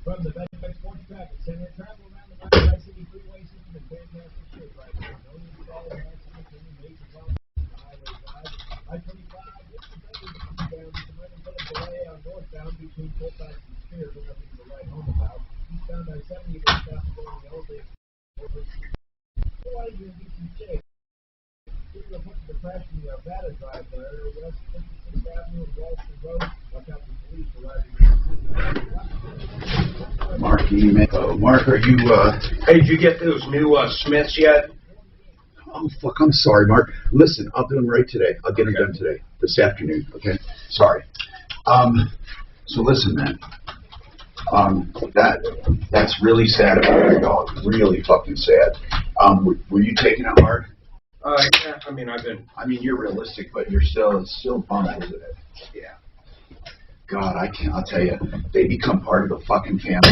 From the Best Sports Traffic Center, travel around the Mountain City Freeway system in fantastic shape right now. No need to follow accidents in the major problems on the highway drive. I-25, it's the better down with some little bit of delay on northbound between Colfax and Spear, but nothing to write home about. Eastbound I-70, you're going to going the elevator. Otherwise, you're in decent shape. If you're putting the crash in the Nevada Drive there, West 56th Avenue and Walton Road, watch out for police arriving. Mark, are you, Hey, did you get those new Smiths yet? oh, fuck, I'm sorry, Mark. Listen, I'll do them right today. I'll get them done today, this afternoon, okay? Sorry. So listen, man. That's really sad about your dog. Really fucking sad. Were you taking it hard? Yeah, I mean, you're realistic, but it's still bummed, isn't it? Yeah. God, I'll tell you, they become part of the fucking family.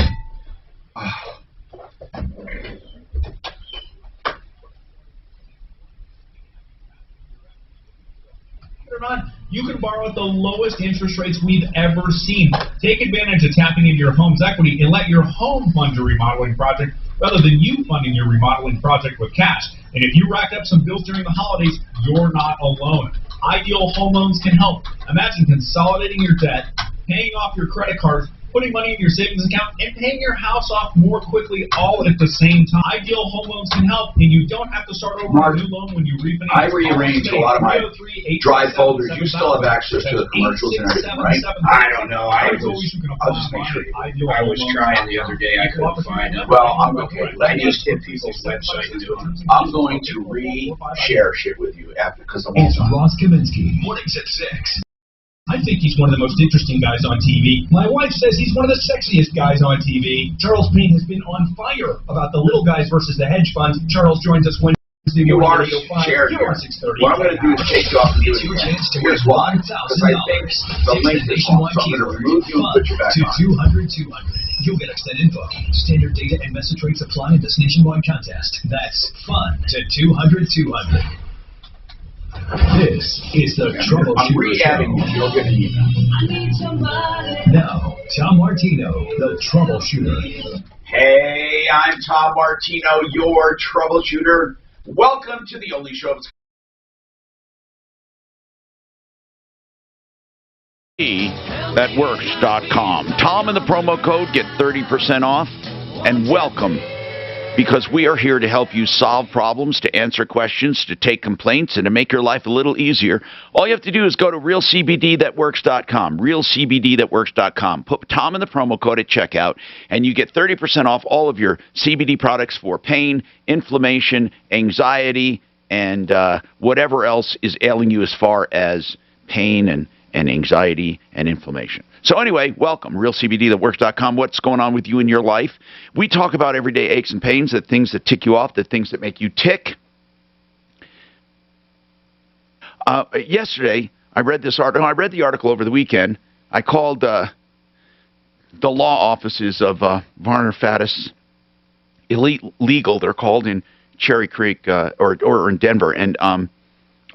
You can borrow at the lowest interest rates we've ever seen. Take advantage of tapping into your home's equity and let your home fund your remodeling project rather than you funding your remodeling project with cash. And if you rack up some bills during the holidays, you're not alone. Ideal Home Loans can help. Imagine consolidating your debt, paying off your credit cards, putting money in your savings account, and paying your house off more quickly all at the same time. Ideal Home Loans can help, and you don't have to start over a new loan when you refinance. I rearranged a lot of my drive folders. You still have access to the commercials and everything, right? I don't know. I'll just make sure. I was trying the other day. I couldn't find it. Well, I'm okay. I just hit people's website and do them. I'm going to re-share shit with you after, because I'm all It's done. Ross Kaminsky. Mornings at 6. I think he's one of the most interesting guys on TV. My wife says he's one of the sexiest guys on TV. Charles Payne has been on fire about the little guys versus the hedge funds. Charles joins us Wednesday You morning are at 8:05. shared You're here. on 6:30. What I'm going to do is take you off and do it again. Here's why. Because I think the length is long. So I'm going to remove you and put you back on. 200. You'll get extended book. Standard data and message rates apply in this nationwide contest. That's fun to 200. This is the Troubleshooter I'm re-adding you. You'll get an email. Now, Tom Martino, the Troubleshooter. Hey, I'm Tom Martino, your troubleshooter. Welcome to the only show of its thatworks.com. Tom and the promo code get 30% off, and welcome, because we are here to help you solve problems, to answer questions, to take complaints, and to make your life a little easier. All you have to do is go to realcbdthatworks.com, realcbdthatworks.com. Put Tom in the promo code at checkout, and you get 30% off all of your CBD products for pain, inflammation, anxiety, and whatever else is ailing you as far as pain and anxiety and inflammation. So anyway, welcome, realcbdthatworks.com. What's going on with you in your life? We talk about everyday aches and pains, the things that tick you off, the things that make you tick. Yesterday, I read this article. I read the article over the weekend. I called the law offices of Varner Faddis Elite Legal, they're called, in Cherry Creek or in Denver. And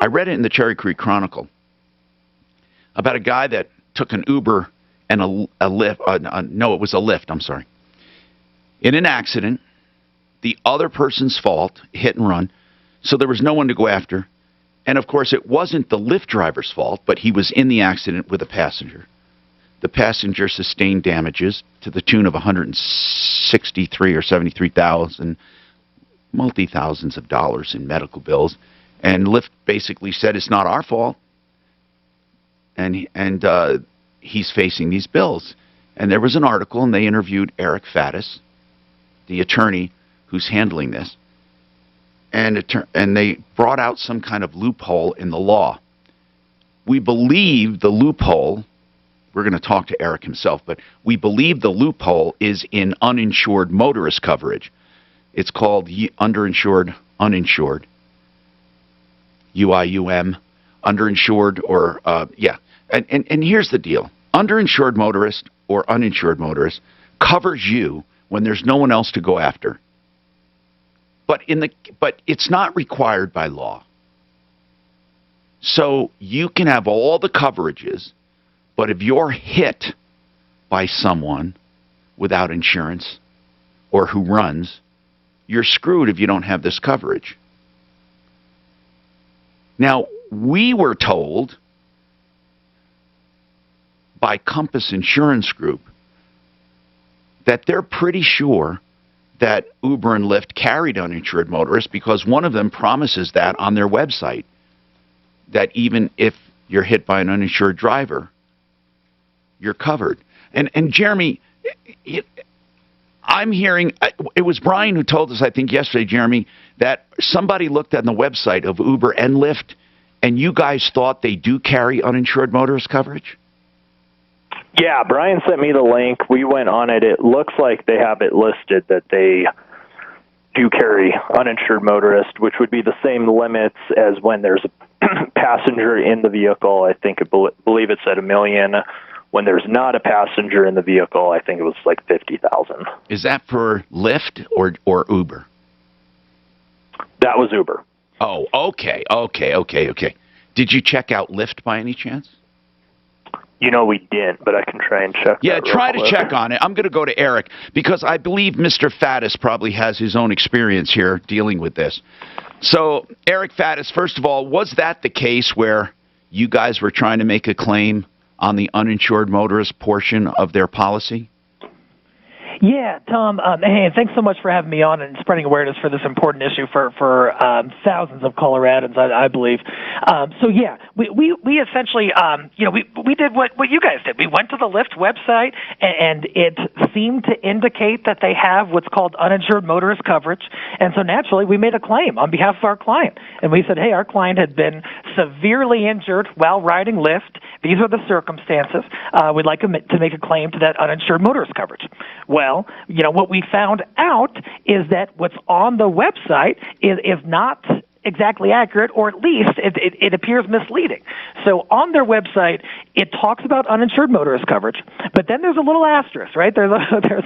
I read it in the Cherry Creek Chronicle about a guy that took an Uber and a Lyft. No, it was a Lyft. I'm sorry. In an accident, the other person's fault, hit and run, so there was no one to go after. And of course, it wasn't the Lyft driver's fault, but he was in the accident with a passenger. The passenger sustained damages to the tune of $163,000 or $73,000, multi-thousands of dollars in medical bills. And Lyft basically said it's not our fault, and he's facing these bills. And there was an article, and they interviewed Eric Faddis, the attorney who's handling this, and they brought out some kind of loophole in the law. We believe the loophole, we're going to talk to Eric himself, but we believe the loophole is in uninsured motorist coverage. It's called underinsured, uninsured, UIUM, underinsured, or, yeah. And here's the deal. Underinsured motorist or uninsured motorist covers you when there's no one else to go after. But it's not required by law. So you can have all the coverages, but if you're hit by someone without insurance or who runs, you're screwed if you don't have this coverage. Now, we were told by Compass Insurance Group that they're pretty sure that Uber and Lyft carried uninsured motorists because one of them promises that on their website, that even if you're hit by an uninsured driver, you're covered. And Jeremy, I'm hearing, it was Brian who told us, I think yesterday, Jeremy, that somebody looked on the website of Uber and Lyft, and you guys thought they do carry uninsured motorist coverage? Yeah, Brian sent me the link. We went on it. It looks like they have it listed that they do carry uninsured motorist, which would be the same limits as when there's a passenger in the vehicle. I believe it said $1 million. When there's not a passenger in the vehicle, I think it was like 50,000. Is that for Lyft or Uber? That was Uber. Oh, okay. Did you check out Lyft by any chance? We didn't, but I can try and check. Yeah, try to check on it. I'm going to go to Eric because I believe Mr. Faddis probably has his own experience here dealing with this. So, Eric Faddis, first of all, was that the case where you guys were trying to make a claim on the uninsured motorist portion of their policy? Yeah, Tom, hey, thanks so much for having me on and spreading awareness for this important issue for thousands of Coloradans, I believe. So yeah, we essentially, we did what you guys did. We went to the Lyft website, and it seemed to indicate that they have what's called uninsured motorist coverage. And so naturally, we made a claim on behalf of our client. And we said, hey, our client had been severely injured while riding Lyft. These are the circumstances. We'd like to make a claim to that uninsured motorist coverage. Well, what we found out is that what's on the website is not exactly accurate, or at least it appears misleading. So on their website, it talks about uninsured motorist coverage, but then there's a little asterisk, right? There's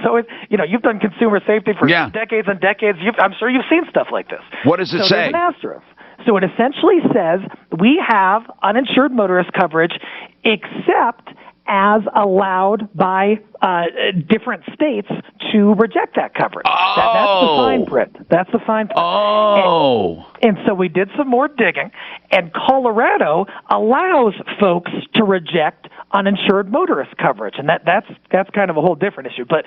always, you've done consumer safety for decades and decades. I'm sure you've seen stuff like this. What does it say? There's an asterisk. So it essentially says we have uninsured motorist coverage except as allowed by different states to reject that coverage. That's the fine print. That's the fine print. Oh. And so we did some more digging, and Colorado allows folks to reject uninsured motorist coverage, and that's kind of a whole different issue. But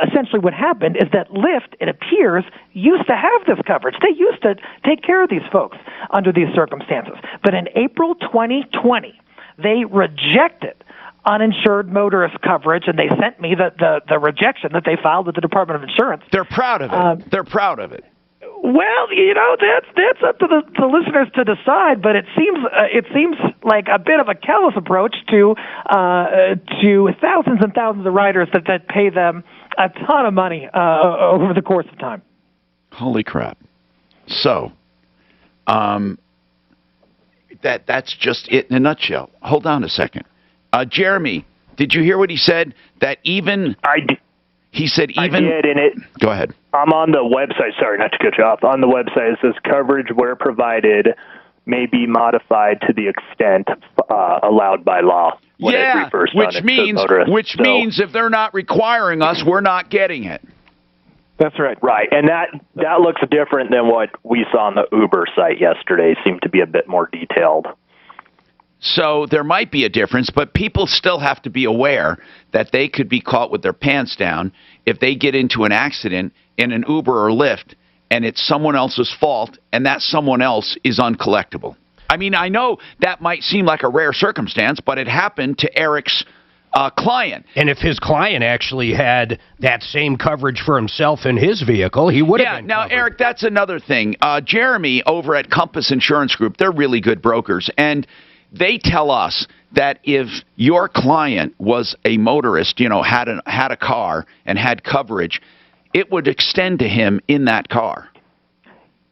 essentially what happened is that Lyft, it appears, used to have this coverage. They used to take care of these folks under these circumstances. But in April 2020, they rejected uninsured motorist coverage, and they sent me the rejection that they filed with the Department of Insurance. They're proud of it. They're proud of it. Well, that's up to the listeners to decide, but it seems like a bit of a callous approach to thousands and thousands of riders that pay them a ton of money over the course of time. Holy crap! So, that's just it in a nutshell. Hold on a second. Jeremy, did you hear what he said? That even... I did. He said even... I did, and it... Go ahead. I'm on the website. Sorry, not to cut you off. On the website, it says coverage where provided may be modified to the extent allowed by law. When it refers to which means if they're not requiring us, we're not getting it. That's right. Right, and that looks different than what we saw on the Uber site yesterday. Seemed to be a bit more detailed. So there might be a difference, but people still have to be aware that they could be caught with their pants down if they get into an accident in an Uber or Lyft and it's someone else's fault and that someone else is uncollectible. I mean, I know that might seem like a rare circumstance, but it happened to Eric's client. And if his client actually had that same coverage for himself in his vehicle, he would have been now, covered. Eric, that's another thing. Jeremy over at Compass Insurance Group, they're really good brokers, and they tell us that if your client was a motorist, had a car and had coverage, it would extend to him in that car.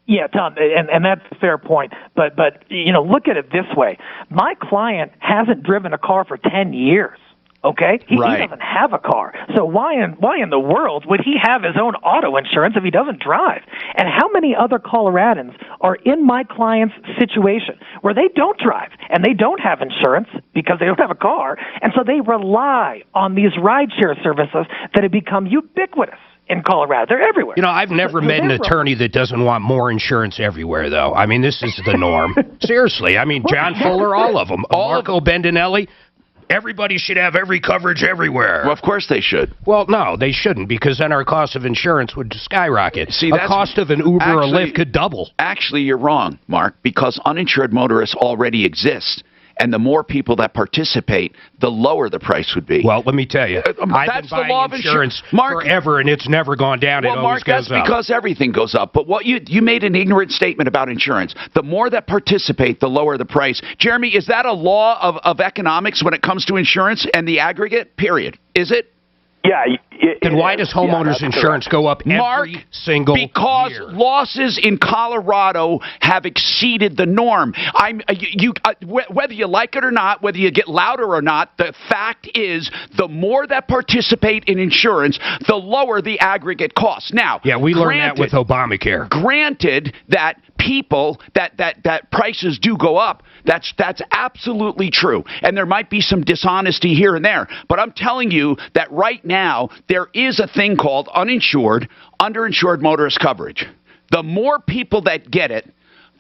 Yeah, Tom, and that's a fair point. But look at it this way. My client hasn't driven a car for 10 years. Okay? He doesn't have a car. So why in the world would he have his own auto insurance if he doesn't drive? And how many other Coloradans are in my client's situation where they don't drive and they don't have insurance because they don't have a car, and so they rely on these rideshare services that have become ubiquitous in Colorado. They're everywhere. I've never met an attorney that doesn't want more insurance everywhere, though. I mean, this is the norm. Seriously. I mean, John Fuller, all of them. Marco Bendinelli. Everybody should have every coverage everywhere. Well, of course they should. Well, no, they shouldn't, because then our cost of insurance would skyrocket. See, the cost of an Uber or Lyft could double. Actually, you're wrong, Mark, because uninsured motorists already exist. And the more people that participate, the lower the price would be. Well, let me tell you, I've been buying insurance forever, and it's never gone down. It always goes up. That's because everything goes up. But what you made an ignorant statement about insurance. The more that participate, the lower the price. Jeremy, is that a law of economics when it comes to insurance and the aggregate? Period. Is it? Yeah. Then why does homeowners insurance go up every single year? Because losses in Colorado have exceeded the norm. Whether you like it or not, whether you get louder or not, the fact is the more that participate in insurance, the lower the aggregate cost. Now, we learned that with Obamacare. Granted that people that prices do go up, that's absolutely true, and there might be some dishonesty here and there, but I'm telling you that right now there is a thing called underinsured motorist coverage. The more people that get it,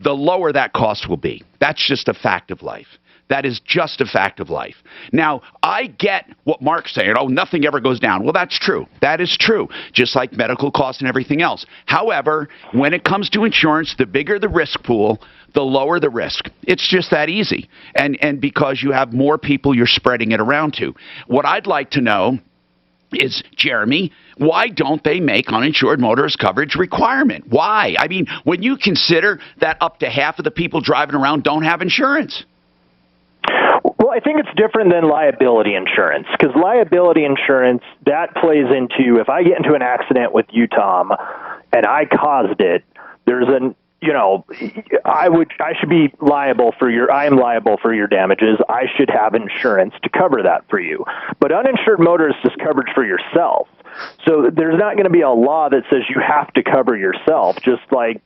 the lower that cost will be. That's just a fact of life. That is just a fact of life. Now, I get what Mark's saying. Oh, nothing ever goes down. Well, that's true. That is true, just like medical costs and everything else. However, when it comes to insurance, the bigger the risk pool, the lower the risk. It's just that easy. And because you have more people you're spreading it around to. What I'd like to know is, Jeremy, why don't they make uninsured motorist coverage requirement? Why? I mean, when you consider that up to half of the people driving around don't have insurance. Well, I think it's different than liability insurance, because liability insurance, that plays into, if I get into an accident with you, Tom, and I caused it, there's I should be liable for I am liable for your damages. I should have insurance to cover that for you. But uninsured motorist is coverage for yourself. So there's not going to be a law that says you have to cover yourself, just like,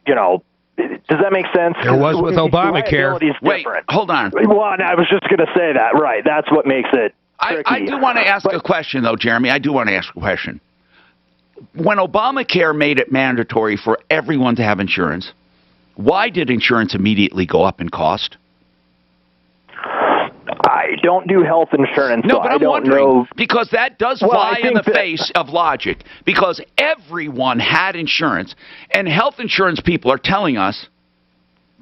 does that make sense? There was with Obamacare. Wait, hold on. Well, I was just going to say that. Right. That's what makes it tricky. I do want to ask a question, though, Jeremy. I do want to ask a question. When Obamacare made it mandatory for everyone to have insurance, why did insurance immediately go up in cost? I don't do health insurance. No, so but I'm wondering, because that does fly in the face of logic, because everyone had insurance, and health insurance people are telling us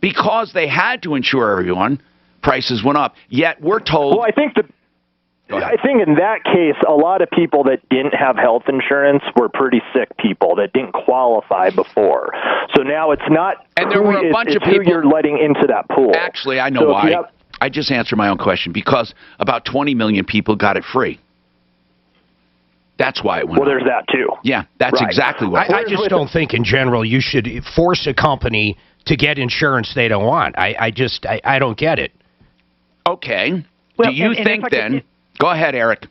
because they had to insure everyone, prices went up. Yet we're told... Well, I think in that case, a lot of people that didn't have health insurance were pretty sick people that didn't qualify before. So now it's not... And there were a bunch of people... you're letting into that pool. Actually, I know why. I just answered my own question, because about 20 million people got it free. That's why it went up. Well, there's that too. Yeah, that's exactly why. I just don't think in general you should force a company to get insurance they don't want. I don't get it. Okay. Well, do you think then... Go ahead, Eric.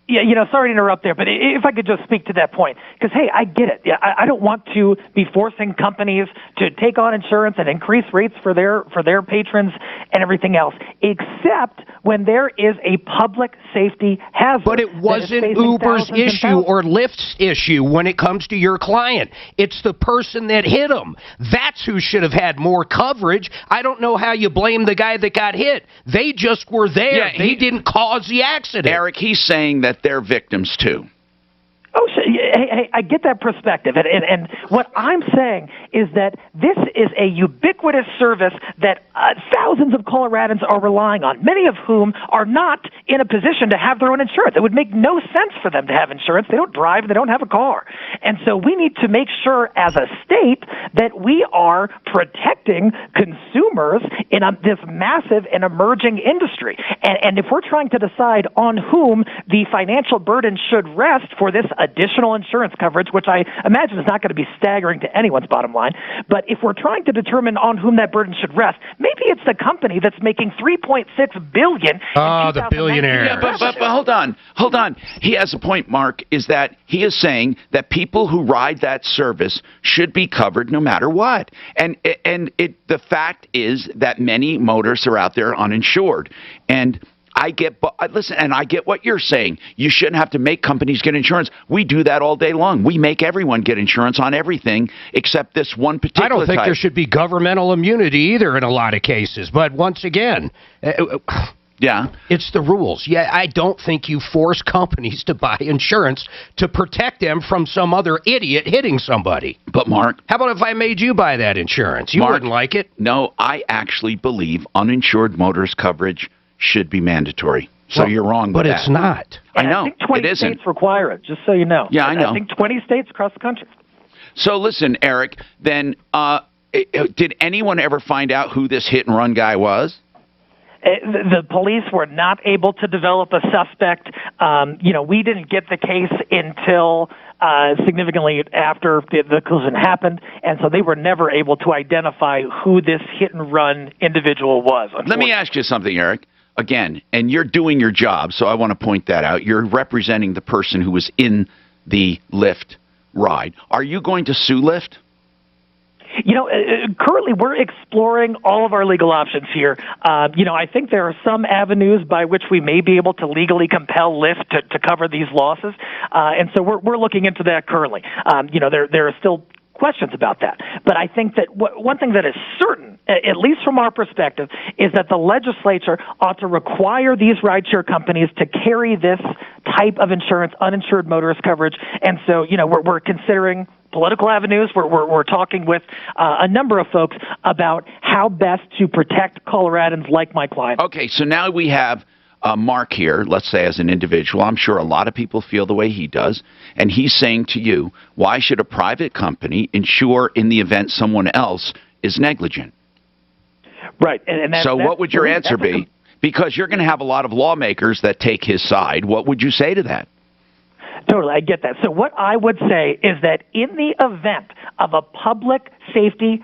Yeah, sorry to interrupt there, but if I could just speak to that point, because, hey, I get it. Yeah, I don't want to be forcing companies to take on insurance and increase rates for their patrons and everything else, except when there is a public safety hazard. But it wasn't Uber's issue or Lyft's issue when it comes to your client. It's the person that hit him. That's who should have had more coverage. I don't know how you blame the guy that got hit. They just were there. Yeah, they didn't cause the accident. Eric, he's saying that they're victims too. Oh, hey, I get that perspective, and what I'm saying is that this is a ubiquitous service that thousands of Coloradans are relying on, many of whom are not in a position to have their own insurance. It would make no sense for them to have insurance. They don't drive, they don't have a car. And so we need to make sure as a state that we are protecting consumers in this massive and emerging industry. And if we're trying to decide on whom the financial burden should rest for this additional insurance coverage, which I imagine is not going to be staggering to anyone's bottom line, but if we're trying to determine on whom that burden should rest, maybe it's the company that's making $3.6 billion. Oh, the billionaire. Yeah, but hold on. He has a point, Mark, is that he is saying that people who ride that service should be covered no matter what. And the fact is that many motorists are out there uninsured. And I get what you're saying. You shouldn't have to make companies get insurance. We do that all day long. We make everyone get insurance on everything except this one particular I don't think type. there should be governmental immunity either in a lot of cases. But once again, yeah, it's the rules. Yeah, I don't think you force companies to buy insurance to protect them from some other idiot hitting somebody. But Mark, how about if I made you buy that insurance? You wouldn't like it. No, I actually believe uninsured motorist coverage should be mandatory. So you're wrong with that. But it's not. I know. I think 20 states require it, just so you know. Yeah, I know. I think 20 states across the country. So listen, Eric, then did anyone ever find out who this hit-and-run guy was? The police were not able to develop a suspect. We didn't get the case until significantly after the collision happened, and so they were never able to identify who this hit-and-run individual was. Let me ask you something, Eric. Again, and you're doing your job, so I want to point that out. You're representing the person who was in the Lyft ride. Are you going to sue Lyft? Currently we're exploring all of our legal options here. I think there are some avenues by which we may be able to legally compel Lyft to cover these losses, and so we're looking into that currently. There are still questions about that. But I think that one thing that is certain, at least from our perspective, is that the legislature ought to require these rideshare companies to carry this type of insurance, uninsured motorist coverage. And so, we're considering political avenues. We're talking with a number of folks about how best to protect Coloradans like my client. Okay, so now we have Mark here, let's say as an individual. I'm sure a lot of people feel the way he does. And he's saying to you, why should a private company insure in the event someone else is negligent? Right. So what would your answer be? Because you're going to have a lot of lawmakers that take his side. What would you say to that? Totally, I get that. So what I would say is that in the event of a public safety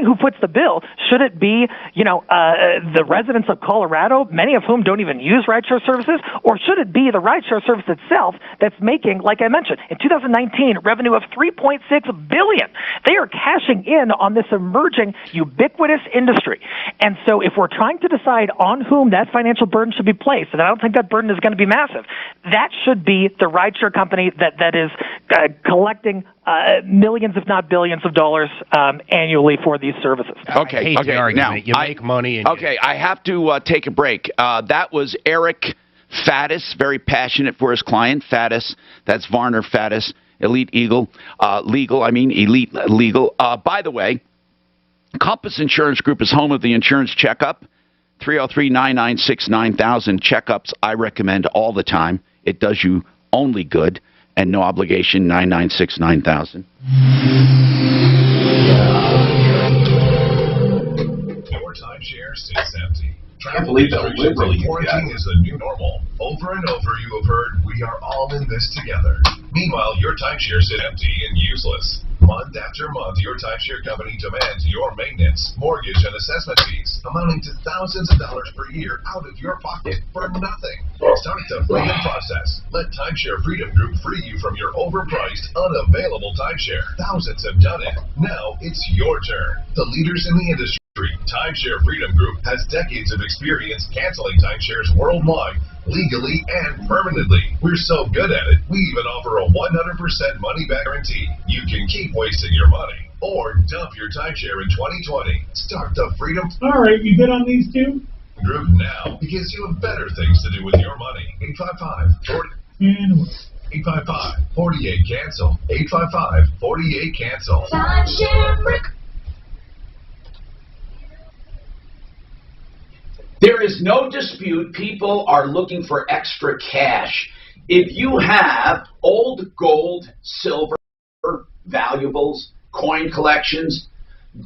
who puts the bill, should it be, the residents of Colorado, many of whom don't even use rideshare services, or should it be the rideshare service itself that's making, like I mentioned, in 2019, revenue of $3.6 billion? They are cashing in on this emerging ubiquitous industry. And so if we're trying to decide on whom that financial burden should be placed, and I don't think that burden is going to be massive, that should be the rideshare company that is collecting millions, if not billions of dollars annually for these services. Okay. I hate the argument. Now, you make money. And I have to take a break. That was Eric Faddis, very passionate for his client. Faddis, that's Varner Faddis, Elite Legal. By the way, Compass Insurance Group is home of the Insurance Checkup. 303-996-9000. Checkups I recommend all the time. It does you only good. And no obligation, 996-9000. Your timeshare stays empty. Can't believe that literally quarantine is the new normal. Over and over you have heard, we are all in this together. Meanwhile, your timeshare sit empty and useless. Month after month, your timeshare company demands your maintenance, mortgage, and assessment fees, amounting to thousands of dollars per year out of your pocket for nothing. Start the freedom process. Let Timeshare Freedom Group free you from your overpriced, unavailable timeshare. Thousands have done it. Now it's your turn. The leaders in the industry, Timeshare Freedom Group, has decades of experience canceling timeshares worldwide, legally and permanently. We're so good at it, we even offer a 100% money-back guarantee. You can keep wasting your money or dump your timeshare in 2020. Start the Freedom All right, you good on these two? Group now, because you have better things to do with your money. 855-48-cancel. 855-48-cancel. There is no dispute people are looking for extra cash. If you have old gold, silver, valuables, coin collections,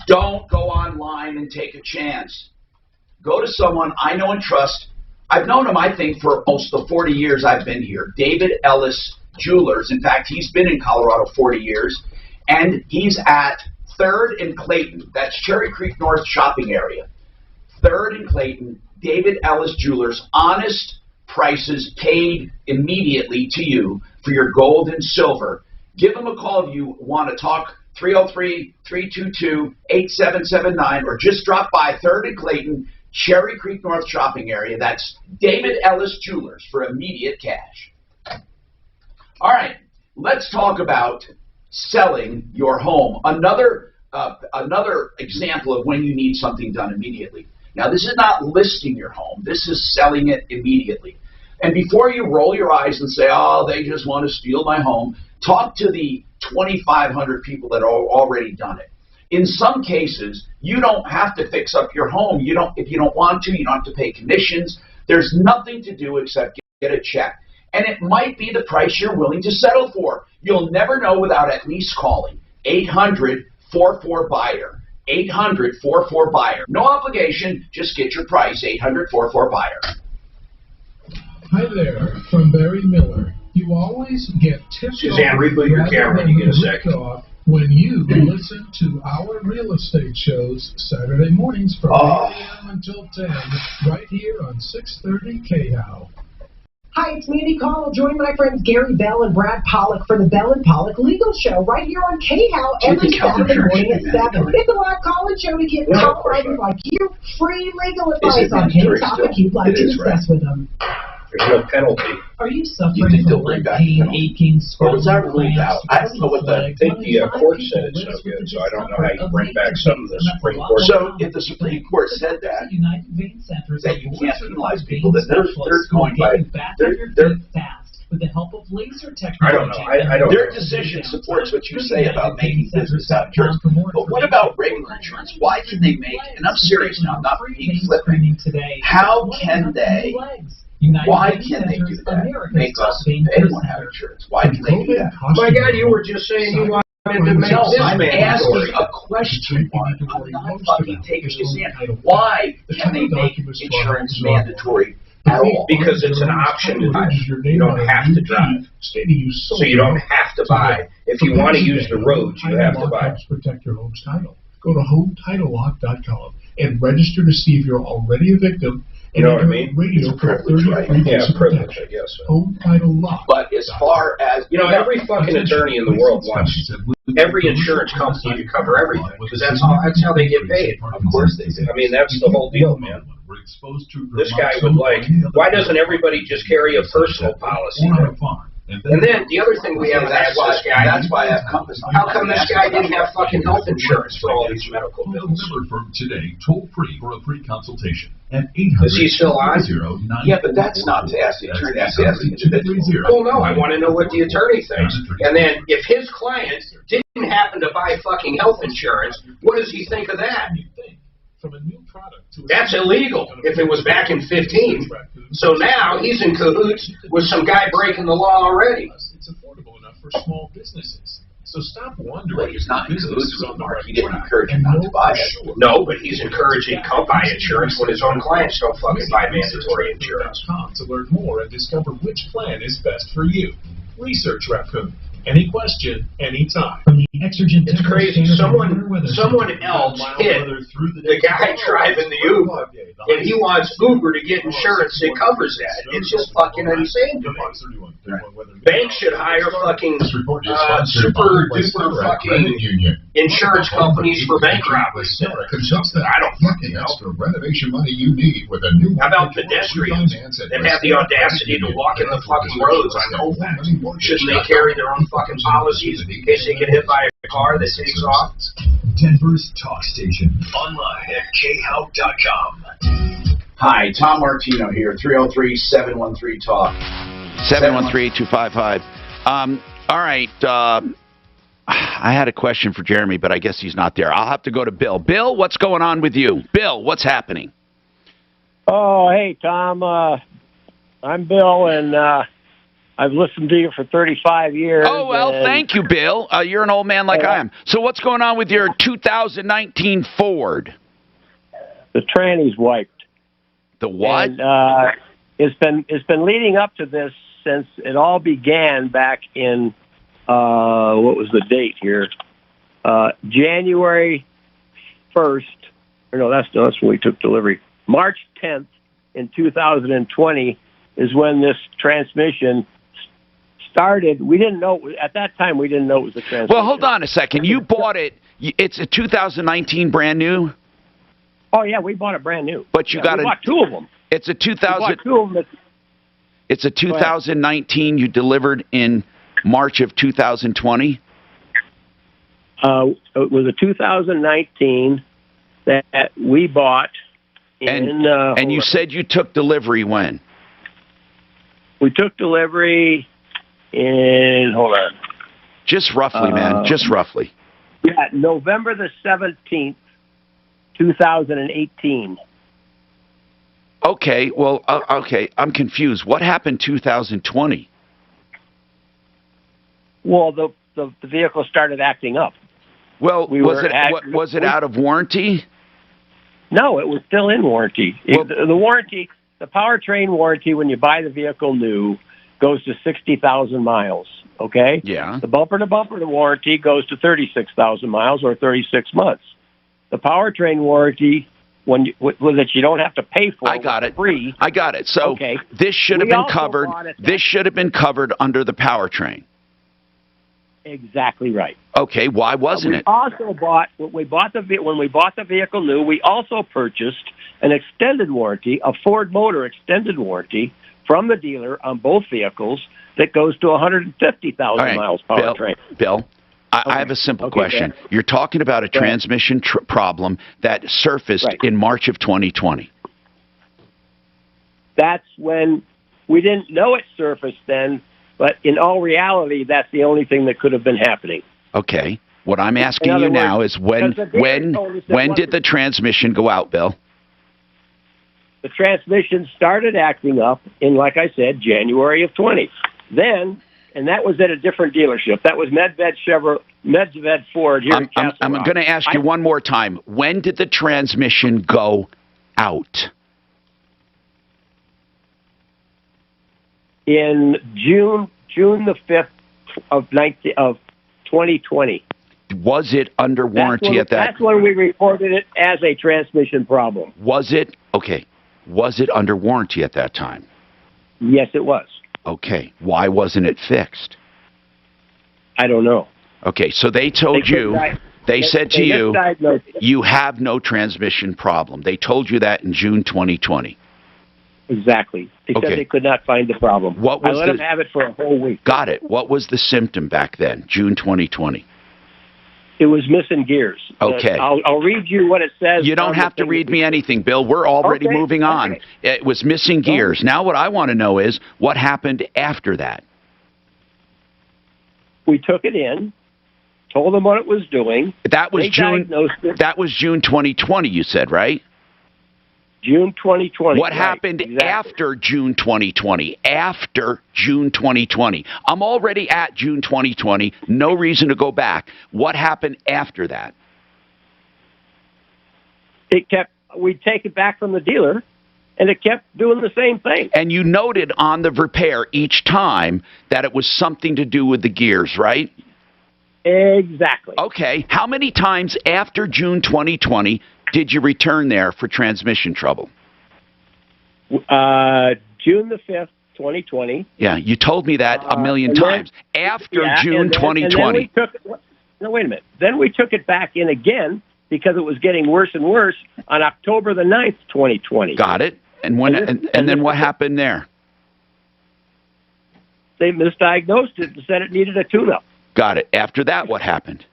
don't go online and take a chance. Go to someone I know and trust. I've known him, I think, for almost the 40 years I've been here. David Ellis Jewelers. In fact, he's been in Colorado 40 years, and he's at 3rd and Clayton. That's Cherry Creek North shopping area. 3rd and Clayton, David Ellis Jewelers. Honest prices paid immediately to you for your gold and silver. Give them a call if you want to talk, 303-322-8779, or just drop by 3rd and Clayton, Cherry Creek North shopping area. That's David Ellis Jewelers for immediate cash. All right, let's talk about selling your home. Another example of when you need something done immediately. Now, this is not listing your home. This is selling it immediately. And before you roll your eyes and say, oh, they just want to steal my home, talk to the 2,500 people that have already done it. In some cases, you don't have to fix up your home. If you don't want to, you don't have to pay commissions. There's nothing to do except get a check. And it might be the price you're willing to settle for. You'll never know without at least calling 800-44-BUYER. 800-44-BUYER. No obligation, just get your price, 800-44-BUYER. Hi there, from Barry Miller. You always get tips Suzanne, reboot your camera when you get a second. When you listen to our real estate shows Saturday mornings from 8 a.m. until 10, right here on 630 KHOW. Hi, it's Mandy Connell. Join my friends Gary Bell and Brad Pollock for the Bell and Pollock Legal Show right here on KHOW every Saturday morning at 7. It's a live call-in show to get callers like you free legal advice on any topic you'd like to discuss with them. There's no penalty. Are you suffering from leg pain, aching, Or was that ruled out? I don't know what I think the court said it's no good, so I don't know how you bring back something the Supreme Court. So if the Supreme Court said that you can't penalize people, then they're going by with the help of laser technology. I don't know. I don't Their decision supports what you say about making business out of insurance. But what about regular insurance? Why can they make, and I'm serious now, I'm not being flippant, how can they, why can they do that? Make us, anyone have insurance. Why can they do that? My God, you were just saying you wanted to make this I'm mandatory. asking a question, Mark. I'm not fucking taking this in. Why can they make insurance mandatory at all? Because it's an option to drive. You don't have to drive. So you don't have to buy. If you want to use the roads, you have to buy. Protect your home's title. Go to HomeTitleLock.com and register to see if you're already a victim. You know what I mean? Radio for privilege, right? Yeah, privilege, I guess. Home Title Lock. But as far as, every fucking attorney in the world wants every insurance company to cover everything, because that's how they get paid. Of course they do. I mean, that's the whole deal, man. This guy would why doesn't everybody just carry a personal policy? And then the other thing we haven't asked this guy, that's why I have Compass on. How come this guy didn't have fucking health insurance for all these medical bills? Number for today, toll free for a free consultation. At 800 Is he still on? Yeah, but that's not to ask the attorney. That's to ask the individual. Well, no, I want to know what the attorney thinks. And then if his client didn't happen to buy fucking health insurance, what does he think of that? That's illegal if it was back in 15. So now he's in cahoots with some guy breaking the law already. It's affordable enough for small businesses. So stop wondering. Well, he's not in cahoots with Mark. He didn't encourage him not to buy it. No, but he's encouraging to buy insurance when his own clients don't fucking buy mandatory insurance. To learn more and discover which plan is best for you. Research Raccoon. Any question, anytime. It's crazy. Someone else hit the guy driving the Uber, and he wants Uber to get insurance that covers that. It's just fucking insane to me. Banks should hire fucking super duper fucking insurance companies for bank robberies. I don't fucking know. Renovation money you need with a new. How about pedestrians that have the audacity to walk in the fucking roads on no facts? Shouldn't they carry their own fucking policies in case they get hit by a car that takes off? Denver's talk station. Online at khout.com. Hi, Tom Martino here, 303-713-TALK. 713-8255. All right. I had a question for Jeremy, but I guess he's not there. I'll have to go to Bill. Bill, what's going on with you? Bill, what's happening? Oh, hey, Tom. I'm Bill, and I've listened to you for 35 years. Oh, well, thank you, Bill. You're an old man like I am. So what's going on with your 2019 Ford? The tranny's wiped. The what? And, it's been leading up to this since it all began back in what was the date here? January 1st. Or no, that's when we took delivery. March 10th in 2020 is when this transmission started. We didn't know at that time. We didn't know it was a transmission. Well, hold on a second. You bought it. It's a 2019 brand new. Oh yeah, we bought it brand new. But you bought two of them. It's a 2000. We bought two of them. It's a 2019. You delivered in March of 2020. It was a 2019 that we bought. And you said you took delivery when? We took delivery in, hold on. Just roughly, man. Just roughly. Yeah, November the 17th, 2018. Okay, well, okay, I'm confused. What happened 2020? Well, the vehicle started acting up. Well, was it out of warranty? No, it was still in warranty. Well, the warranty, the powertrain warranty, when you buy the vehicle new, goes to 60,000 miles. Okay. Yeah. The bumper-to-bumper warranty goes to 36,000 miles or 36 months. The powertrain warranty, that you don't have to pay for. I got it. Free. I got it. So okay. This should have been covered. This should have been covered under the powertrain. Exactly right. Okay, why wasn't it? Also when we bought the vehicle new, we also purchased an extended warranty, a Ford Motor extended warranty from the dealer on both vehicles that goes to 150,000 miles powertrain. Bill, I have a simple question. You're talking about a transmission problem that surfaced in March of 2020. That's when we didn't know it surfaced then. But in all reality, that's the only thing that could have been happening. Okay. What I'm asking you now is when did the transmission go out, Bill? The transmission started acting up in, like I said, January of 20. Then, and that was at a different dealership. That was Medved Ford here in Castle I'm Rock. going to ask you one more time. When did the transmission go out? In June the 5th of 2020. Was it under warranty at that? That's when we reported it as a transmission problem. Was it? Okay. Was it under warranty at that time? Yes, it was. Okay. Why wasn't it fixed? I don't know. Okay, so they told you, they said to you, you have no transmission problem. They told you that in June 2020. Exactly. They said they could not find the problem. I let them have it for a whole week. Got it. What was the symptom back then, June 2020? It was missing gears. Okay. I'll read you what it says. You don't have to read me anything, Bill. We're already moving on. It was missing gears. Now what I want to know is what happened after that. We took it in, told them what it was doing. That was June 2020, you said, right? June 2020. What happened after June 2020? After June 2020. I'm already at June 2020. No reason to go back. What happened after that? We'd take it back from the dealer, and it kept doing the same thing. And you noted on the repair each time that it was something to do with the gears, right? Exactly. Okay. How many times after June 2020 did you return there for transmission trouble? June the 5th, 2020. Yeah, you told me that a million times. After June 2020. No, wait a minute. Then we took it back in again because it was getting worse and worse on October the 9th, 2020. Got it. And when and then what happened there? They misdiagnosed it and said it needed a tune-up. Got it. After that, what happened?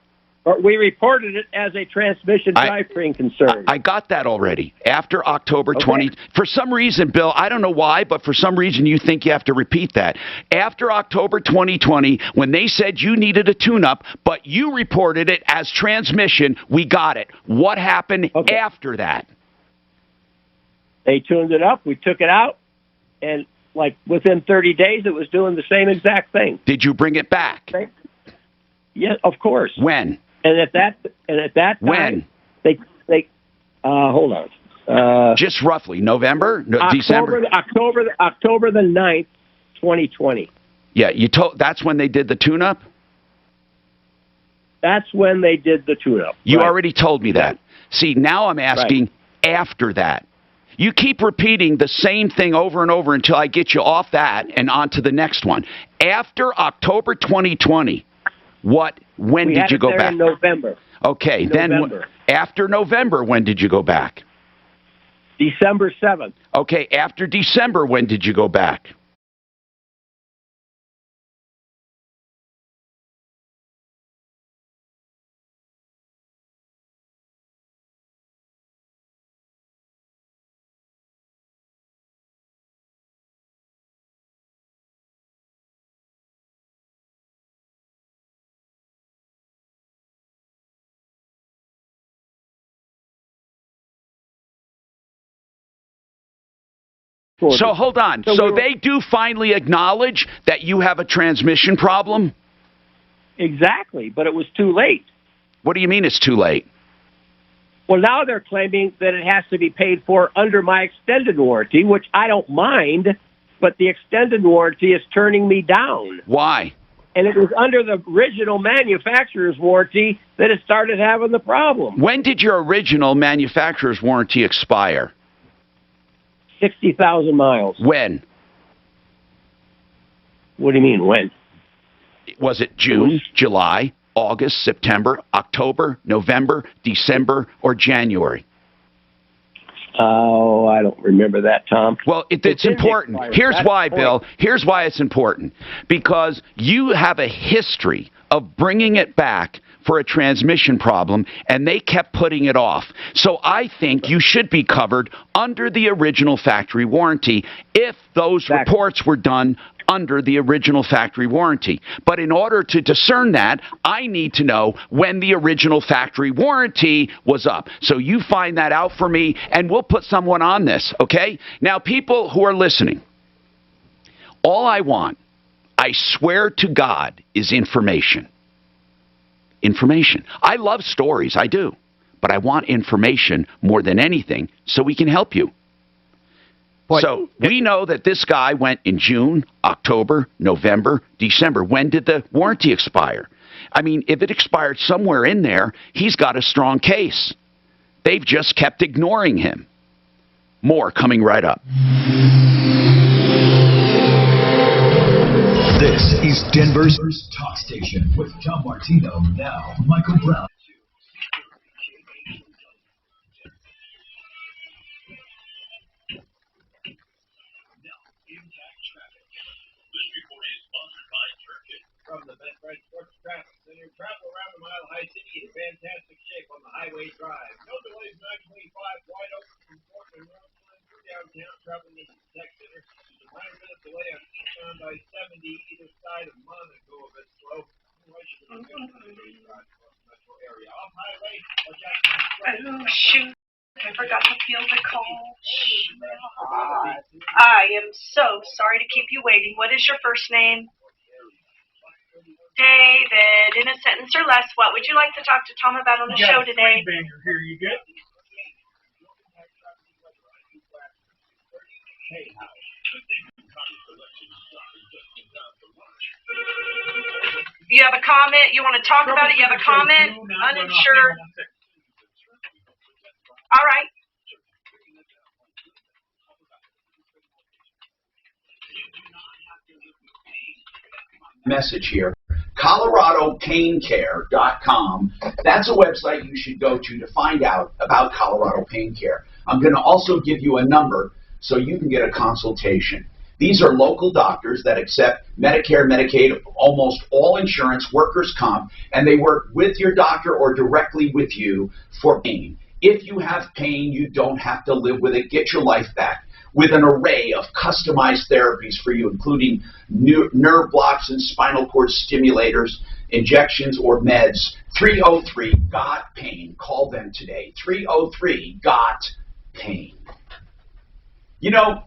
We reported it as a transmission drivetrain concern. I got that already. After October 20. For some reason, Bill, I don't know why, but for some reason you think you have to repeat that. After October 2020, when they said you needed a tune-up, but you reported it as transmission, we got it. What happened after that? They tuned it up. We took it out, and like within 30 days, it was doing the same exact thing. Did you bring it back? Yeah, of course. When? And at that time, when? They hold on. Just roughly November, December, October the 9th, 2020. Yeah, that's when they did the tune-up. That's when they did the tune-up. You already told me that. See, now I'm asking after that. You keep repeating the same thing over and over until I get you off that and on to the next one. After October 2020. When did you go back? In November. Okay, then after November, when did you go back? December 7th. Okay, after December, when did you go back? So hold on. So they do finally acknowledge that you have a transmission problem? Exactly, but it was too late. What do you mean it's too late? Well, now they're claiming that it has to be paid for under my extended warranty, which I don't mind, but the extended warranty is turning me down. Why? And it was under the original manufacturer's warranty that it started having the problem. When did your original manufacturer's warranty expire? 60,000 miles. When? What do you mean, when? Was it June, July, August, September, October, November, December, or January? Oh, I don't remember that, Tom. Well, it's important. Here's why, Bill. Here's why it's important. Because you have a history of bringing it back for a transmission problem, and they kept putting it off. So I think you should be covered under the original factory warranty if those reports were done under the original factory warranty. But in order to discern that, I need to know when the original factory warranty was up. So you find that out for me, and we'll put someone on this, okay? Now, people who are listening, all I want, I swear to God, is information. Information. I love stories, I do. But I want information more than anything so we can help you. So we know that this guy went in June, October, November, December. When did the warranty expire? I mean, if it expired somewhere in there, he's got a strong case. They've just kept ignoring him. More coming right up. This is Denver's first talk station with Tom Martino, now Michael Brown. From the Best Friend Sports Traffic Center, travel around the Mile High City in fantastic shape on the Highway Drive. No delays, 925 wide open from Portland Road through downtown, traveling into the Tech Center. There's a 9-minute delay on eastbound I-70, either side of Monaco, a bit slow. Otherwise, you can go to the Highway Drive across the metro area. Off highway, watch out for the oh, shoot. I forgot to field the call. I am so sorry to keep you waiting. What is your first name? David, in a sentence or less, what would you like to talk to Tom about on the show today? Here you go. You have a comment? You want to talk about it? You have a comment? Uninsured. All right. Message here. ColoradoPainCare.com. That's a website you should go to find out about Colorado Pain Care. I'm going to also give you a number so you can get a consultation. These are local doctors that accept Medicare, Medicaid, almost all insurance, workers' comp, and they work with your doctor or directly with you for pain. If you have pain, you don't have to live with it. Get your life back with an array of customized therapies for you, including nerve blocks and spinal cord stimulators, injections, or meds. 303-GOT-PAIN. Call them today. 303-GOT-PAIN. You know,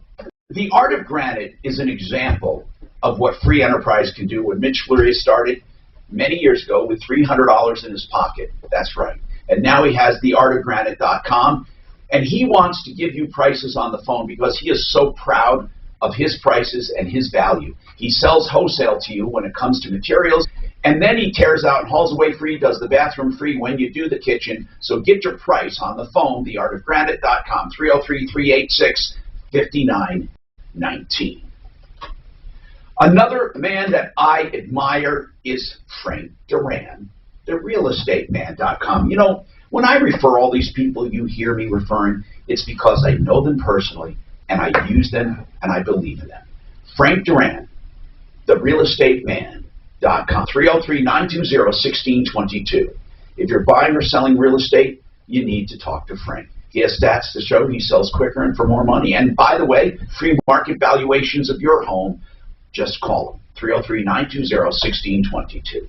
the Art of Granite is an example of what free enterprise can do. When Mitch Fleury started many years ago with $300 in his pocket. That's right. And now he has theartofgranite.com. And he wants to give you prices on the phone because he is so proud of his prices and his value. He sells wholesale to you when it comes to materials, and then he tears out and hauls away free, does the bathroom free when you do the kitchen. So get your price on the phone, theartofgranite.com, 303-386-5919. Another man that I admire is Frank Duran, therealestateman.com. You know, when I refer all these people you hear me referring, it's because I know them personally, and I use them, and I believe in them. Frank Duran, therealestateman.com, 303-920-1622. If you're buying or selling real estate, you need to talk to Frank. He has stats to show he sells quicker and for more money. And by the way, free market valuations of your home, just call him, 303-920-1622.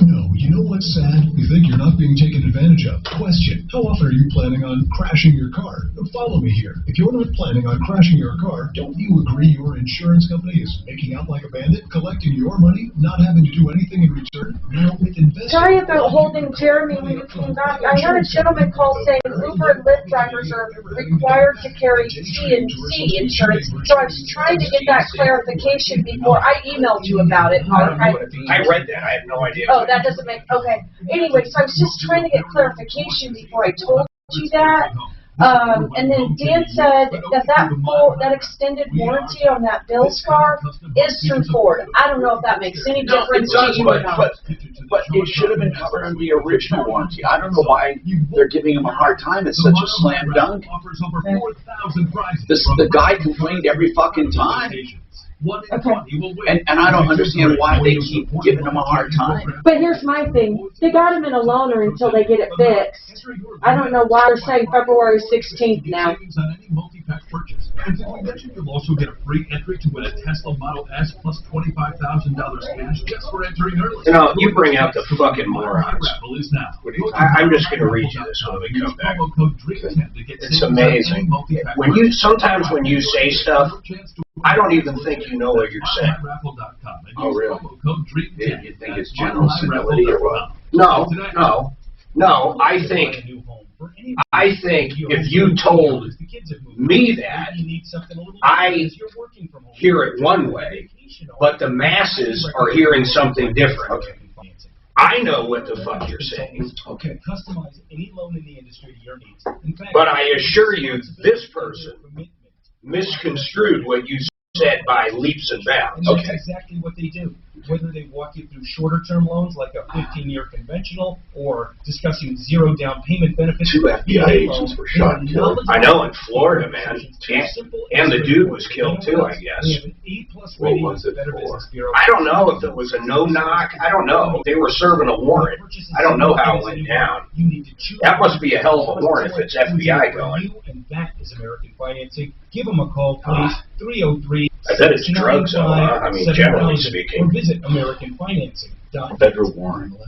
No, you know what's sad? You think you're not being taken advantage of. Question: how often are you planning on crashing your car? Follow me here. If you're not planning on crashing your car, don't you agree your insurance company is making out like a bandit, collecting your money, not having to do anything in return? Now with investment. Sorry about holding Jeremy when you came back. I had a gentleman call saying Uber and Lyft drivers are required to carry T&C insurance. So I was trying to get that clarification before I emailed you about it. I read that. I have no idea. Oh, that doesn't make, okay. Anyway, so I was just trying to get clarification before I told you that. And then Dan said that extended warranty on that bill scar is through Ford. I don't know if that makes any difference to you or not. But it should have been covered under the original warranty. I don't know why they're giving him a hard time. It's such a slam dunk. The guy complained every fucking time. Okay. And I don't understand why they keep giving him a hard time. But here's my thing. They got him in a loaner until they get it fixed. I don't know why they're saying February 16th now. And did we mention you'll also get a free entry to win a Tesla Model S plus $25,000 cash just for entering early? You know, you bring out the fucking morons. I'm just going to read you this when we come back. It's amazing. Sometimes when you say stuff, I don't even think you know what you're saying. Oh, really? You think it's general senility or what? No. I think if you told me that, I hear it one way, but the masses are hearing something different. I know what the fuck you're saying. Okay. Customize any loan in the industry to your needs. But I assure you, this person misconstrued what you said by leaps and bounds. And that's exactly what they do. Whether they walk you through shorter-term loans like a 15-year conventional or discussing zero down payment benefits. 2 FBI agents were shot and killed. I know, in Florida, man. And the dude was killed, too, I guess. What was it for? I don't know if it was a no-knock. I don't know. They were serving a warrant. I don't know how it went down. That must be a hell of a warrant if it's FBI going. And that is American Financing. Give them a call, please. 303. I bet it's drugs, though, huh? I mean, generally speaking. Or visit AmericanFinancing.com. Federal warrant. If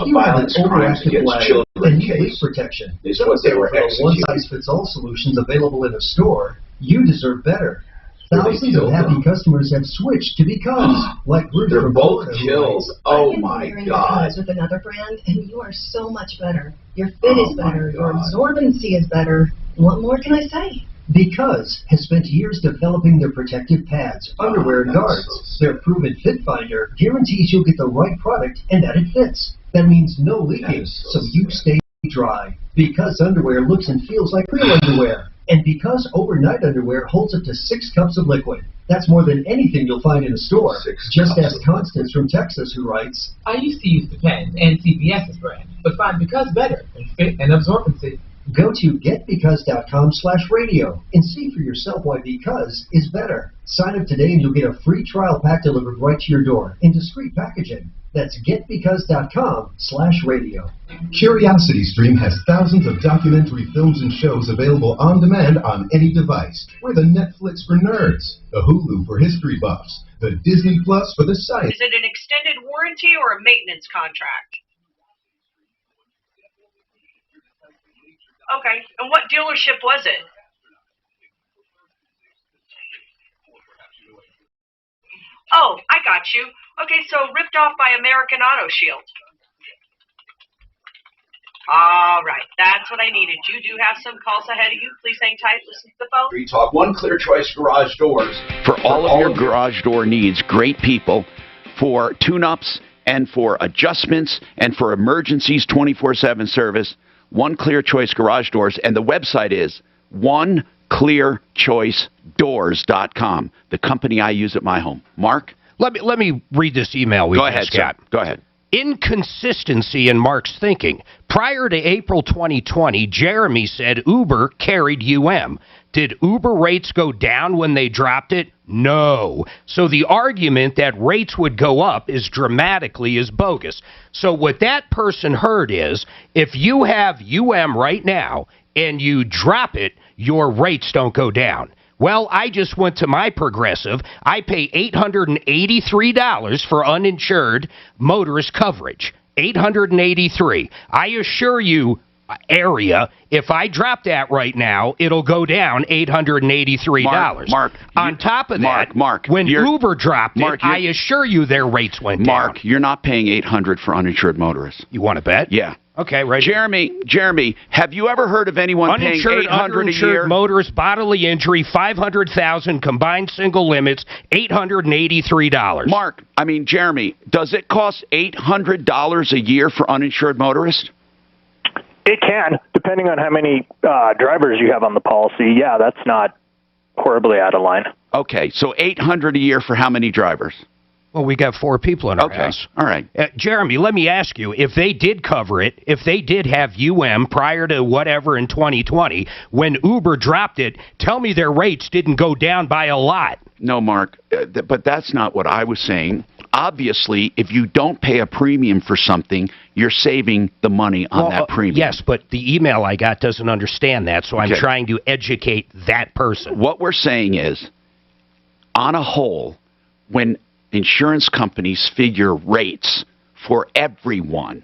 you have an overactive leg and need leak protection, is what they were executing. one-size-fits-all solutions available in a store, you deserve better. Thousands of happy customers have switched to Because, like Ruth. They're both killed. Oh my God. With another brand, and you are so much better. Your fit is better. Your absorbency is better. What more can I say? Because has spent years developing their protective pads, underwear, and guards. Their proven fit finder guarantees you'll get the right product and that it fits. That means no leaking, so you stay dry. Because underwear looks and feels like real underwear. And because overnight underwear holds up to 6 cups of liquid. That's more than anything you'll find in a store. Just ask Constance from Texas, who writes, I used to use Depends and CVS's brand, but find Because better in fit and absorbency. Go to getbecause.com/radio and see for yourself why Because is better. Sign up today and you'll get a free trial pack delivered right to your door in discreet packaging. That's getbecause.com/radio. CuriosityStream has thousands of documentary films and shows available on demand on any device. We're the Netflix for nerds, the Hulu for history buffs, the Disney Plus for the science. Is it an extended warranty or a maintenance contract? Okay, and what dealership was it? Oh, I got you. Okay, so ripped off by American Auto Shield. All right, that's what I needed. You do have some calls ahead of you. Please hang tight. Listen to the phone. Free talk. One Clear Choice Garage Doors. For all of your garage door needs, great people for tune-ups and for adjustments and for emergencies, 24/7 service. One Clear Choice Garage Doors, and the website is oneclearchoicedoors.com, the company I use at my home. Mark? Let me read this email we just got. Go ahead. Inconsistency in Mark's thinking. Prior to April 2020, Jeremy said Uber carried UM. Did Uber rates go down when they dropped it? No. So the argument that rates would go up is bogus. So what that person heard is, if you have UM right now and you drop it, your rates don't go down. Well, I just went to my Progressive. I pay $883 for uninsured motorist coverage. $883. I assure you, area, if I drop that right now, it'll go down $883. Mark, on top of that, Mark, when Uber dropped it, I assure you their rates went down. Mark, you're not paying $800 for uninsured motorists. You want to bet? Yeah. Okay, right. Jeremy, have you ever heard of anyone paying $800 a year? Motorist bodily injury, $500,000 combined single limits, $883. Mark, Jeremy, does it cost $800 a year for uninsured motorists? It can, depending on how many drivers you have on the policy. Yeah, that's not horribly out of line. Okay, so $800 a year for how many drivers? Well, we got 4 people in our house. All right. Jeremy, let me ask you, if they did cover it, if they did have UM prior to whatever in 2020, when Uber dropped it, tell me their rates didn't go down by a lot. No, Mark, but that's not what I was saying. Obviously, if you don't pay a premium for something, you're saving the money on that premium. Yes, but the email I got doesn't understand that, so I'm trying to educate that person. What we're saying is, on a whole, when insurance companies figure rates for everyone,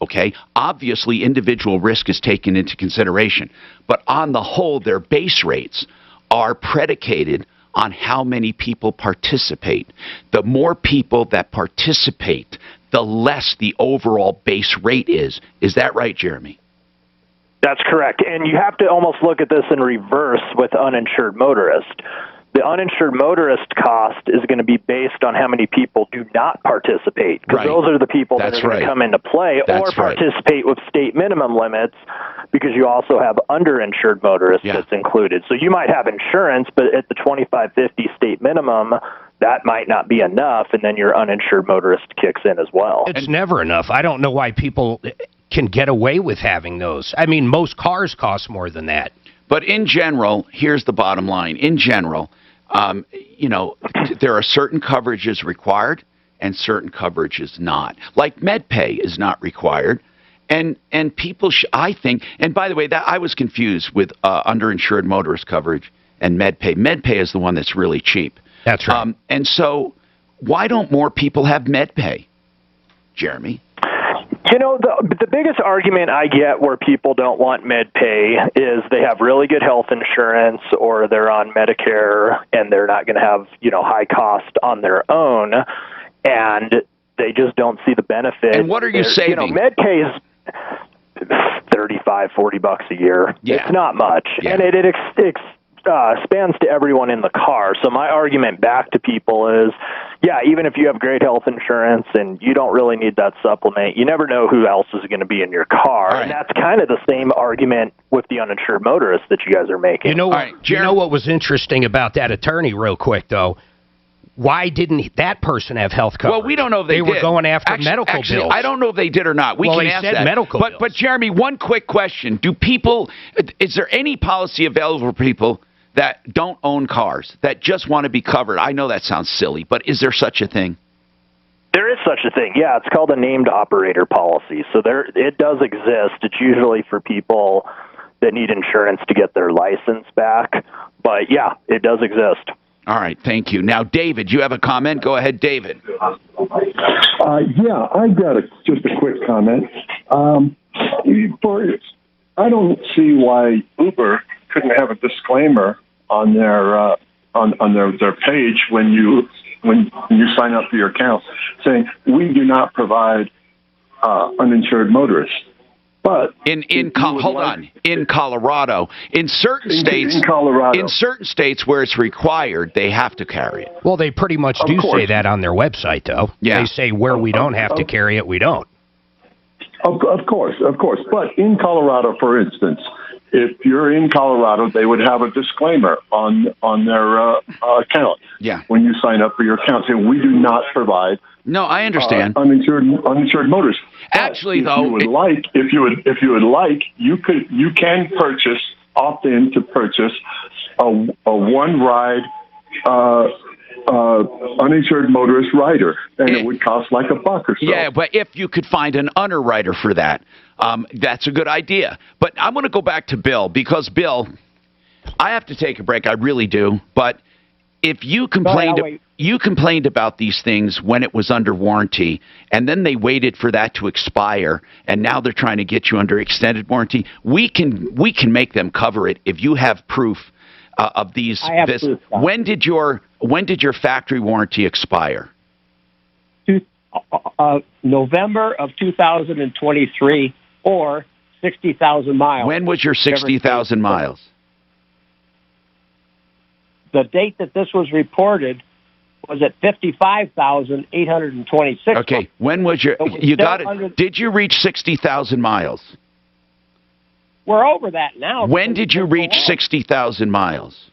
okay, obviously individual risk is taken into consideration, but on the whole, their base rates are predicated on how many people participate. The more people that participate, the less the overall base rate is. Is that right, Jeremy? That's correct. And you have to almost look at this in reverse with uninsured motorist. The uninsured motorist cost is going to be based on how many people do not participate, because those are the people that are going to come into play, or participate with state minimum limits, because you also have underinsured motorists that's included. So you might have insurance, but at the $25.50 state minimum, that might not be enough, and then your uninsured motorist kicks in as well. It's never enough. I don't know why people can get away with having those. I mean, most cars cost more than that. But in general, here's the bottom line. In general, there are certain coverages required and certain coverages not. Like MedPay is not required. And people, I think, and by the way, that I was confused with underinsured motorist coverage and MedPay. MedPay is the one that's really cheap. That's right. And so why don't more people have MedPay, Jeremy? You know, the biggest argument I get where people don't want MedPay is they have really good health insurance, or they're on Medicare and they're not going to have, high cost on their own, and they just don't see the benefit. And what are you saving? MedPay is $35-40 a year. Yeah. It's not much, and it spans to everyone in the car. So my argument back to people is, yeah, even if you have great health insurance and you don't really need that supplement, you never know who else is going to be in your car. Right. And that's kind of the same argument with the uninsured motorist that you guys are making. You know, you know what was interesting about that attorney real quick, though? Why didn't that person have health coverage? Well, we don't know if they were going after medical bills. I don't know if they did or not. We can ask that. Medical bills. But Jeremy, one quick question. Is there any policy available for people that don't own cars, that just want to be covered? I know that sounds silly, but is there such a thing? There is such a thing. Yeah, it's called a named operator policy. So it does exist. It's usually for people that need insurance to get their license back. But, yeah, it does exist. All right, thank you. Now, David, you have a comment? Go ahead, David. Yeah, I got just a quick comment. I don't see why Uber couldn't have a disclaimer on their their page when you sign up for your account, saying we do not provide uninsured motorists. But in Colorado, in certain states where it's required, they have to carry it. Well, they pretty much do say that on their website, though. Yeah. They say where we don't have to carry it, we don't. Of course. But in Colorado, for instance, if you're in Colorado, they would have a disclaimer on their account. Yeah. When you sign up for your account, saying we do not provide. No, I understand. Uninsured motorists. Actually, though, if you would like, you can opt in to purchase a one ride uninsured motorist rider, and it would cost like $1 or so. Yeah, but if you could find an underwriter for that, that's a good idea. But I'm going to go back to Bill, because Bill, I have to take a break. I really do. But if you complained about these things when it was under warranty, and then they waited for that to expire, and now they're trying to get you under extended warranty, we can make them cover it if you have proof of these. I have proof. When did your factory warranty expire? November of 2023, or 60,000 miles. When was your 60,000 miles? The date that this was reported was at 55,826. Okay, when was your? You got it. Did you reach 60,000 miles? We're over that now. When did you reach 60,000 miles?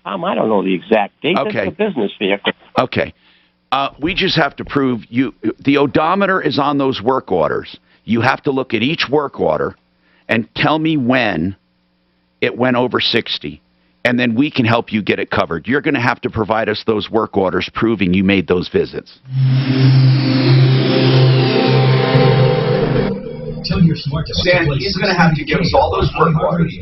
Tom, I don't know the exact date. Okay. It's a business vehicle. Okay. We just have to prove the odometer is on those work orders. You have to look at each work order and tell me when it went over 60. And then we can help you get it covered. You're going to have to provide us those work orders proving you made those visits. Stan, he's going to have to give us all those work orders.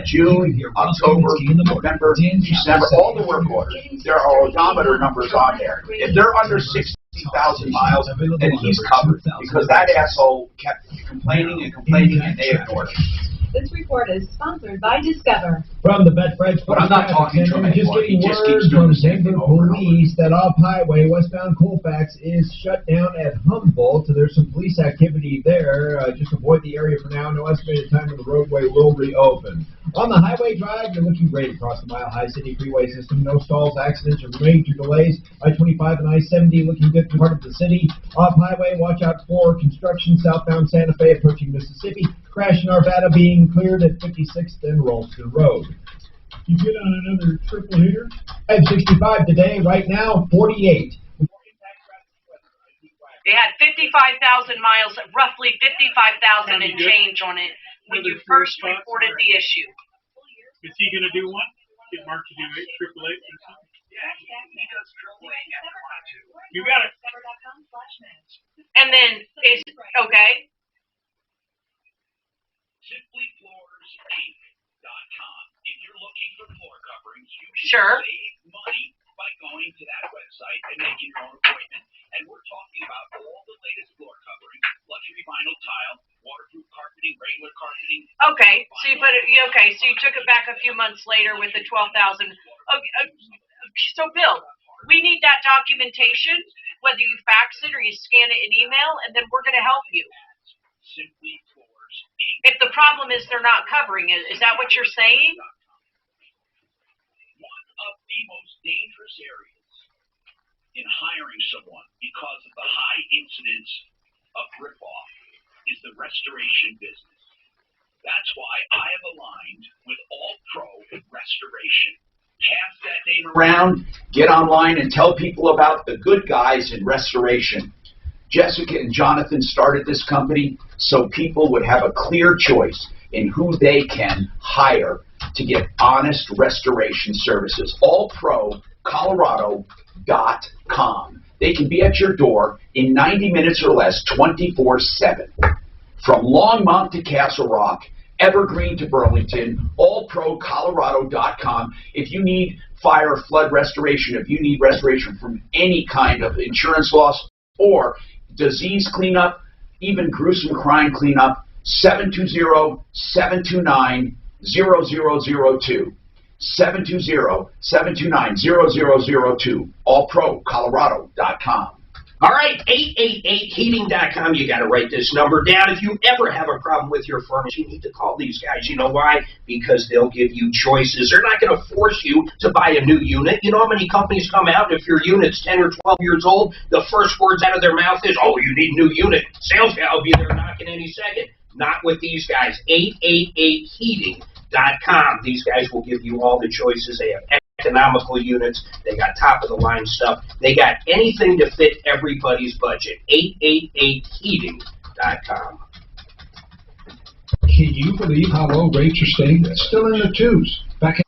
June, October, November, December, all the work orders. There are odometer numbers on there. If they're under 60,000 miles, then he's covered. Because that asshole kept complaining and they ignored him. This report is sponsored by Discover. From the Bedford, but I'm not talking to him just anymore. getting He just word keeps doing from the same Denver thing over and over. police that off highway westbound Colfax is shut down at Humboldt. So there's some police activity there. Just avoid the area for now. No estimated time when the roadway will reopen. On the highway drive, you're looking great across the Mile High City Freeway system. No stalls, accidents, or major delays. I-25 and I-70 looking good for part of the city. Off highway, watch out for construction southbound Santa Fe approaching Mississippi. Crash in Arvada being cleared at 56th and Ralston Road. You get on another triple hitter? I have 65 today. Right now, 48. They had 55,000 miles, roughly 55,000 and change on it when you first reported the issue. Is he going to do one? Get Mark to do 888 or something? Yeah, he does AAA. You got it. And then is okay. SimplyFloorsInc.com. If you're looking for floor coverings, you can save money by going to that website and making your own appointment. And we're talking about all the latest floor coverings, luxury vinyl tile, waterproof carpeting, regular carpeting. Okay, so you put it. Okay, so you took it back a few months later with the 12,000. Okay, so Bill, we need that documentation, whether you fax it or you scan it in email, and then we're going to help you. SimplyFloors. If the problem is they're not covering it, is that what you're saying? One of the most dangerous areas in hiring someone because of the high incidence of ripoff is the restoration business. That's why I have aligned with All Pro Restoration. Pass that name around, get online and tell people about the good guys in restoration. Jessica and Jonathan started this company so people would have a clear choice in who they can hire to get honest restoration services. AllProColorado.com. They can be at your door in 90 minutes or less, 24/7. From Longmont to Castle Rock, Evergreen to Burlington, AllProColorado.com. If you need fire or flood restoration, if you need restoration from any kind of insurance loss or disease cleanup, even gruesome crime cleanup, 720-729-0002. 720-729-0002. AllProColorado.com. All right, 888heating.com. You got to write this number down. If you ever have a problem with your furnace, you need to call these guys. You know why? Because they'll give you choices. They're not going to force you to buy a new unit. You know how many companies come out, if your unit's 10 or 12 years old, the first words out of their mouth is, oh, you need a new unit. Sales guy will be there knocking any second. Not with these guys. 888heating.com. These guys will give you all the choices. They have economical units. They got top-of-the-line stuff. They got anything to fit everybody's budget. 888heating.com. Can you believe how low rates are staying? It's still in the twos. Back in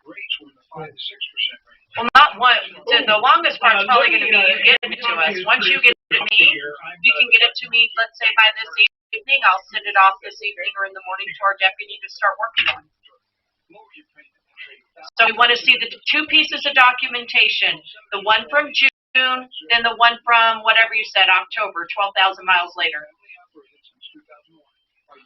rates were in the 5 to 6% range. Well, not one. The longest part's probably going to be you getting it to us. Once you get it to me, you can get it to me, let's say, by this evening. I'll send it off this evening or in the morning to our deputy to start working on it. So we want to see the 2 pieces of documentation, the one from June, then the one from whatever you said, October, 12,000 miles later. Are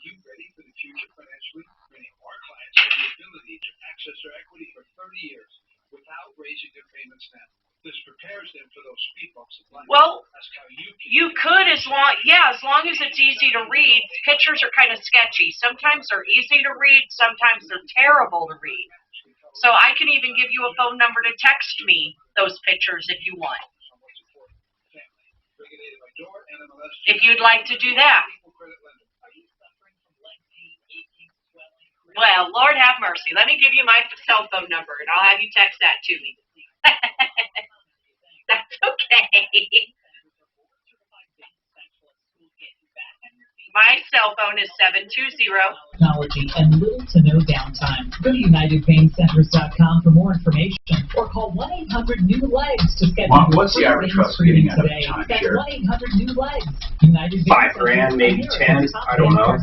you ready for the future financially? Many of our clients have the ability to access their equity for 30 years without raising their payments now. This prepares them for those speed bumps of life. Well, that's how you could as long as it's easy to read. Pictures are kind of sketchy. Sometimes they're easy to read, sometimes they're terrible to read. So I can even give you a phone number to text me those pictures if you want. If you'd like to do that. Well, Lord have mercy. Let me give you my cell phone number, and I'll have you text that to me. That's okay. My cell phone is 720. Technology and little to no downtime. Go to UnitedPainCenters.com for more information or call 1-800-NEW-LEGS to schedule what's the average cost of getting out of today. time That's share? 1-800-NEW-LEGS. United $5,000, maybe 10. I don't know.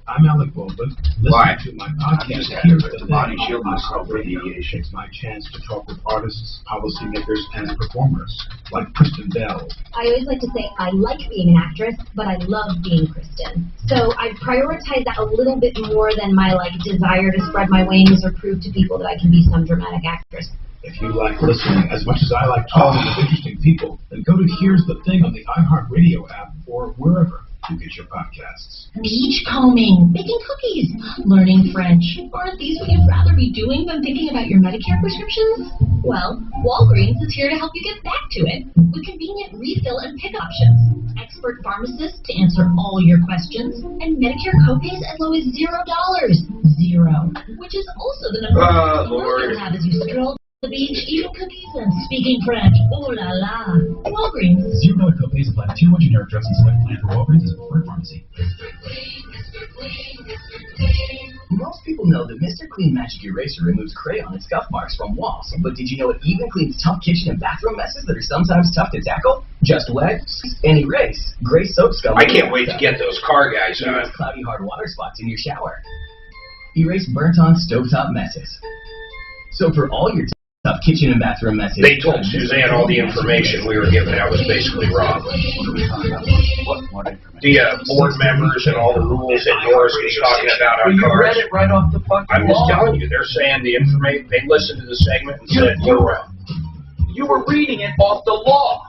I'm Alec Baldwin. Why? Listen to my podcast. Yeah, Here's but the the thing. body shield My is so radiation. It's my chance to talk with artists, policymakers, and performers like Kristen Bell. I always like to say I like being an actress, but I love being Kristen. So I prioritize that a little bit more than my desire to spread my wings or prove to people that I can be some dramatic actress. If you like listening as much as I like talking with interesting people, then go to Here's the Thing on the iHeartRadio app or wherever you get your podcasts. Beachcombing, baking cookies, learning French. Aren't these what you'd rather be doing than thinking about your Medicare prescriptions? Well, Walgreens is here to help you get back to it with convenient refill and pick options, expert pharmacists to answer all your questions, and Medicare copays as low as $0. Zero. Which is also the number of you'll have as you stroll the beach, eating cookies and speaking French. Oh la la. Walgreens. $0 copays apply to tier 1 generic drugs and select plan for Walgreens as a preferred pharmacy. Most people know that Mr. Clean Magic Eraser removes crayon and scuff marks from walls, but did you know it even cleans tough kitchen and bathroom messes that are sometimes tough to tackle? Just wet and erase. Gray soap scum. I can't wait to get those car guys on. Erase cloudy hard water spots in your shower. Erase burnt-on stovetop messes. So for all your tough kitchen and bathroom messes... They told Suzanne all the information we were given out was basically wrong. The board members and all the rules that Doris was talking about on You cars. read it right off the fucking I'm just law. telling you, they're saying the information, they listened to the segment and said, we're wrong. You were reading it off the law.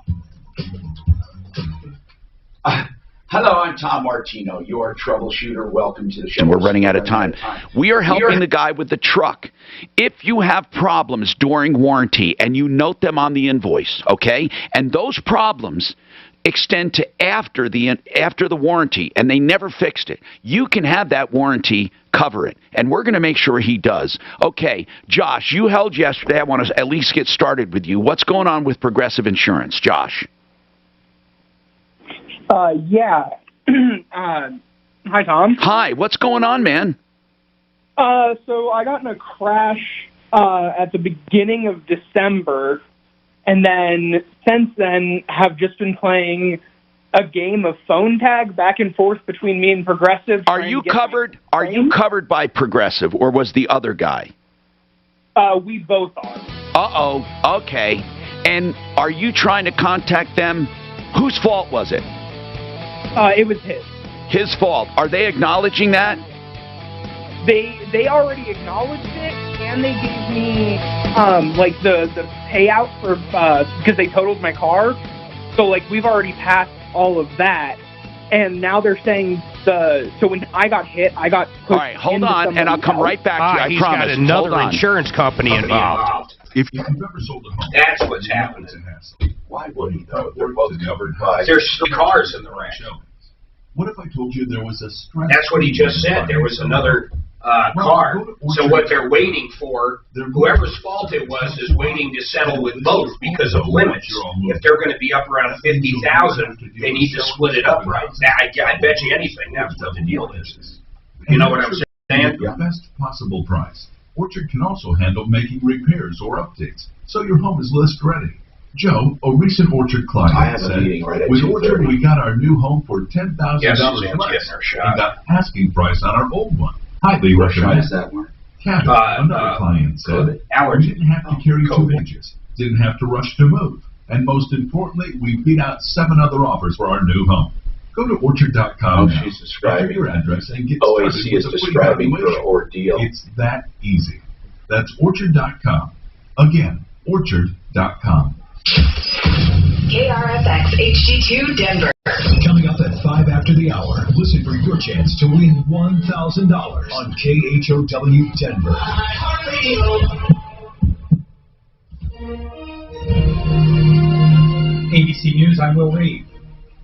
Hello, I'm Tom Martino, your troubleshooter. Welcome to the show. And we're running out of time. We are helping the guy with the truck. If you have problems during warranty and you note them on the invoice, okay, and those problems extend to after the warranty and they never fixed it, you can have that warranty cover it. And we're going to make sure he does. Okay, Josh, you held yesterday. I want to at least get started with you. What's going on with Progressive Insurance, Josh? Yeah. Hi, Tom. Hi, what's going on, man? So I got in a crash at the beginning of December, and then since then have just been playing a game of phone tag back and forth between me and Progressive. Are you covered? Are you covered by Progressive, or was the other guy? We both are. Uh-oh. Okay. And are you trying to contact them? Whose fault was it? It was his. His fault. Are they acknowledging that? They already acknowledged it, and they gave me like the payout for because they totaled my car. So like we've already passed all of that, and now they're saying so when I got hit, I got pushed. All right, hold on, and I'll come right back to you. I he's promise. got another insurance company involved. If you've ever sold a home, That's what's happening. Why would he, though? They're both covered by... There's 3 cars in the wreck. What if I told you there was a stress? That's what he just said. There was another car. So what they're waiting for, whoever's fault it was, is waiting to settle with both because of limits. If they're going to be up around 50,000, they need to split it up right. I bet you anything that's what the deal is. You know what I'm saying? The best possible price. Orchard can also handle making repairs or updates, so your home is list ready. Joe, a recent Orchard client, said, with Orchard, we got our new home for $10,000 less and got asking price on our old one. Highly recommend that one. Kathy, another client said, we didn't have to carry 2 inches, didn't have to rush to move, and most importantly, we beat out 7 other offers for our new home. Go to Orchard.com now, enter your address, and get started with a free evaluation. It's that easy. That's Orchard.com. Again, Orchard.com. KRFX HD2 Denver. Coming up at 5 after the hour, listen for your chance to win $1,000 on KHOW Denver. ABC News, I'm Will Reed.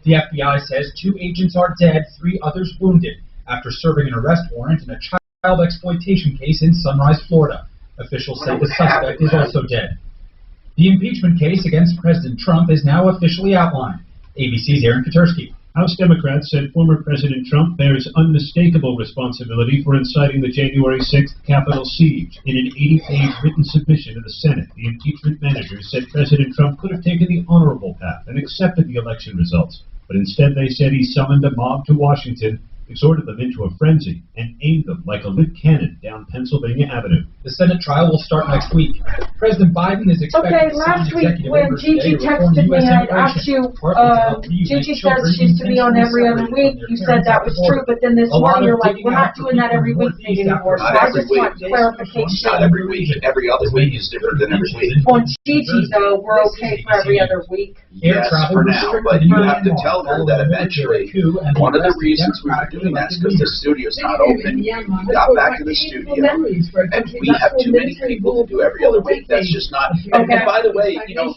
The FBI says 2 agents are dead, 3 others wounded, after serving an arrest warrant in a child exploitation case in Sunrise, Florida. Officials say the suspect is also dead. The impeachment case against President Trump is now officially outlined. ABC's Aaron Katersky. House Democrats said former President Trump bears unmistakable responsibility for inciting the January 6th Capitol siege. In an 80-page written submission to the Senate, the impeachment managers said President Trump could have taken the honorable path and accepted the election results. But instead they said he summoned a mob to Washington, exhorted them into a frenzy, and aimed them like a lit cannon down Pennsylvania Avenue. The Senate trial will start next week. President Biden is expected to sign last week when Gigi texted me and I asked you, Gigi says she's to be on every other week. You said that was true, but then this morning you're like, we're not doing that every week anymore. So I just want clarification. Not every week. Every other week is different than every week. On Gigi, though, we're okay for every other week. Yes, for now, but you have to tell her that eventually, one of the reasons we were doing that is because the studio's not open. We got back to the studio, and we have too many people to do every other week. That's just not. And by the way, you know,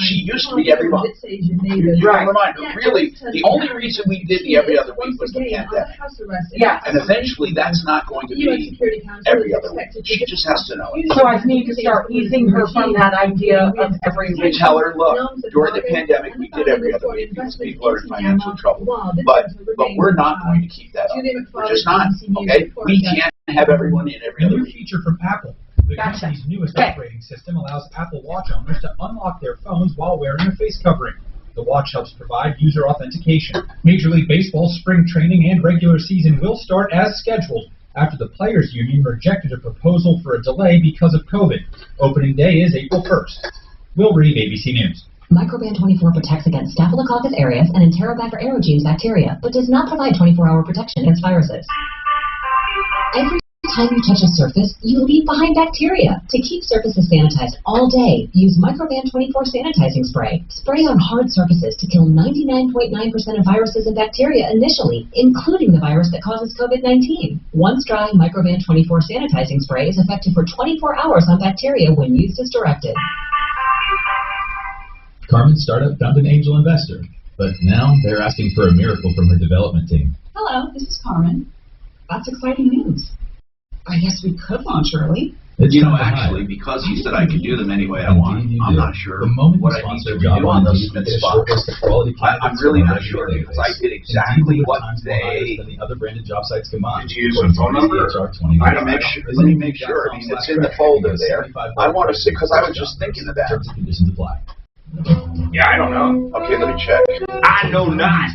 she used to be every month. You remind her, really, the only reason we did the every other week was the pandemic. Yeah. And eventually, that's not going to be every other week. She just has to know it. So I need to start easing her from that idea of every week. Tell her, look, during the pandemic, we did every other week because people are in financial trouble. But we're not going to keep that up. We're just not. Okay? We can't have everyone in every other week. Feature from Apple. The company's newest operating system allows Apple Watch owners to unlock their phones while wearing a face covering. The watch helps provide user authentication. Major League Baseball's spring training and regular season will start as scheduled after the Players Union rejected a proposal for a delay because of COVID. Opening day is April 1st. Will Reed, ABC News. Microban 24 protects against Staphylococcus aureus and Enterobacter aerogenes bacteria, but does not provide 24-hour protection against viruses. Every time you touch a surface, you leave behind bacteria. To keep surfaces sanitized all day, use Microban 24 sanitizing spray. Spray on hard surfaces to kill 99.9% of viruses and bacteria initially, including the virus that causes COVID-19. Once dry, Microban 24 sanitizing spray is effective for 24 hours on bacteria when used as directed. Carmen's startup found an angel investor, but now they're asking for a miracle from her development team. Hello, this is Carmen. That's exciting news. I guess we could launch early. Actually, because you said I could do them any way I want, I'm not sure what I need to do on those Smith spots. I'm really not sure because I did exactly what they. The other branded job sites combined. Did you use a phone number? Let me make sure. I mean, it's in the folder there. I want to see because I was just thinking of that. Terms and conditions apply. Yeah, I don't know. Okay, let me check. I know not.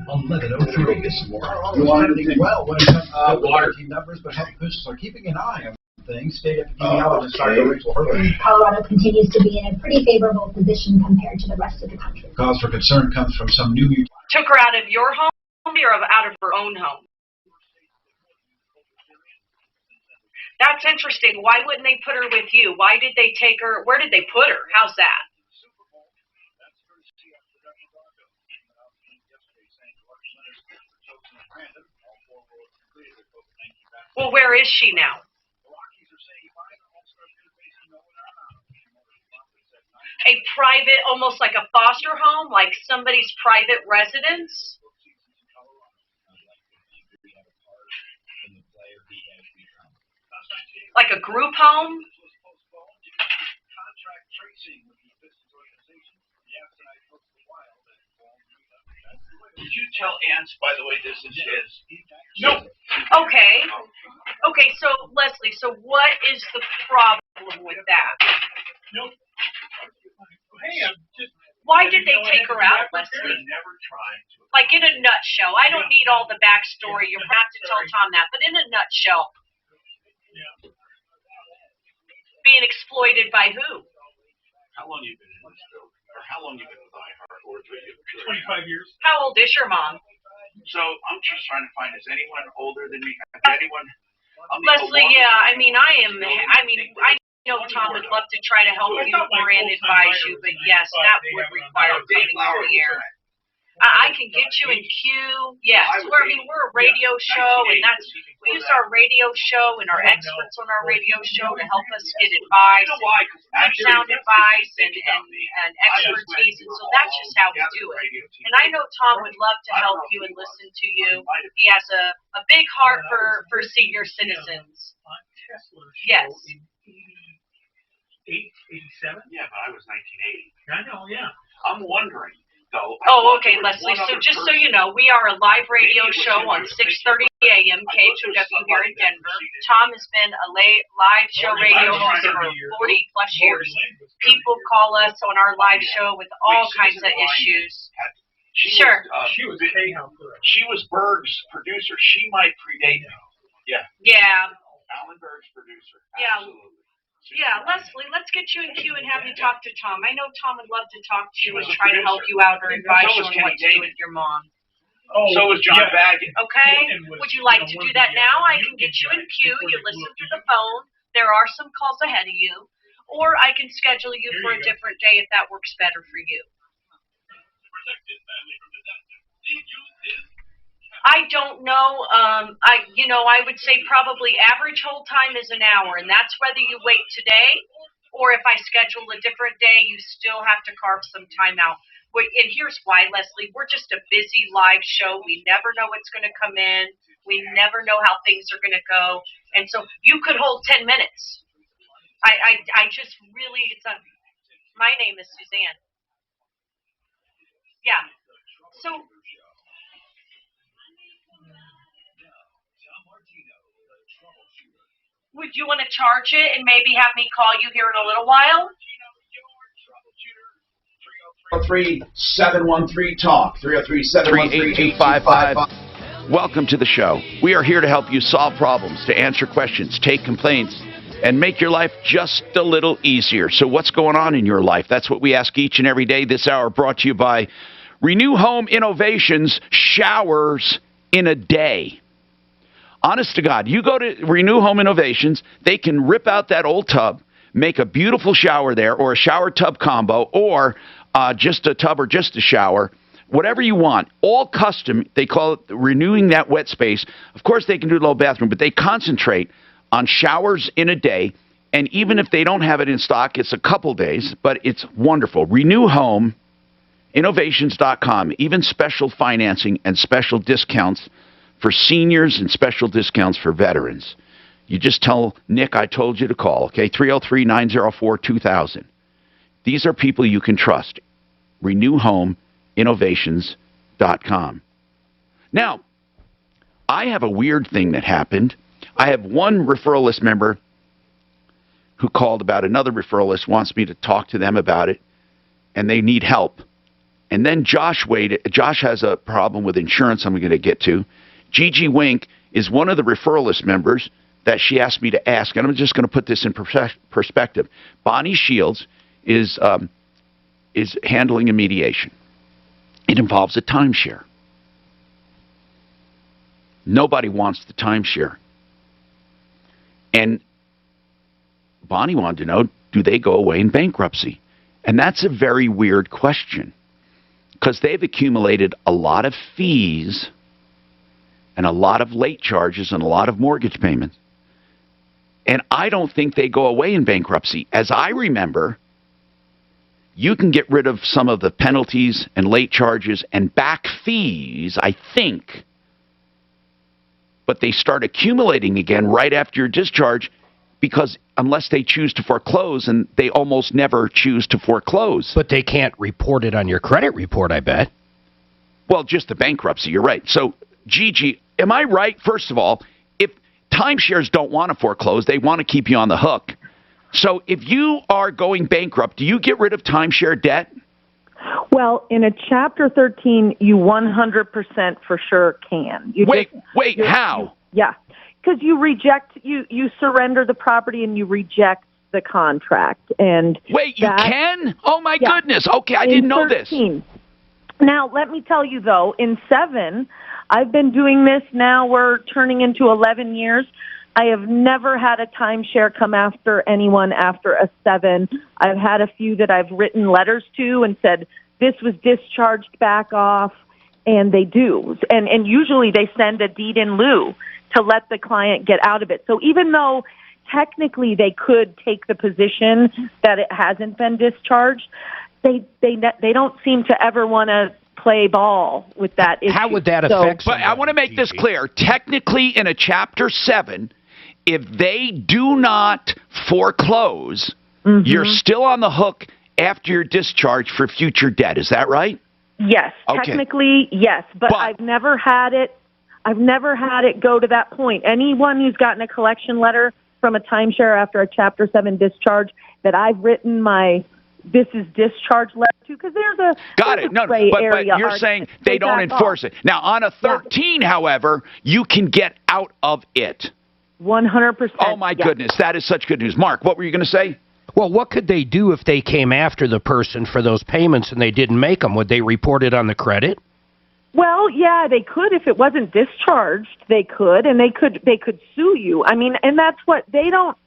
11:03 this morning. You want to do well when it comes to water team numbers, but health officials are keeping an eye on things. State epidemiologist Dr. Rachel Herbert. Colorado continues to be in a pretty favorable position compared to the rest of the country. Cause for concern comes from some new. Took her out of your home or out of her own home? That's interesting. Why wouldn't they put her with you? Why did they take her? Where did they put her? How's that? Well, where is she now? A private, almost like a foster home, like somebody's private residence? Like a group home? Did you tell Ants, by the way, this is his? No. Okay. Okay, so Leslie, so what is the problem with that? Nope. Hey, I'm just. Why did they take her out, Leslie? Like in a nutshell. I don't need all the backstory. You have to tell Tom that, but in a nutshell. Being exploited by who? How long you been in this building? Or how long you been with iHeart? Or 25 years. How old is your mom? So I'm just trying to find, is anyone older than me? Anyone? Leslie, yeah, I know Tom would love to try to help you and advise you, but yes, that would require coming to the air. I can get you in queue. Yes, we're a radio show, and we use our radio show and our experts on our radio show to help us get advice, and sound advice and expertise, and so that's just how we do it. And I know Tom would love to help you and listen to you. He has a big heart for senior citizens. Yes. 87? Yeah, but I was 1980. I know, yeah. I'm wondering. Oh, okay, Leslie. So just so you know, we are a live radio show on 6:30 a.m. KHOW here in Denver. Tom has been a live show radio host for 40-plus years. People call us on our live show with all kinds of issues. Sure. She was Berg's producer. She might predate him. Yeah. Yeah. Alan Berg's producer. Yeah. Absolutely. Yeah, Leslie, let's get you in queue and have you talk to Tom. I know Tom would love to talk to you and try to help you out or advise you on what to do with your mom. Oh, so was John Baggett. Okay. Would you like to do that now? I can get you in queue. You listen through the phone. There are some calls ahead of you. Or I can schedule you for a different day if that works better for you. I don't know. I would say probably average hold time is an hour, and that's whether you wait today or if I schedule a different day, you still have to carve some time out. And here's why, Leslie. We're just a busy live show. We never know what's going to come in. We never know how things are going to go. And so you could hold 10 minutes. I just really, my name is Suzanne. Yeah. So. Would you want to charge it and maybe have me call you here in a little while? 303-713-TALK. 303-713-8255. Welcome to the show. We are here to help you solve problems, to answer questions, take complaints, and make your life just a little easier. So what's going on in your life? That's what we ask each and every day. This hour brought to you by Renew Home Innovations, showers in a day. Honest to God, you go to Renew Home Innovations, they can rip out that old tub, make a beautiful shower there, or a shower tub combo, or just a tub or just a shower, whatever you want, all custom. They call it renewing that wet space. Of course, they can do the low bathroom, but they concentrate on showers in a day. And even if they don't have it in stock, it's a couple days, but it's wonderful. RenewHomeInnovations.com, even special financing and special discounts for seniors and special discounts for veterans. You just tell Nick I told you to call, okay? 303-904-2000. These are people you can trust. RenewHomeInnovations.com. Now, I have a weird thing that happened. I have one referral list member who called about another referral list, wants me to talk to them about it, and they need help. And then Josh waited. Josh has a problem with insurance I'm going to get to. Gigi Wink is one of the referral list members that she asked me to ask, and I'm just going to put this in perspective. Bonnie Shields is handling a mediation. It involves a timeshare. Nobody wants the timeshare. And Bonnie wanted to know, do they go away in bankruptcy? And that's a very weird question, because they've accumulated a lot of fees and a lot of late charges and a lot of mortgage payments. And I don't think they go away in bankruptcy. As I remember, you can get rid of some of the penalties and late charges and back fees, I think, but they start accumulating again right after your discharge, because unless they choose to foreclose, and they almost never choose to foreclose. But they can't report it on your credit report, I bet. Well, just the bankruptcy, you're right. So, Gigi, am I right? First of all, if timeshares don't want to foreclose, they want to keep you on the hook. So if you are going bankrupt, do you get rid of timeshare debt? Well, in a Chapter 13, you 100% for sure can. How? Because you reject, you surrender the property and you reject the contract. And you can? Oh, my goodness. Okay, I didn't know this. Now, let me tell you, though, in 7, I've been doing this now. We're turning into 11 years. I have never had a timeshare come after anyone after a 7. I've had a few that I've written letters to and said, this was discharged, back off, and they do. And usually they send a deed in lieu to let the client get out of it. So even though technically they could take the position that it hasn't been discharged, they don't seem to ever want to play ball with that issue. How would that affect But I want to make this clear. Technically, in a Chapter 7, if they do not foreclose, you're still on the hook after your discharge for future debt. Is that right? Yes. Okay. Technically, yes. But I've never had it. I've never had it go to that point. Anyone who's gotten a collection letter from a timeshare after a Chapter 7 discharge that I've written this is discharge letter to, because there's a gray area. But you're saying they don't enforce it. Now, on a 13, however, you can get out of it. 100%. Oh, my goodness. That is such good news. Mark, what were you going to say? Well, what could they do if they came after the person for those payments and they didn't make them? Would they report it on the credit? Well, yeah, they could. If it wasn't discharged, they could, and they could sue you. I mean, and that's what they don't.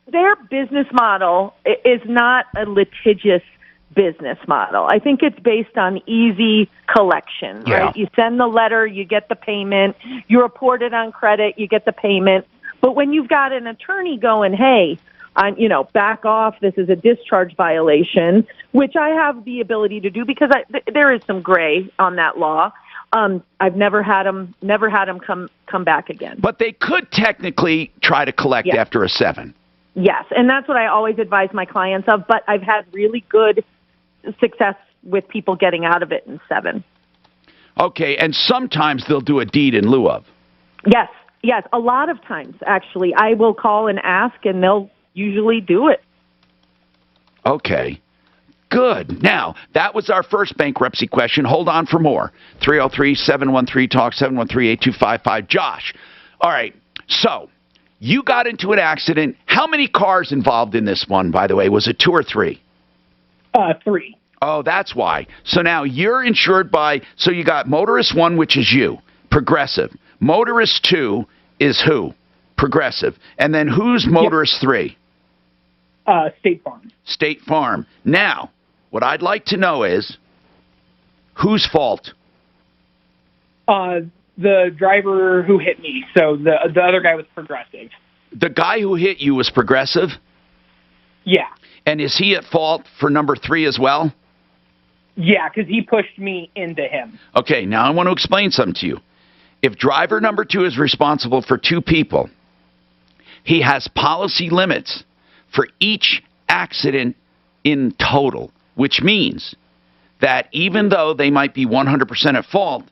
Their business model is not a litigious business model. I think it's based on easy collection, right? You send the letter, you get the payment, you report it on credit, you get the payment. But when you've got an attorney going, hey, back off, this is a discharge violation, which I have the ability to do because there is some gray on that law. I've never had them come back again. But they could technically try to collect after a 7. Yes, and that's what I always advise my clients of, but I've had really good success with people getting out of it in 7. Okay, and sometimes they'll do a deed in lieu of. Yes, a lot of times, actually. I will call and ask, and they'll usually do it. Okay, good. Now, that was our first bankruptcy question. Hold on for more. 303-713-TALK, 713-8255. Josh, all right, so you got into an accident. How many cars involved in this one, by the way? Was it 2 or 3? 3. Oh, that's why. So now you're insured by, so you got Motorist 1, which is you, Progressive. Motorist 2 is who? Progressive. And then who's Motorist 3? State Farm. State Farm. Now, what I'd like to know is, whose fault? The driver who hit me. So the other guy was Progressive. The guy who hit you was Progressive? Yeah. And is he at fault for number 3 as well? Yeah, because he pushed me into him. Okay, now I want to explain something to you. If driver number 2 is responsible for 2 people, he has policy limits for each accident in total, which means that even though they might be 100% at fault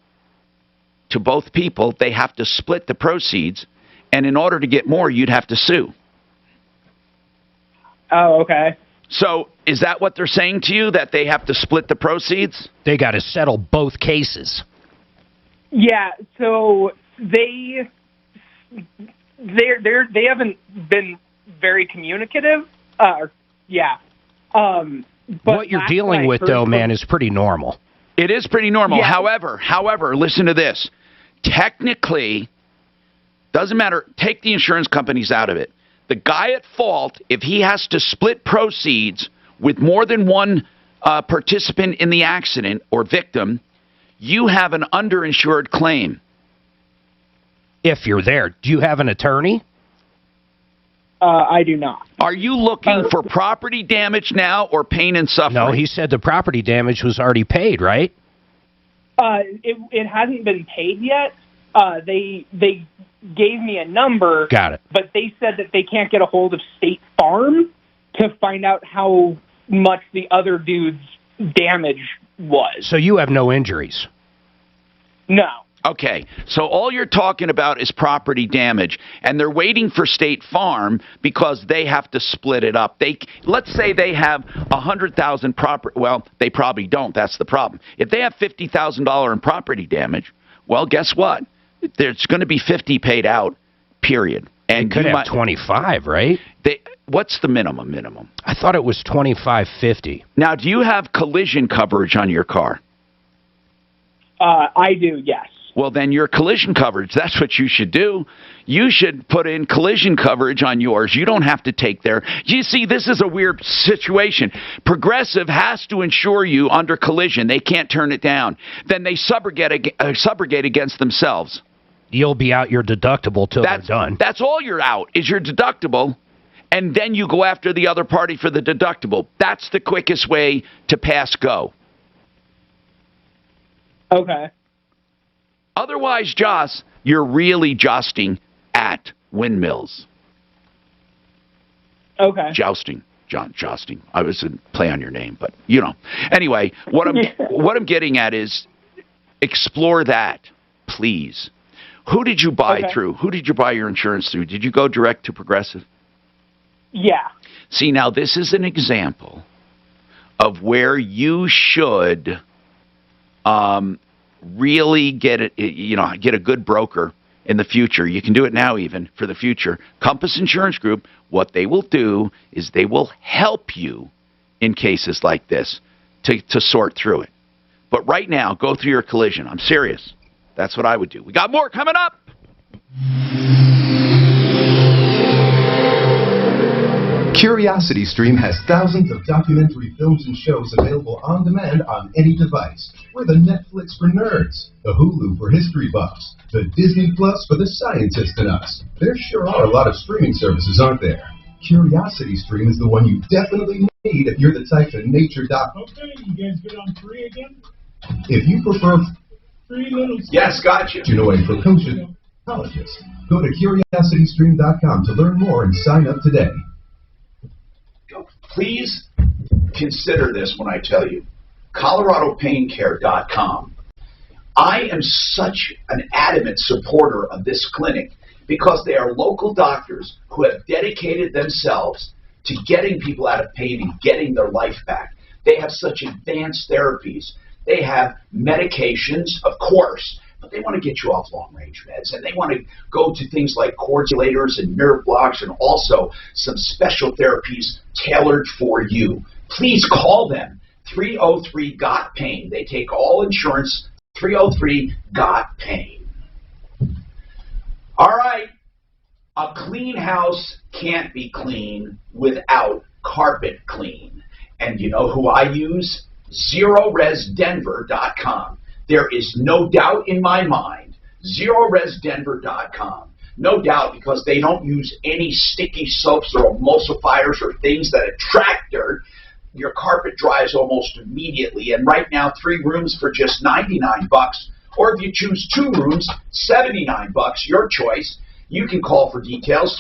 to both people, they have to split the proceeds, and in order to get more, you'd have to sue. Oh, okay. So is that what they're saying to you, that they have to split the proceeds? They got to settle both cases. Yeah, so they haven't been very communicative. Yeah. But what you're dealing with, though, man, is pretty normal. It is pretty normal. Yeah. However, listen to this. Technically, doesn't matter. Take the insurance companies out of it. The guy at fault, if he has to split proceeds with more than one participant in the accident or victim, you have an underinsured claim. If you're there. Do you have an attorney? I do not. Are you looking for property damage now or pain and suffering? No, he said the property damage was already paid, right? It hasn't been paid yet. They gave me a number. Got it. But they said that they can't get a hold of State Farm to find out how much the other dude's damage was. So you have no injuries? No. Okay, so all you're talking about is property damage, and they're waiting for State Farm because they have to split it up. Let's say they have $100,000 property. Well, they probably don't. That's the problem. If they have $50,000 in property damage, well, guess what? There's going to be 50 paid out. Period. And could have 25, right? What's the minimum? I thought it was $25.50. Now, do you have collision coverage on your car? I do, yes. Well, then your collision coverage, that's what you should do. You should put in collision coverage on yours. You don't have to take their... You see, this is a weird situation. Progressive has to insure you under collision. They can't turn it down. Then they subrogate against themselves. You'll be out your deductible till they're done. That's all you're out, is your deductible, and then you go after the other party for the deductible. That's the quickest way to pass go. Okay. Otherwise, Joss, you're really jousting at windmills. Okay. Jousting. Jousting. I was in play on your name, but you know. Anyway, what I'm getting at is explore that, please. Who did you buy through? Who did you buy your insurance through? Did you go direct to Progressive? Yeah. See, now this is an example of where you should really get a good broker in the future. You can do it now even for the future. Compass Insurance Group, what they will do is they will help you in cases like this to sort through it. But right now, go through your collision. I'm serious. That's what I would do. We got more coming up. CuriosityStream has thousands of documentary films and shows available on demand on any device. We're the Netflix for nerds, the Hulu for history buffs, the Disney Plus for the scientists in us. There sure are a lot of streaming services, aren't there? CuriosityStream is the one you definitely need if you're the type to nature doc. Okay, you guys good on 3 again? If you prefer 3 little... Yes, gotcha. You know a precocious psychologist. Go to CuriosityStream.com to learn more and sign up today. Please consider this when I tell you. ColoradoPainCare.com. I am such an adamant supporter of this clinic because they are local doctors who have dedicated themselves to getting people out of pain and getting their life back. They have such advanced therapies. They have medications, of course, but they want to get you off long-range meds, and they want to go to things like cordulators and nerve blocks and also some special therapies tailored for you. Please call them, 303-GOT-PAIN. They take all insurance, 303-GOT-PAIN. All right, A clean house can't be without carpet clean. And you know who I use? ZeroResDenver.com. There is no doubt in my mind. ZeroResDenver.com. No doubt, because they don't use any sticky soaps or emulsifiers or things that attract dirt. Your carpet dries almost immediately. And right now, 3 rooms for just $99. Or if you choose 2 rooms, $79. Your choice. You can call for details,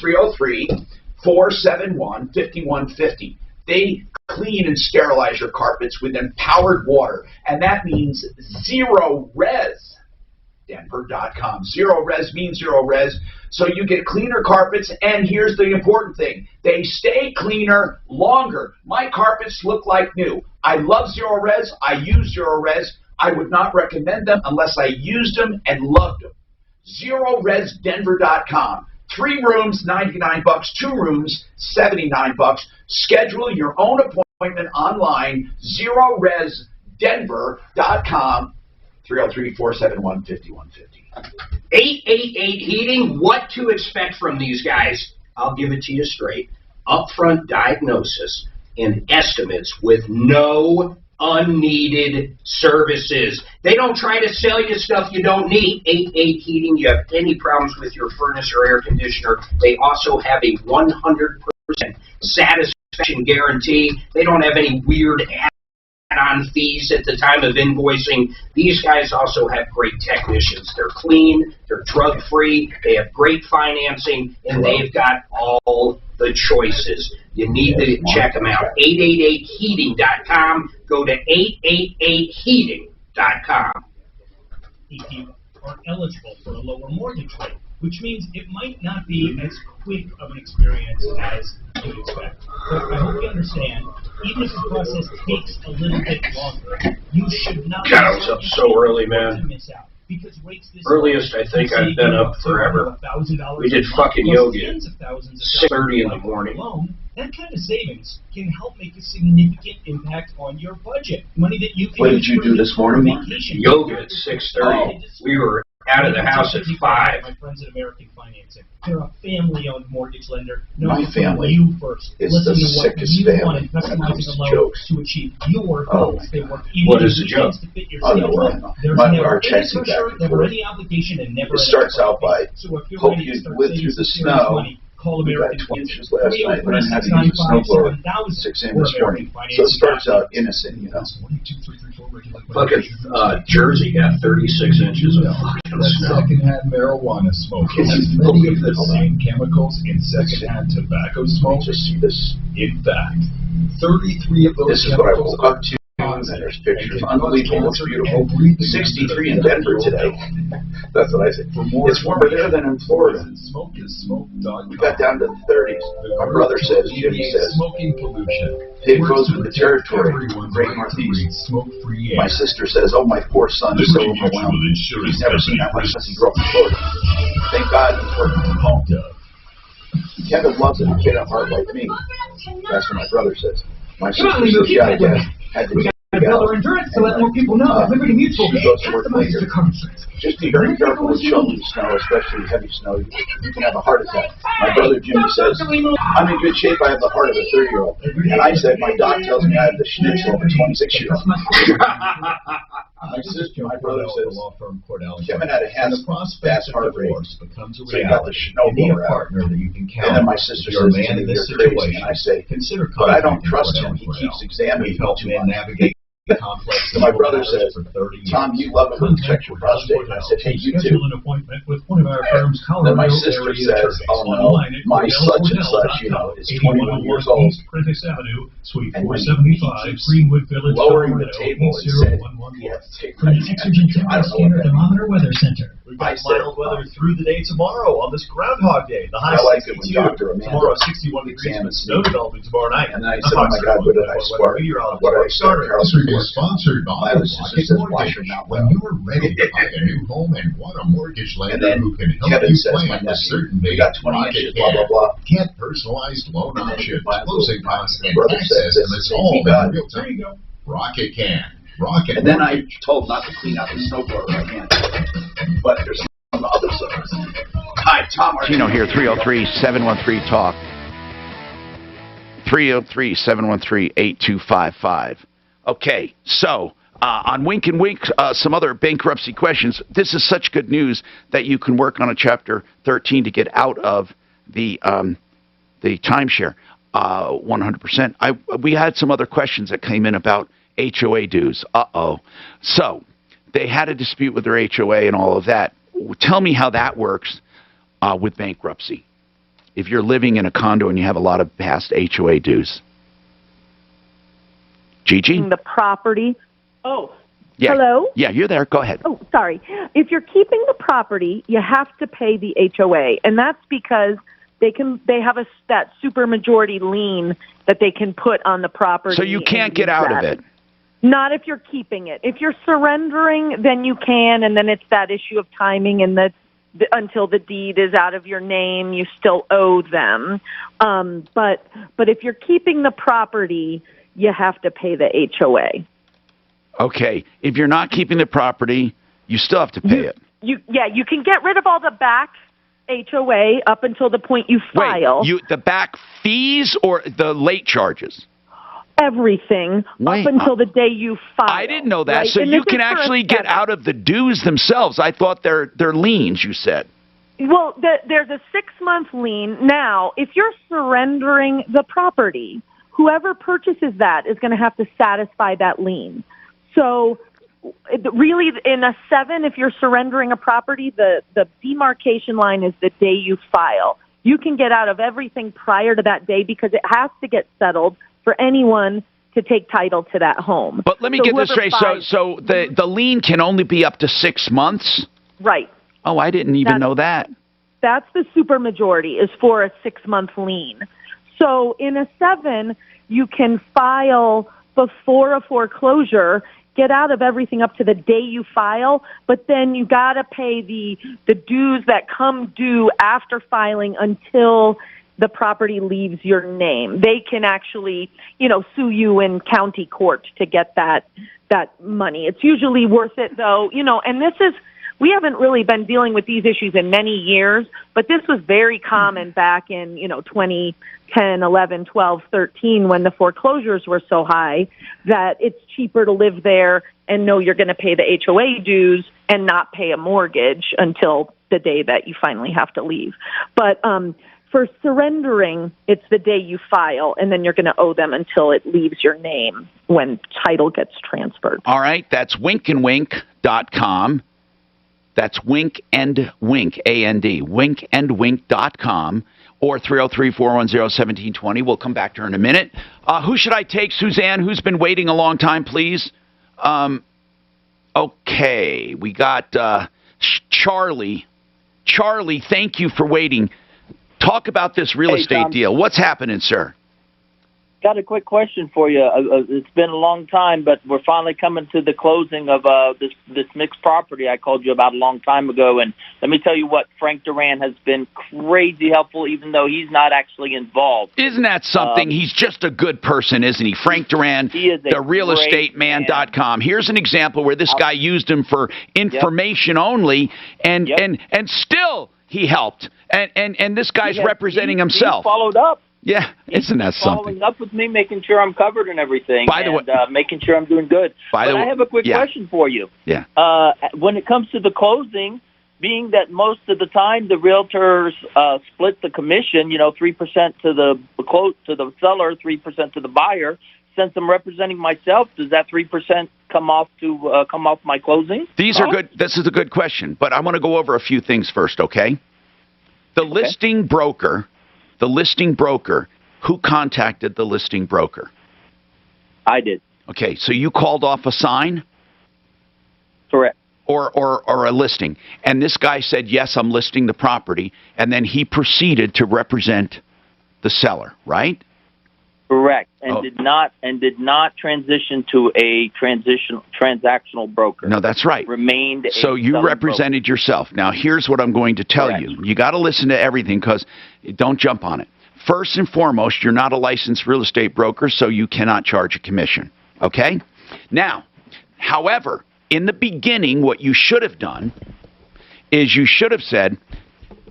303-471-5150. They clean and sterilize your carpets with empowered water, and that means ZeroResDenver.com. Zero res means zero res, so you get cleaner carpets, and here's the important thing. They stay cleaner longer. My carpets look like new. I love Zero Res. I use Zero Res. I would not recommend them unless I used them and loved them. ZeroResDenver.com. 3 rooms, $99. 2 rooms, $79. Schedule your own appointment online. ZeroResDenver.com. 303-471-5150. 888 Heating, what to expect from these guys? I'll give it to you straight. Upfront diagnosis and estimates with no unneeded services. They don't try to sell you stuff you don't need. 88 Heating, you have any problems with your furnace or air conditioner, they also have a 100% satisfaction guarantee. They don't have any weird add-on fees at the time of invoicing. These guys also have great technicians. They're clean, they're drug-free, they have great financing, and they've got all the choices. You need to check them out. 888heating.com. Go to 888heating.com. If you are eligible for a lower mortgage rate, which means it might not be as quick of an experience as you'd expect. But I hope you understand, even if the process takes a little bit longer, you should not God, I was up so early, man. miss out. Because rates this Earliest I think I've been up forever. We did fucking yoga at 6:30 in the morning. Alone, that kind of savings can help make a significant impact on your budget. Money that you can What did you do this morning? Yoga at 6:30. We were out of the house at 5. My friends at American Financing. They're a family-owned mortgage lender. My family you first. is Listen the to what sickest you family want and when it comes customizing to a loan jokes. to achieve your goals. They work What is a joke? to fit your Oh, no, savings well, limit. no. There's My- never our any checks and pressure, back and never forth. any obligation, and never It any starts out by, So if you're hope ready you to start lived saving through the some serious snow. money, call We got American 20 Financing. inches last night, learned how to use a snowblower at 6 a.m. this morning. So it starts out innocent, you know. Fucking Jersey got 36 inches of fucking snow. Secondhand marijuana smoke has many of the same chemicals in secondhand tobacco smoke. Just see this. In fact, 33 of those This is what I chemicals woke up to. And there's pictures. Unbelievable. Looks beautiful. 63 in Denver today. That's what I say. It's warmer there than in Florida. We got down to the 30s. My brother says, Jimmy says, smoking pollution. it goes with the territory. Great Northeast. My sister says, oh, my poor son is so overwhelmed. He's never seen that much since he grew up in Florida. Thank God he's working from home. Kevin loves it. A kid at heart like me. That's what my brother says. My sister says, yeah, I guess. Had to build our endurance to let more people know that Liberty Mutual customizes your car insurance. Just be very careful with shoveling snow, especially heavy snow. You can have a heart attack. My brother Jimmy says, I'm in good shape. I have the heart of a 30-year-old. And I said, my doc tells me I have the schnitzel of a 26-year-old. My brother says, Kevin had a fast heart rate. So he got the snowblower out. And then my sister says, you're crazy. And I say, but I don't trust him. He keeps examining me too much. So my brother says, Tom, you love it when you check your prostate. And I said, hey, you too. an appointment with one of our firm's Then my sister says, oh no, my such and such, you know, is 21 years old. Prentice Avenue, Suite And when 475, Greenwood Village, lowering the Colorado, table and said, 8011. he has to take From the my Exergen I don't know what that Thermometer Weather Center. We've got mild weather through the day tomorrow on this Groundhog Day. The high I like it when 62. Dr. Amanda Tomorrow 61 degrees with snow developing tomorrow night. And then I said, oh my God, what did I spark? What did I start? This review is sponsored by My sister says, wash your mouth When out. you are ready to buy a new home and want a mortgage And lender then who can help Kevin you says, my plan a nephew, certain we date, got 20 inches, blah, blah, blah. Get personalized loan And then options, my closing costs, and brother tax says, estimates this is all God. in real time. Rocket can. Rocket. And then I told not to clean out the snowblower again. But there's some other stuff. Hi, Tom. Gino here, 303-713-TALK. 303-713-8255. Okay, so on Wink and Wink, some other bankruptcy questions. This is such good news that you can work on a Chapter 13 to get out of the timeshare 100%. We had some other questions that came in about HOA dues. So they had a dispute with their HOA and all of that. Tell me how that works with bankruptcy. If you're living in a condo and you have a lot of past HOA dues. Gigi? The property. Oh, yeah. Hello? Yeah, you're there. Go ahead. Oh, sorry. If you're keeping the property, you have to pay the HOA, and that's because they have that supermajority lien that they can put on the property. So you can't get out of it. Not if you're keeping it. If you're surrendering, then you can, and then it's that issue of timing, and until the deed is out of your name, you still owe them. But if you're keeping the property, you have to pay the HOA. Okay. If you're not keeping the property, you still have to pay it. You can get rid of all the back HOA up until the point you file. Wait, the back fees or the late charges? Everything up until the day you file. I didn't know that. Right? So and you can actually get out of the dues themselves. I thought they're liens, you said. Well, there's a 6-month lien. Now, if you're surrendering the property, whoever purchases that is going to have to satisfy that lien. So really, in a 7, if you're surrendering a property, the demarcation line is the day you file. You can get out of everything prior to that day because it has to get settled for anyone to take title to that home. But let me get this straight. So the lien can only be up to 6 months? Right. Oh, I didn't even know that. That's the supermajority, is for a 6-month lien. So in a 7, you can file before a foreclosure, get out of everything up to the day you file, but then you got to pay the dues that come due after filing until the property leaves your name. They can actually, sue you in county court to get that money. It's usually worth it, though, and we haven't really been dealing with these issues in many years, but this was very common back in, 2010, 11, 12, 13, when the foreclosures were so high that it's cheaper to live there and know you're going to pay the HOA dues and not pay a mortgage until the day that you finally have to leave. But for surrendering, it's the day you file, and then you're going to owe them until it leaves your name when title gets transferred. All right, that's winkandwink.com. That's Wink and Wink, A-N-D, winkandwink.com, or 303-410-1720. We'll come back to her in a minute. Who should I take? Suzanne, who's been waiting a long time, please? Okay, we got Charlie. Charlie, thank you for waiting. Talk about this real estate deal. What's happening, sir? Got a quick question for you. It's been a long time, but we're finally coming to the closing of this mixed property I called you about a long time ago. And let me tell you what, Frank Duran has been crazy helpful, even though he's not actually involved. Isn't that something? He's just a good person, isn't he? Frank Duran, the realestateman.com. Here's an example where this guy used him for information only, and still he helped. And this guy's representing himself. He followed up. Yeah, isn't that something? Following up with me, making sure I'm covered and everything, By the way, making sure I'm doing good. But I have a quick question for you. Yeah. When it comes to the closing, being that most of the time the realtors split the commission, 3% to the seller, 3% to the buyer. Since I'm representing myself, does that 3% come off my closing? These are good. This is a good question, but I want to go over a few things first, okay? The listing broker. The listing broker, who contacted the listing broker? I did. Okay, so you called off a sign? Correct. Or a listing. And this guy said, yes, I'm listing the property, and then he proceeded to represent the seller, right? Correct. And did not transition to a transactional broker. No, that's right. Remained a So you represented yourself. Now, here's what I'm going to tell you. You got to listen to everything, because don't jump on it. First and foremost, you're not a licensed real estate broker, so you cannot charge a commission. Okay? Now, however, in the beginning, what you should have done is you should have said,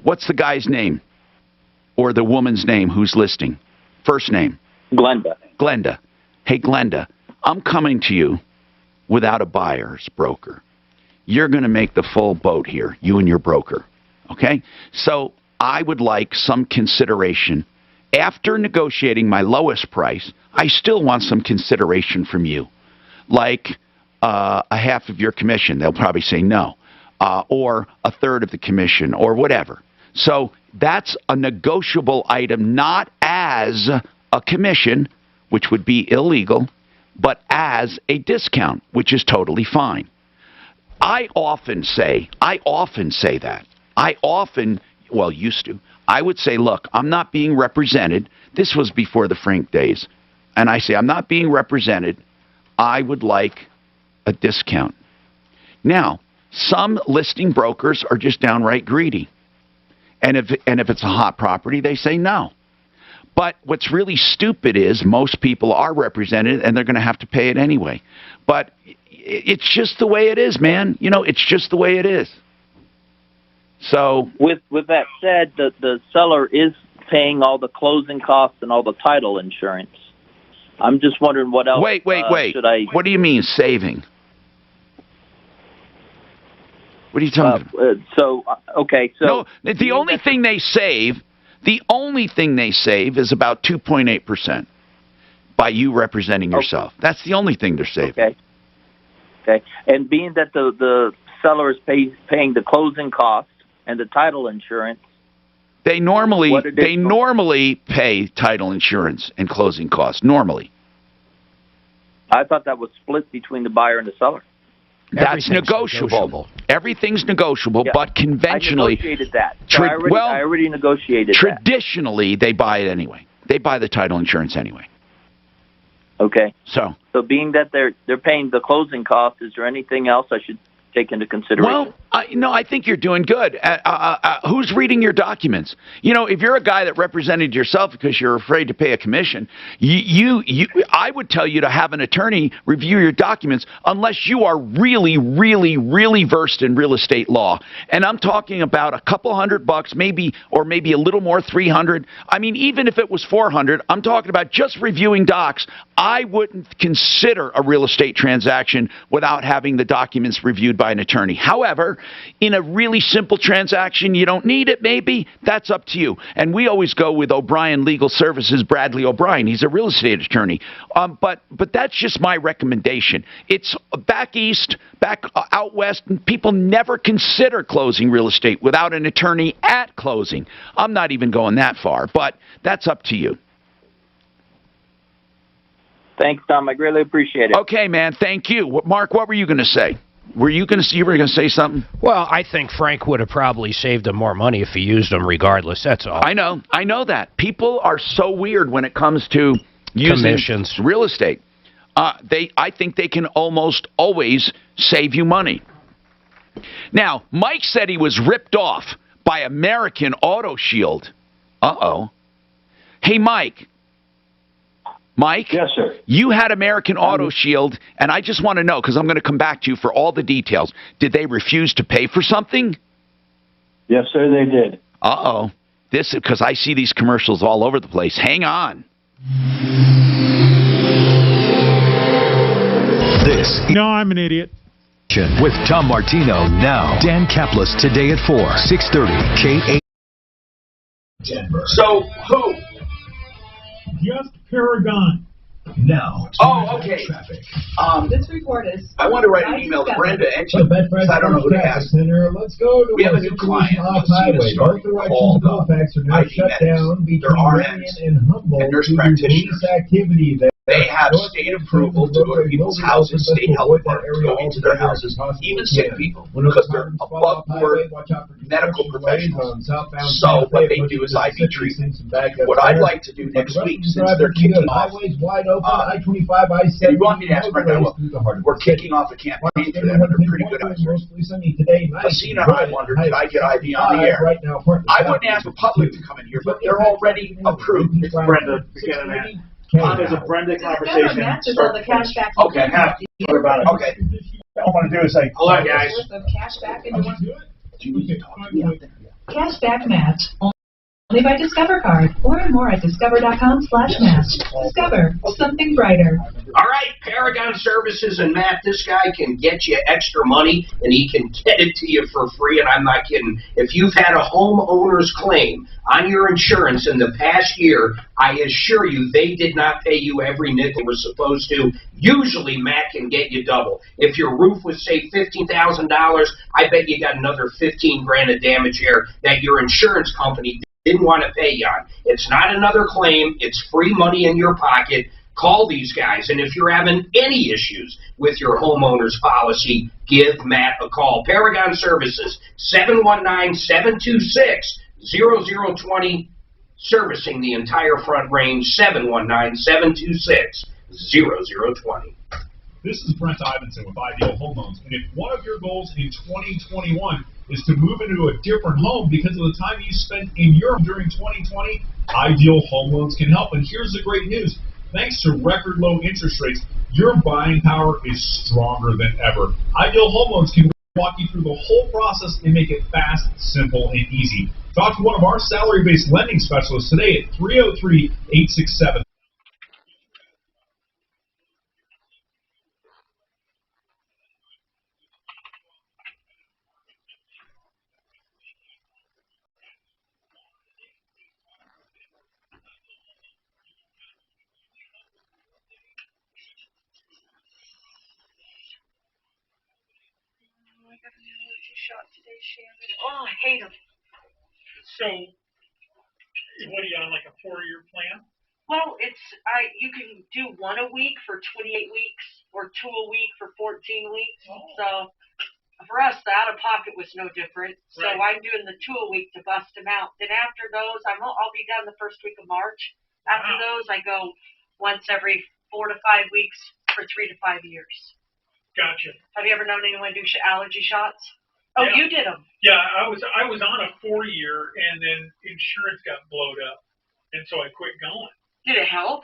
What's the guy's name? Or the woman's name who's listing? First name. Glenda. Glenda. Hey, Glenda, I'm coming to you without a buyer's broker. You're going to make the full boat here, you and your broker. Okay? So I would like some consideration. After negotiating my lowest price, I still want some consideration from you. Like a half of your commission. They'll probably say no. Or a third of the commission or whatever. So that's a negotiable item, not as a commission, which would be illegal, but as a discount, which is totally fine. I often say that. Used to. I would say, look, I'm not being represented. This was before the Frank days. And I say, I'm not being represented. I would like a discount. Now, some listing brokers are just downright greedy. And if it's a hot property, they say no. But what's really stupid is most people are represented and they're going to have to pay it anyway. But it's just the way it is, man. You know, it's just the way it is. So with that said, the seller is paying all the closing costs and all the title insurance. I'm just wondering what else. Wait. Should I? What do you mean saving? What are you talking about? So no, the only thing they save is about 2.8% by you representing yourself. That's the only thing they're saving. Okay. And being that the seller is paying the closing costs and the title insurance, they normally pay title insurance and closing costs normally. I thought that was split between the buyer and the seller. That's negotiable. Everything's negotiable, but conventionally, I negotiated that. So I already negotiated traditionally, they buy it anyway. They buy the title insurance anyway. Okay. So being that they're paying the closing costs, is there anything else I should take into consideration? Well, I think you're doing good. Who's reading your documents? You know, if you're a guy that represented yourself because you're afraid to pay a commission, I would tell you to have an attorney review your documents unless you are really, really, really versed in real estate law. And I'm talking about a couple $100, maybe a little more, 300. I mean, even if it was 400, I'm talking about just reviewing docs. I wouldn't consider a real estate transaction without having the documents reviewed by an attorney. However, in a really simple transaction, you don't need it, maybe. That's up to you. And we always go with O'Brien Legal Services, Bradley O'Brien. He's a real estate attorney. But that's just my recommendation. It's back east, back out west, and people never consider closing real estate without an attorney at closing. I'm not even going that far, but that's up to you. Thanks, Tom. I really appreciate it. Okay, man. Thank you. Mark, what were you going to say? You were going to say something? Well, I think Frank would have probably saved him more money if he used them regardless. That's all. I know that. People are so weird when it comes to using commissions. Real estate. I think they can almost always save you money. Now, Mike said he was ripped off by American Auto Shield. Uh-oh. Hey, Mike. Yes, sir. You had American Auto Shield, and I just want to know, because I'm going to come back to you for all the details. Did they refuse to pay for something? Yes, sir, they did. Uh-oh. This is because I see these commercials all over the place. Hang on. No, I'm an idiot. With Tom Martino now. Dan Kaplis today at 4, 630 KA. Denver. So, who? Just Paragon. Now. Oh, okay. Traffic. This report is. I want to write an email to Brenda and to I don't know who to ask. Let's go to We have a new client. Highway. Both directions of Colfax are now shut down between Marion and Humboldt and nurse due to practitioners. police activity there. They have state approval to go to people's houses, state health departments go into their houses, even sick people, because they're above board medical professionals. So what they do is IV treatment. What I'd like to do next week, since they're kicking off, I-25, you want me to ask Brenda, we're kicking off a campaign for them, and they're pretty good at it. Casino, I wondered, did I get IV on the air? I wouldn't ask the public to come in here, but they're already approved. Brenda, forget it, man. There's a Brenda conversation. Okay. Okay. All I want to do is say, hello, guys. Cash back and you want to do it? Do you need to talk to me? Cashback match. Only by Discover Card. Learn more at discover.com/match. Discover. Something brighter. All right, Paragon Services and Matt, this guy can get you extra money, and he can get it to you for free, and I'm not kidding. If you've had a homeowner's claim on your insurance in the past year, I assure you they did not pay you every nickel they were supposed to. Usually, Matt can get you double. If your roof was, say, $15,000, I bet you got another 15 grand of damage here that your insurance company didn't want to pay you on. It's not another claim. It's free money in your pocket. Call these guys, and if you're having any issues with your homeowner's policy, give Matt a call. Paragon Services, 719-726-0020, servicing the entire Front Range, 719-726-0020. This is Brent Ivinson with Ideal Home Loans, and if one of your goals in 2021 is to move into a different home because of the time you spent in your home during 2020, Ideal Home Loans can help. And here's the great news. Thanks to record low interest rates, your buying power is stronger than ever. Ideal Home Loans can walk you through the whole process and make it fast, simple, and easy. Talk to one of our salary-based lending specialists today at 303-867. I got an allergy shot today, Shannon. Oh, I hate them. So, what are you on, like a 4-year plan? Well, you can do one a week for 28 weeks or two a week for 14 weeks. Oh. So for us, the out-of-pocket was no different. So Right. I'm doing the 2 a week to bust them out. Then after those, I'll be done the first week of March. After those, I go once every 4 to 5 weeks for 3 to 5 years. Gotcha. Have you ever known anyone do allergy shots? Oh, Yeah. you did them. Yeah, I was on a 4-year, and then insurance got blowed up, and so I quit going. Did it help?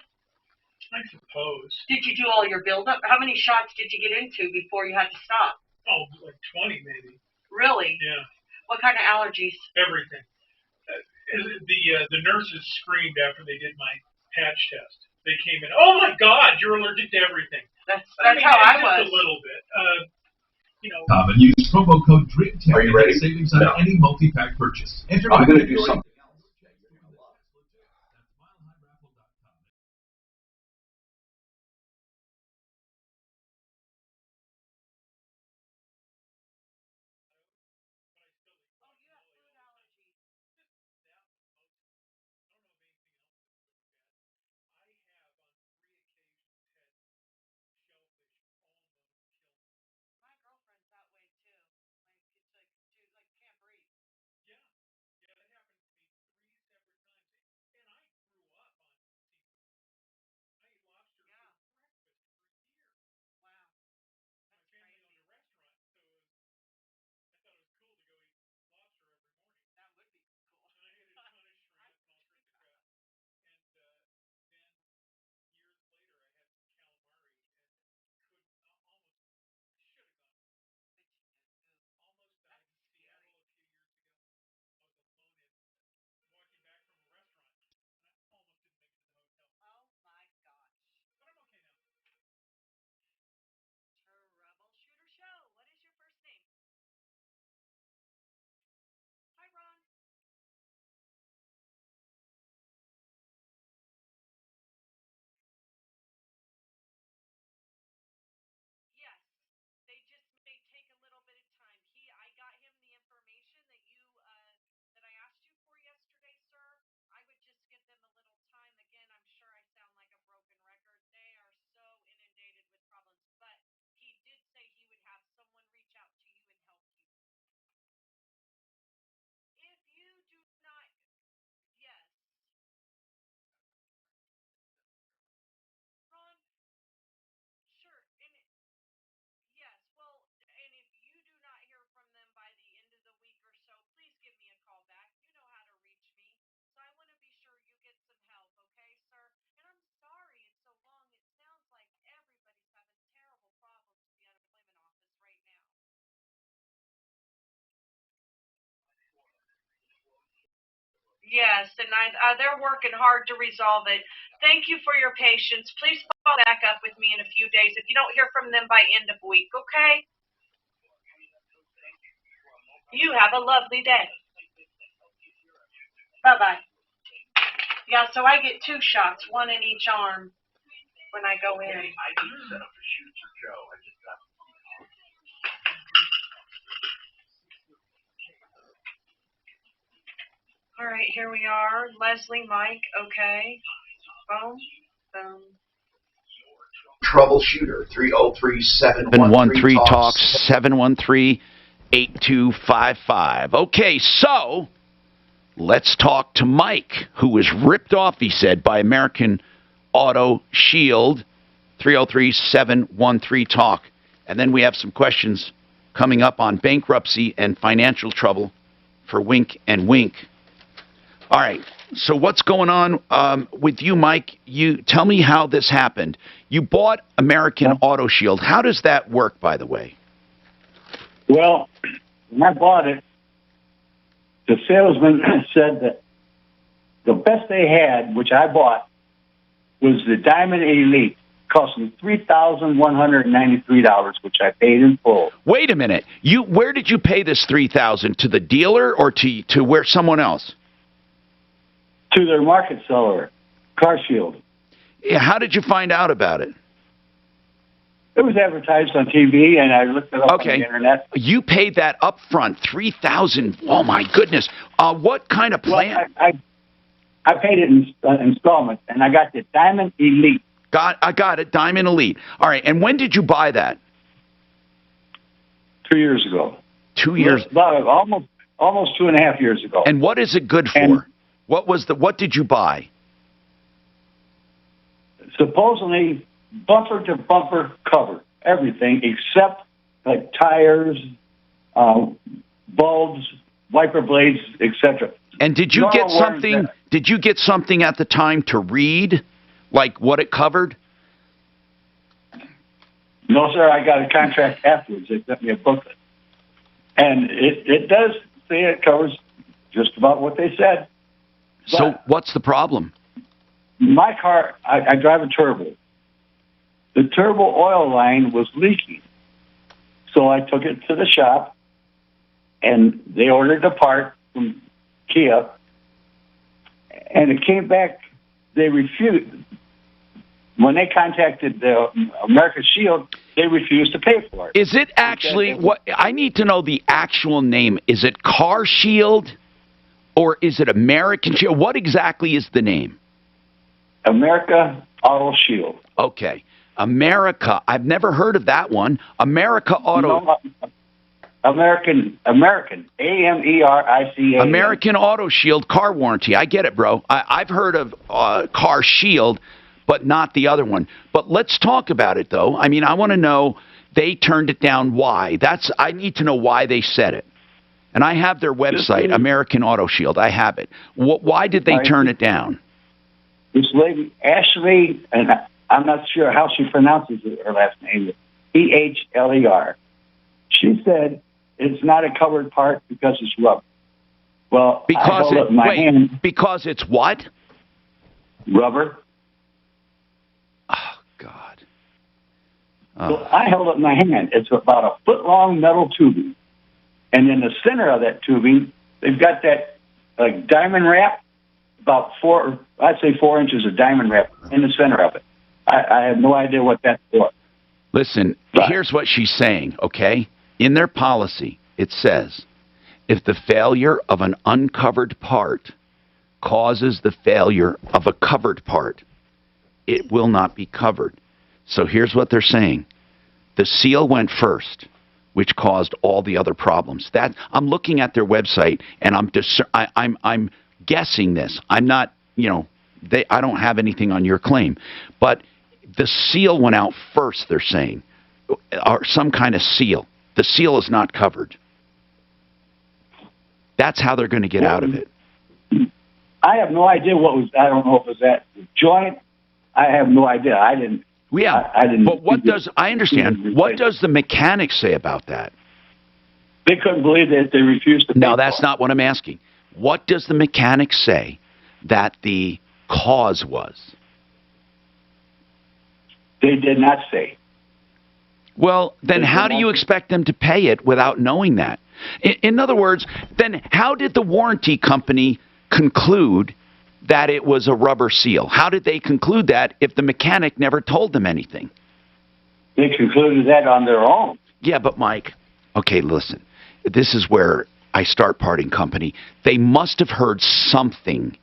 I suppose. Did you do all your build-up? How many shots did you get into before you had to stop? Oh, like 20 maybe. Really? Yeah. What kind of allergies? Everything. The nurses screamed after they did my patch test. They came in, oh my God, you're allergic to everything. That's I mean, how I just was. a little bit. And use promo code DRINK10 Are you ready? to get savings on No. any multi-pack purchase. Enter I'm going to code do something. Yes, and they're working hard to resolve it. Thank you for your patience. Please follow back up with me in a few days if you don't hear from them by end of week, okay? You have a lovely day. Bye-bye. Yeah, so I get 2 shots, 1 in each arm when I go in. I just set up a shoot for Joe. I just got. All right, here we are. Leslie, Mike, okay. Boom, boom. Troubleshooter, 303-713 talks 713-8255. Okay, so let's talk to Mike, who was ripped off, he said, by American Auto Shield, 303-713-TALK. And then we have some questions coming up on bankruptcy and financial trouble for Wink and Wink. All right, so what's going on with you, Mike? You tell me how this happened. You bought American Auto Shield. How does that work, by the way? Well, when I bought it, the salesman said that the best they had, which I bought, was the Diamond Elite, costing $3,193, which I paid in full. Wait a minute. Where did you pay this $3,000? To the dealer or to where someone else? To their market seller, Car Shield. Yeah, how did you find out about it? It was advertised on TV, and I looked it up on the internet. You paid that up front, $3,000. Oh, my goodness. What kind of plan? Well, I paid it in installments, and I got the Diamond Elite. I got it, Diamond Elite. All right, and when did you buy that? 2 years ago. 2 years? Almost 2.5 years ago. And what is it good for? What did you buy? Supposedly bumper to bumper cover, everything except like tires, bulbs, wiper blades, etc. And did you get something? Did you get something at the time to read, like what it covered? No, sir. I got a contract afterwards. They sent me a booklet, and it does say it covers just about what they said. So what's the problem? My car, I drive a turbo. The turbo oil line was leaking. So I took it to the shop, and they ordered a part from Kia, and it came back. They refused. When they contacted the American Shield, they refused to pay for it. Is it actually what I need to know the actual name? Is it Car Shield? Or is it American Shield? What exactly is the name? America Auto Shield. Okay. America. I've never heard of that one. America Auto. No, American. AMERICA. American Auto Shield car warranty. I get it, bro. I've heard of Car Shield, but not the other one. But let's talk about it, though. I mean, I want to know they turned it down. Why? I need to know why they said it. And I have their website, American Auto Shield. I have it. Why did they turn it down? This lady, Ashley, and I'm not sure how she pronounces her last name, EHLER. She said it's not a covered part because it's rubber. Well, because it's what? Rubber. Oh, God. So I held up my hand. It's about a foot-long metal tubing. And in the center of that tubing, they've got that like diamond wrap, about 4 inches of diamond wrap in the center of it. I have no idea what that's for. Listen, here's what she's saying, okay? In their policy, it says, if the failure of an uncovered part causes the failure of a covered part, it will not be covered. So here's what they're saying. The seal went first, which caused all the other problems. That I'm looking at their website, and I'm guessing this. I'm not, I don't have anything on your claim, but the seal went out first. They're saying, or some kind of seal. The seal is not covered. That's how they're going to get out of it. I have no idea what was. I don't know if it was that joint. I have no idea. I didn't. Yeah, I didn't. But what does I understand? What does the mechanic say about that? They couldn't believe that they refused to pay. No, that's not what I'm asking. What does the mechanic say that the cause was? They did not say. Well, then how do you expect them to pay it without knowing that? In other words, then how did the warranty company conclude that it was a rubber seal? How did they conclude that if the mechanic never told them anything? They concluded that on their own. Yeah, but Mike, okay, listen. This is where I start parting company. They must have heard something.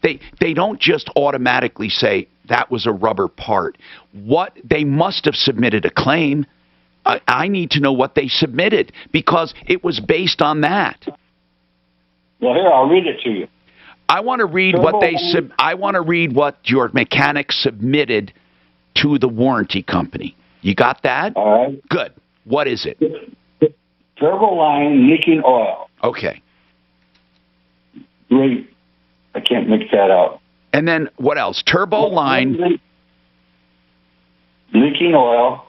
They don't just automatically say that was a rubber part. What they must have submitted a claim. I need to know what they submitted because it was based on that. Well, here, I'll read it to you. I want to read I want to read what your mechanic submitted to the warranty company. You got that? All right. Good. What is it? Turbo line leaking oil. Okay. Great. I can't mix that out. And then what else? Turbo line. Leaking oil.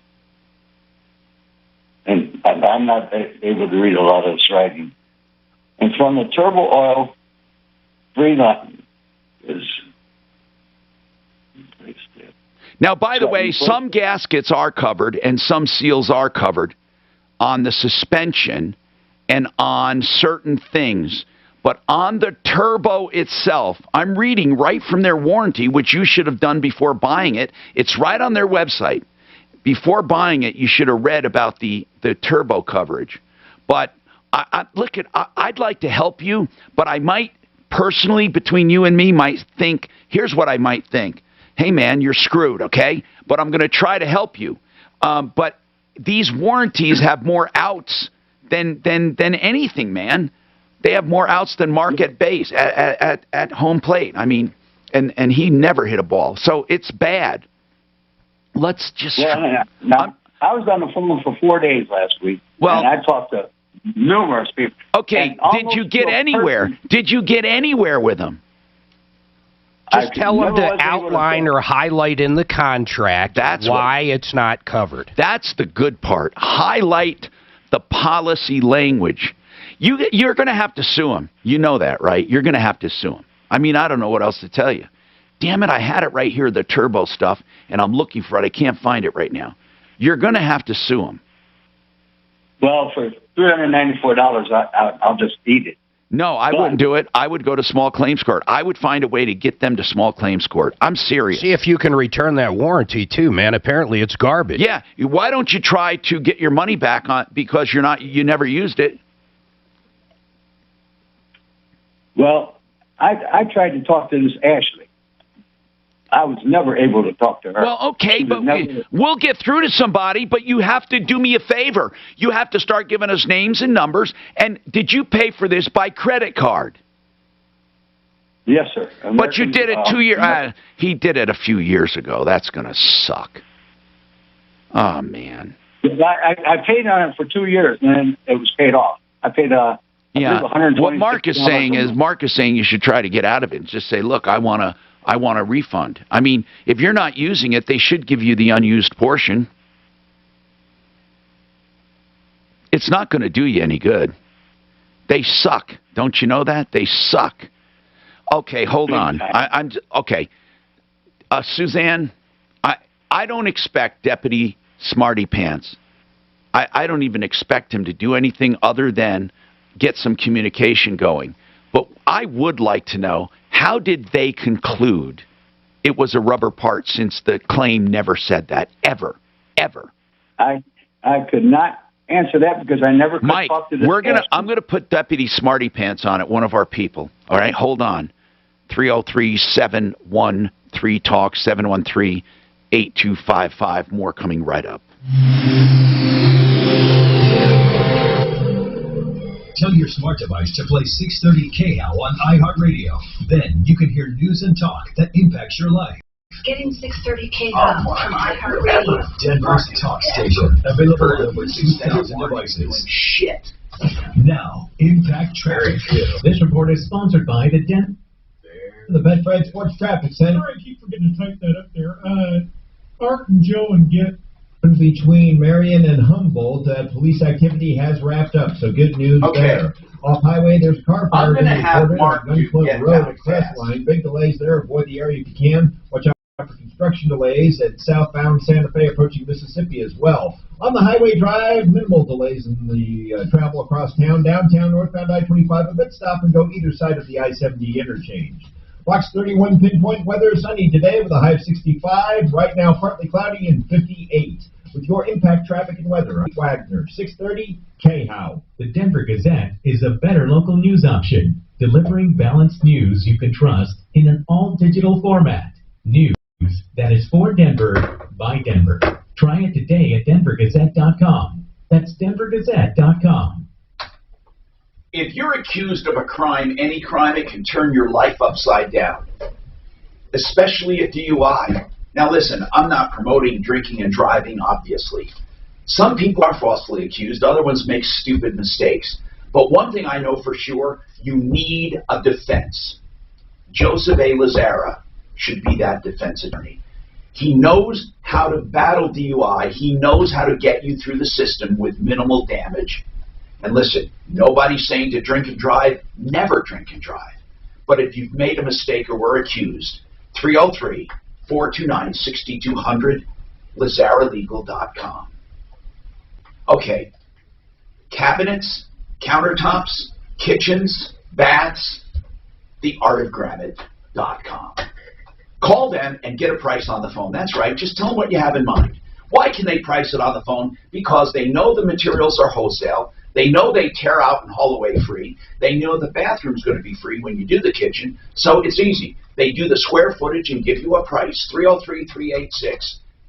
And I'm not able to read a lot of this writing. And from the turbo oil, free line is. Now, by the way, some gaskets are covered and some seals are covered on the suspension and on certain things. But on the turbo itself, I'm reading right from their warranty, which you should have done before buying it. It's right on their website. Before buying it, you should have read about the turbo coverage. But I'd like to help you, but I might personally, between you and me, might think, here's what I might think. Hey, man, you're screwed, okay? But I'm going to try to help you. But these warranties have more outs than anything, man. They have more outs than Mark at base, at home plate. I mean, and he never hit a ball. So it's bad. Let's just... Yeah, now, I was on the phone for 4 days last week, and I talked to numerous people. Okay, did you get anywhere? Did you get anywhere with them? Just tell them to outline or highlight in the contract why it's not covered. That's the good part. Highlight the policy language. You're going to have to sue them. You know that, right? You're going to have to sue them. I mean, I don't know what else to tell you. Damn it, I had it right here, the turbo stuff, and I'm looking for it. I can't find it right now. You're going to have to sue them. Well, for $394, I'll just eat it. No, I wouldn't do it. I would go to small claims court. I would find a way to get them to small claims court. I'm serious. See if you can return that warranty too, man. Apparently it's garbage. Yeah. Why don't you try to get your money back on because you never used it? Well, I tried to talk to this Ashley. I was never able to talk to her. Well, okay, but we'll get through to somebody, but you have to do me a favor. You have to start giving us names and numbers. And did you pay for this by credit card? Yes, sir. But you did it 2 years. He did it a few years ago. That's going to suck. Oh, man. I paid on it for 2 years, and then it was paid off. I paid what Mark is saying you should try to get out of it and just say, look, I want a refund. I mean, if you're not using it, they should give you the unused portion. It's not going to do you any good. They suck. Don't you know that? They suck. Okay, hold on. Okay. Suzanne, I don't expect Deputy Smarty Pants. I don't even expect him to do anything other than get some communication going. But I would like to know, how did they conclude it was a rubber part since the claim never said that, ever? I could not answer that because I never could talk to this I'm going to put Deputy Smarty Pants on it, one of our people. All right, hold on. 303-713-TALK, 713-8255. More coming right up. Tell your smart device to play 630 KHOW on iHeartRadio. Then you can hear news and talk that impacts your life. Getting 630 KHOW from iHeartRadio. Denver's talk station. Available on over 2,000 devices. Shit. Now, Impact Traffic. This report is sponsored by the Betfred Sports Traffic Center. Sorry, I keep forgetting to type that up there. Art and Joe and Get intersection between Marion and Humboldt, police activity has wrapped up, so good news there. Off highway, there's car fire being reported on Gun Club Road at Crestline. Big delays there. Avoid the area if you can. Watch out for construction delays at southbound Santa Fe approaching Mississippi as well. On the highway drive, minimal delays in the travel across town. Downtown, northbound I-25, a bit stop and go either side of the I-70 interchange. Box 31 pinpoint weather, sunny today with a high of 65. Right now, partly cloudy and 58. With your impact traffic and weather, I'm Wagner, 630 KHOW. The Denver Gazette is a better local news option, delivering balanced news you can trust in an all-digital format. News that is for Denver, by Denver. Try it today at denvergazette.com. That's denvergazette.com. If you're accused of a crime, any crime, it can turn your life upside down, especially a DUI. Now listen, I'm not promoting drinking and driving, obviously. Some people are falsely accused, other ones make stupid mistakes. But one thing I know for sure, you need a defense. Joseph A. Lazara should be that defense attorney. He knows how to battle DUI. He knows how to get you through the system with minimal damage. And listen, nobody's saying to drink and drive. Never drink and drive. But if you've made a mistake or were accused, 303-429-6200, LazaraLegal.com. Okay, cabinets, countertops, kitchens, baths, theartofgranite.com. Call them and get a price on the phone. That's right. Just tell them what you have in mind. Why can they price it on the phone? Because they know the materials are wholesale. They know they tear out and haul away free. They know the bathroom's going to be free when you do the kitchen. So it's easy. They do the square footage and give you a price.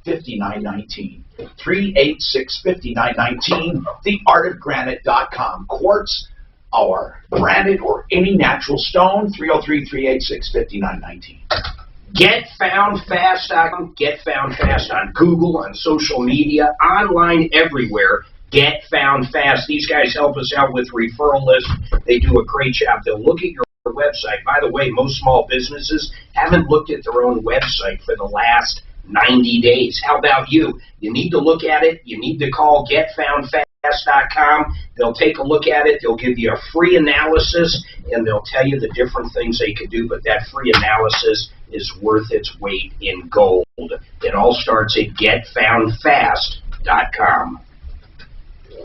303-386-5919. 386-5919. Theartofgranite.com. Quartz or granite or any natural stone. 303-386-5919. GetFoundFast.com. Get Found Fast on Google, on social media, online, everywhere. Get Found Fast. These guys help us out with referral lists. They do a great job. They'll look at your website. By the way, most small businesses haven't looked at their own website for the last 90 days. How about you? You need to look at it. You need to call GetFoundFast.com. They'll take a look at it. They'll give you a free analysis, and they'll tell you the different things they could do, but that free analysis is worth its weight in gold. It all starts at GetFoundFast.com.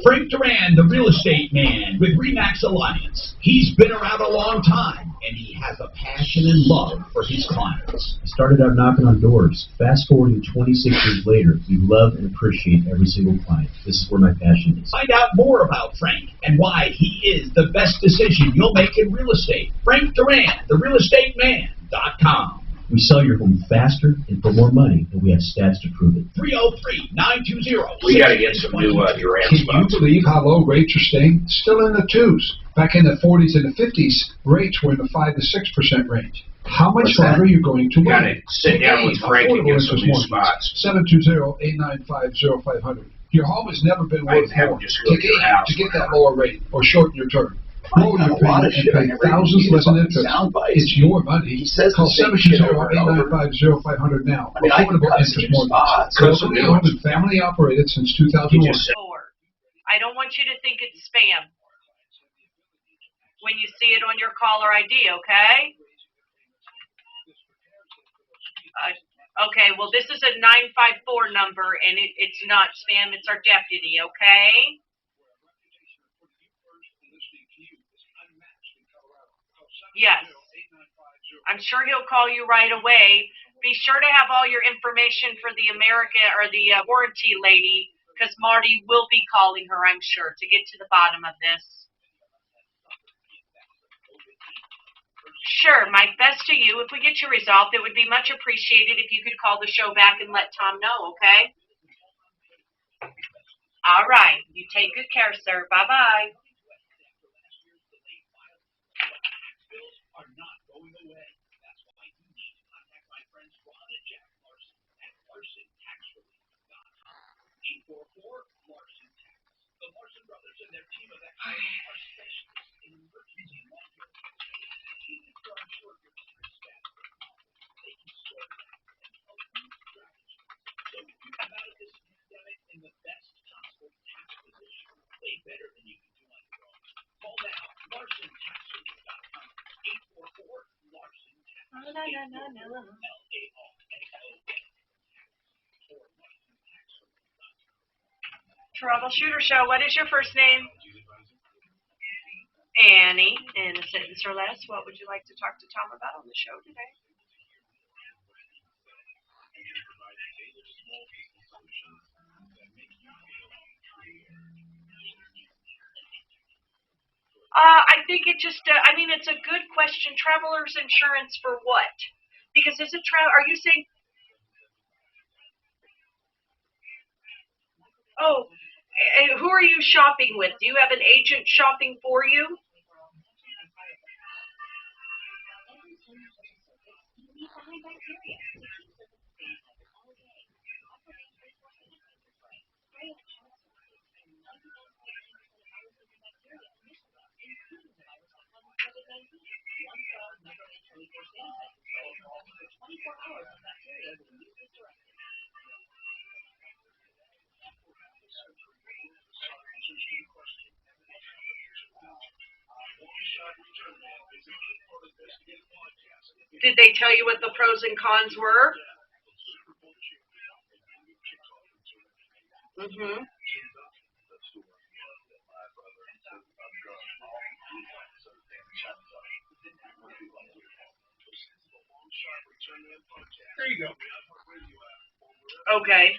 Frank Duran, the real estate man with RE/MAX Alliance. He's been around a long time, and he has a passion and love for his clients. I started out knocking on doors. Fast forwarding 26 years later, we love and appreciate every single client. This is where my passion is. Find out more about Frank and why he is the best decision you'll make in real estate. Frank Duran, therealestateman.com. We sell your home faster and for more money, and we have stats to prove it. 303-920. We got to get some new Duran spots. Can you believe how low rates are staying? Still in the twos. Back in the 40s and the 50s, rates were in the 5 to 6% range. How much longer are you going to wait? Got to sit down with Frank and get some new spots. 720-895-0500. Your home has never been worth more. To get that lower rate or shorten your term. Lower your payment and pay thousands less in interest. It's your money. Call 720-895-0500 now. Affordable interest mortgage. Locally owned and family operated since 2001. I don't want you to think it's spam when you see it on your caller ID, okay? Okay, well, this is a 954 number, and it's not spam. It's our deputy, okay? Yes. I'm sure he'll call you right away. Be sure to have all your information for the warranty lady, because Marty will be calling her, I'm sure, to get to the bottom of this. Sure, Mike, best to you. If we get you resolved, it would be much appreciated if you could call the show back and let Tom know, okay? All right. You take good care, sir. Bye-bye. better than you can do on your own. Call now, LarsonTaxService.com, 844-LARSON. Troubleshooter Show. What is your first name? Annie. In a sentence or less, what would you like to talk to Tom about on the show today? I think it just, I mean, it's a good question. Traveler's insurance for what? Because is it are you saying, oh, who are you shopping with? Do you have an agent shopping for you? Did they tell you what the pros and cons were? Mm-hmm. There you go. Okay.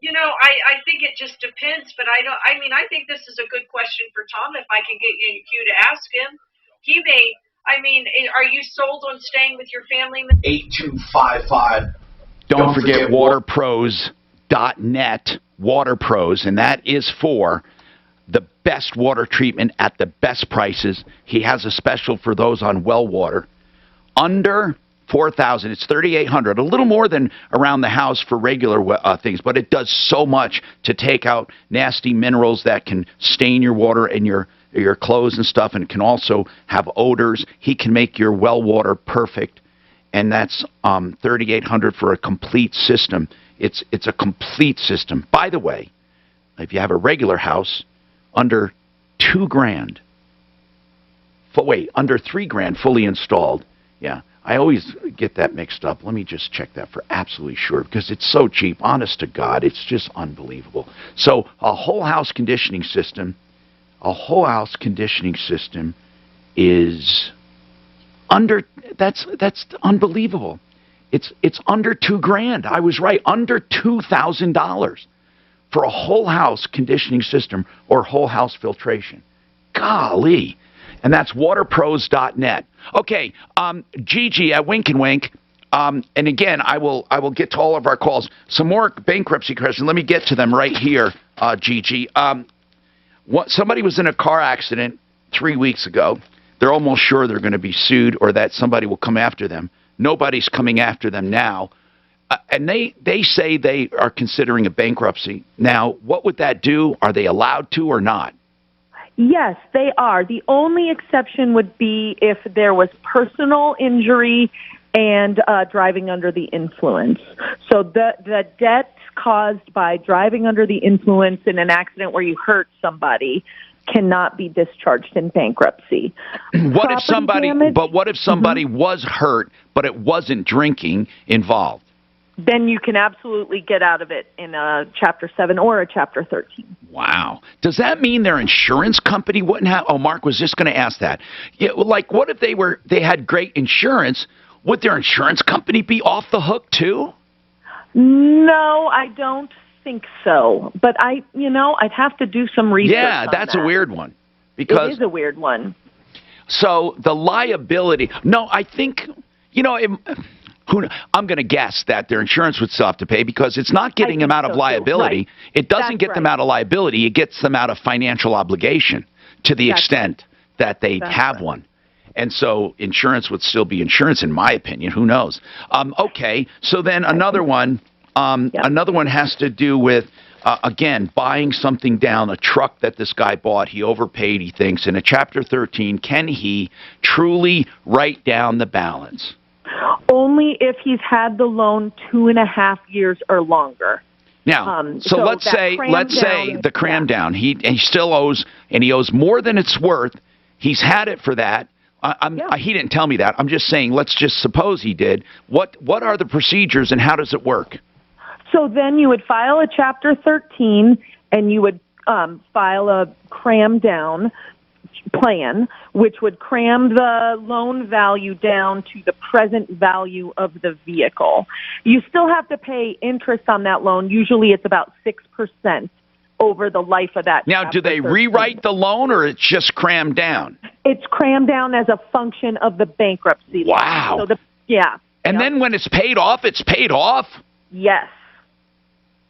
You know, I think it just depends, but I think this is a good question for Tom. If I can get you in queue to ask him, he may. I mean, are you sold on staying with your family? 8255. Don't forget waterpros.net, WaterPros, and that is for the best water treatment at the best prices. He has a special for those on well water. Under $4,000, it's $3,800, a little more than around the house for regular things, but it does so much to take out nasty minerals that can stain your water and your clothes and stuff, and it can also have odors. He can make your well water perfect, and that's $3,800 for a complete system. It's a complete system. By the way, if you have a regular house, under $2,000, under $3,000 fully installed. Yeah, I always get that mixed up. Let me just check that for absolutely sure, because it's so cheap. Honest to God, it's just unbelievable. So a whole house conditioning system is under. That's unbelievable. It's under $2,000. I was right, under $2,000 for a whole house conditioning system or whole house filtration. Golly. And that's waterpros.net. Okay, Gigi at Wink and Wink. And again, I will get to all of our calls. Some more bankruptcy questions. Let me get to them right here, Gigi. Somebody was in a car accident 3 weeks ago. They're almost sure they're going to be sued or that somebody will come after them. Nobody's coming after them now. And they say they are considering a bankruptcy. Now, what would that do? Are they allowed to or not? Yes, they are. The only exception would be if there was personal injury and driving under the influence. So the debts caused by driving under the influence in an accident where you hurt somebody cannot be discharged in bankruptcy. What if somebody was hurt, but it wasn't drinking involved? Then you can absolutely get out of it in a Chapter 7 or a Chapter 13. Wow. Does that mean their insurance company wouldn't have... Oh, Mark was just going to ask that. Yeah, like, what if they had great insurance? Would their insurance company be off the hook, too? No, I don't think so. But I'd have to do some research. Yeah, that's a weird one. Because it is a weird one. So the liability... No, I think... I'm going to guess that their insurance would still have to pay because it's not getting them out of liability. Right. It doesn't get them out of liability. It gets them out of financial obligation to the extent that they have one. And so insurance would still be insurance, in my opinion. Who knows? Okay, so then another one. Another one has to do with, again, buying something down, a truck that this guy bought. He overpaid, he thinks. In a Chapter 13, can he truly write down the balance? Only if he's had the loan 2.5 years or longer. Now, so that let's say the cram down. He still owes, and he owes more than it's worth. He's had it for that. He didn't tell me that. I'm just saying. Let's just suppose he did. What are the procedures, and how does it work? So then you would file a Chapter 13, and you would file a cram down plan, which would cram the loan value down to the present value of the vehicle. You still have to pay interest on that loan. Usually it's about 6% over the life of that. Now, do they rewrite the loan, or it's just crammed down? It's crammed down as a function of the bankruptcy. Wow. So And then when it's paid off, it's paid off? Yes.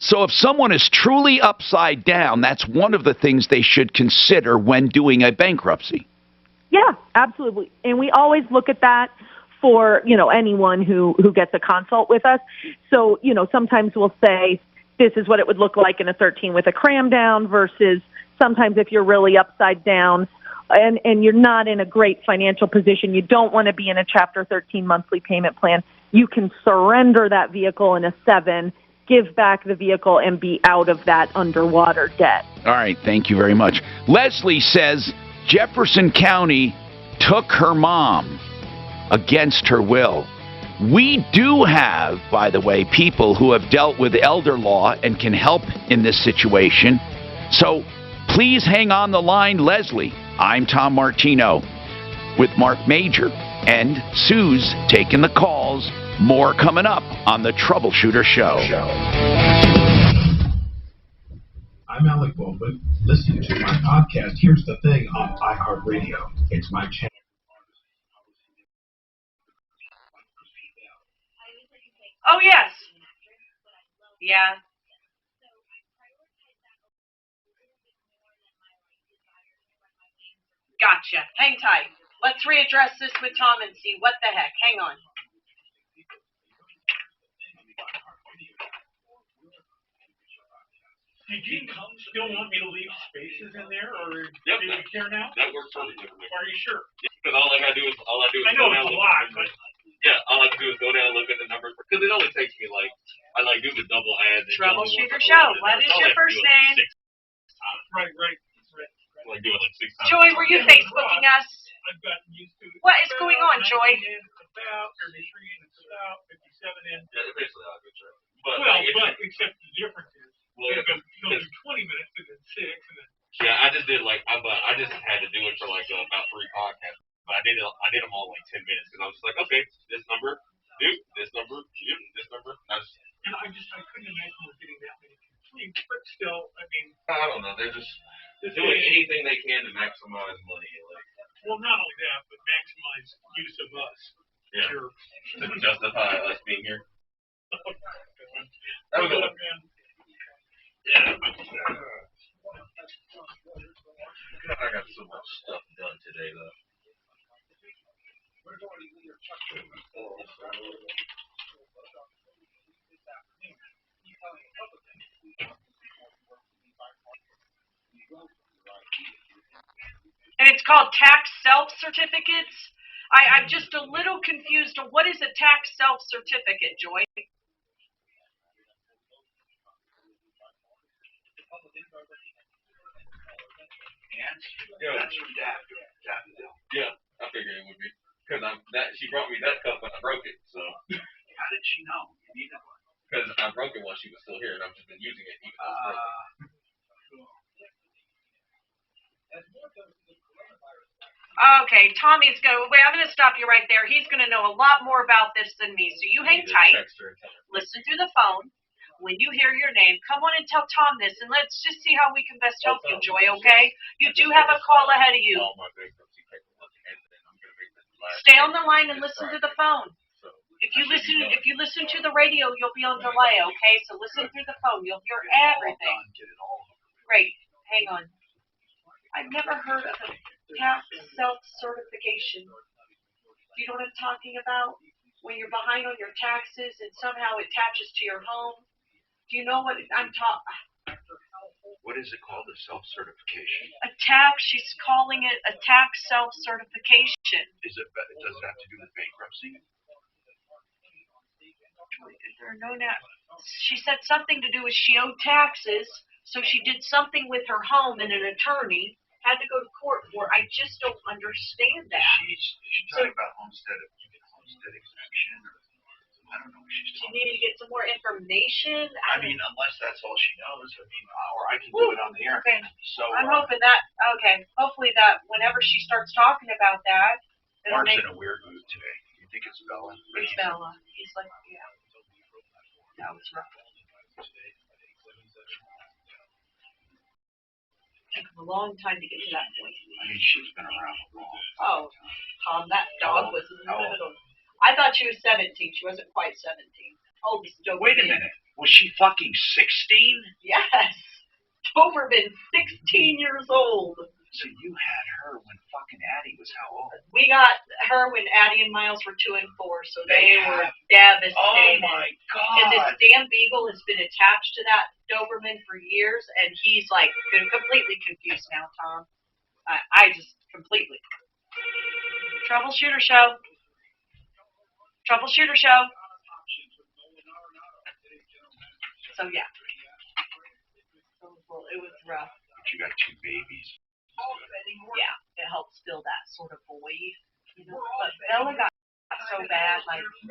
So if someone is truly upside down, that's one of the things they should consider when doing a bankruptcy. Yeah, absolutely. And we always look at that for, anyone who gets a consult with us. So, sometimes we'll say, this is what it would look like in a 13 with a cram down versus sometimes if you're really upside down and you're not in a great financial position, you don't want to be in a Chapter 13 monthly payment plan, you can surrender that vehicle in a 7, give back the vehicle, and be out of that underwater debt. All right, thank you very much. Leslie says Jefferson County took her mom against her will. We do have, by the way, people who have dealt with elder law and can help in this situation. So please hang on the line, Leslie. I'm Tom Martino with Mark Major, and Sue's taking the calls. More coming up on the Troubleshooter Show. I'm Alec Baldwin. Listen to my podcast, Here's the Thing, on iHeartRadio. It's my channel. Oh, yes. Yeah. Gotcha. Hang tight. Let's readdress this with Tom and see what the heck. Hang on. Did you still want me to leave spaces in there, or do you care now? That works perfectly for me. Are you sure? Because all I do is I know go down it's a lot, but all I do is go down and look at the numbers, because it only takes me I do the double add. Troubleshooter Show. What is your first name? Right. Like do it 6 times. Joy, were you Facebooking us? I've gotten used to it. What is going on, Joy? It's about 33 and it's about 57 in. Yeah, basically I'll go check. But except the difference is, you'll do 20 minutes and then 6 and then. Yeah, I just did I just had to do it for about 3 podcasts. But I did them all in 10 minutes because I was just like, okay, this number, this number, this number. And I couldn't imagine we're getting that many complaints, but still, I mean. I don't know. They're doing anything they can to maximize money. Well, not only that, but maximize use of us. Yeah. Sure. To justify us being here. That was good. Man. Yeah. I got so much stuff done today, though. And it's called tax self-certificates. I'm just a little confused. What is a tax self-certificate, Joy? Yeah, I figured it would be. Because she brought me that cup and I broke it, so. How did she know? Because I broke it while she was still here, and I've just been using it. Okay, Tommy's going. Wait, I'm going to stop you right there. He's going to know a lot more about this than me. So you hang tight. Listen through the phone. When you hear your name, come on and tell Tom this, and let's just see how we can best help you, Joy, okay? You do have a call ahead of you. Stay on the line and listen to the phone. If you listen to the radio, you'll be on delay, okay? So listen through the phone. You'll hear everything. Great. Hang on. I've never heard of a tax self-certification. Do you know what I'm talking about? When you're behind on your taxes and somehow it attaches to your home. Do you know what I'm talking? What is it called? A self-certification? A tax. She's calling it a tax self-certification. Does it have to do with bankruptcy? Is there no she said something to do with she owed taxes, so she did something with her home, and an attorney had to go to court for. I just don't understand that. She's talking about homestead exemption. I don't know what she's She talking needed to get some more information. I mean, unless that's all she knows. I mean, or I can do it on the air. Okay. So I'm hoping that, okay, hopefully that whenever she starts talking about that, it'll Mark's make, in a weird mood today. You think it's Bella? it's Bella. He's like, yeah. That was rough. It took him a long time to get to that point. I mean, she's been around a long time. Oh, Tom, that dog was How old? little. I thought she was 17. She wasn't quite 17. Oldest Doberman. Wait a minute. Was she fucking 16? Yes. Doberman, 16 years old. So you had her when fucking Addie was how old? We got her when Addie and Miles were 2 and 4, so they were devastated. Oh my God. And this damn beagle has been attached to that Doberman for years, and he's like been completely confused now, Tom. I just completely. Troubleshooter show. Troubleshooter show. So yeah. It was rough. But you got 2 babies. Yeah, it helps fill that sort of void, you know. But Bella got so bad, like the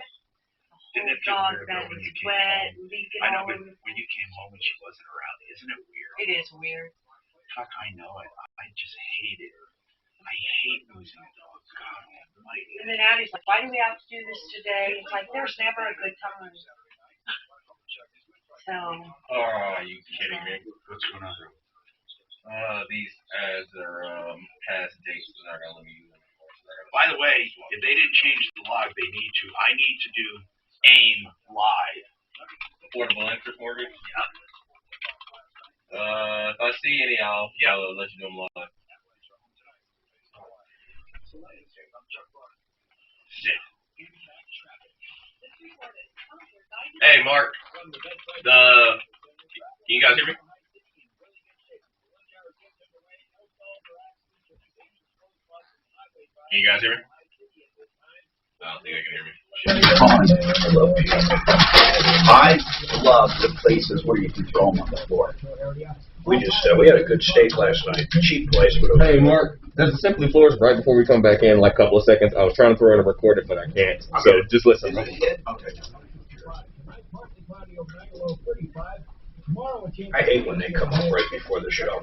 whole dog bed was wet, leaking I know, all but over. when you came home and she wasn't around, isn't it weird? It is weird. Fuck, I know it. I just hate it. I hate losing a dog. God almighty. And then Addie's like, why do we have to do this today? It's like, there's never a good time. So. Oh, are you kidding me? What's going on? These ads are past dates, so they're not gonna let me use them anymore. By the way, if they didn't change the log, they need to. I need to do AIM live. Affordable interest mortgage? Yeah. If I see any, I'll let you know them live. Hey, Mark. Can you guys hear me? Can you guys hear me? I don't think I can hear me. I love the places where you can throw them on the floor. We had a good steak last night. Cheap place, but Hey, Mark, there's a Simply Floors right before we come back in, like a couple of seconds. I was trying to throw in a recorder, but I can't. So just listen. Okay. I hate when they come up right before the show.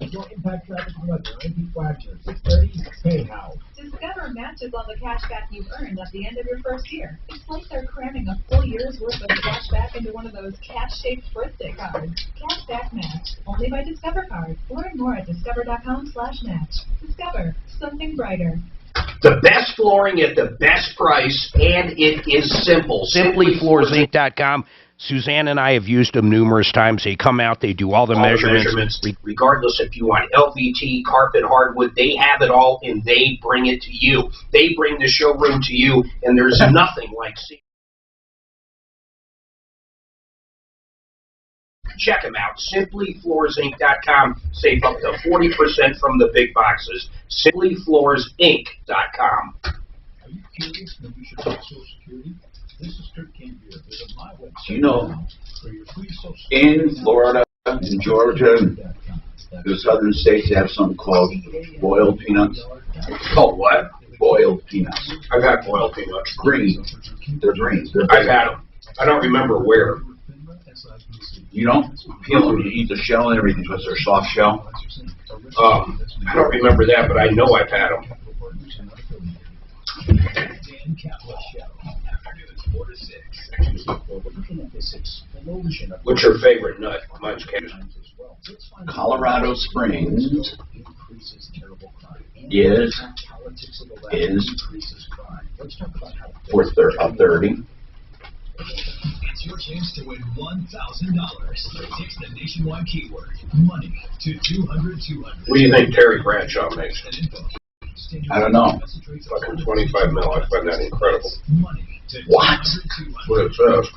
Impact traffic and weather. I'm Flagship, 630 K-How. Discover matches all the cash back you've earned at the end of your first year. It's like they're cramming a full year's worth of cash back into one of those cash-shaped birthday cards. Cash back match, only by Discover Card. Learn more at discover.com/match. Discover, something brighter. The best flooring at the best price, and it is simple. SimplyFloorsInc.com. Suzanne and I have used them numerous times. They come out, they do all the measurements. Regardless if you want LVT, carpet, hardwood, they have it all, and they bring it to you. They bring the showroom to you, and there's nothing like seeing. Check them out, SimplyFloorsInc.com. Save up to 40% from the big boxes. SimplyFloorsInc.com. Are you curious when you should have Social Security? This is Kurt Campier. Visit my website You know, for your free Social in Florida, in Georgia, the southern states have something called boiled peanuts. Called what? Boiled peanuts. I've had boiled peanuts. Green. They're green. I've had them. I don't remember where. You don't peel them. You eat the shell and everything because they're soft shell. I don't remember that, but I know I've had them. Dan Kaplan Show. Afternoons 4 to 6. We're looking at this explosion of What's your favorite nut? Mine's candy. Colorado Springs increases terrible crime. is Politics of the left is increases crime. Let's talk about how worth a 30. It's your chance to win $1,000. Text the nationwide keyword money to 200-200. What do you think Terry Bradshaw makes? I don't know. Fucking 25 mil. I find that incredible. What? That's what it says.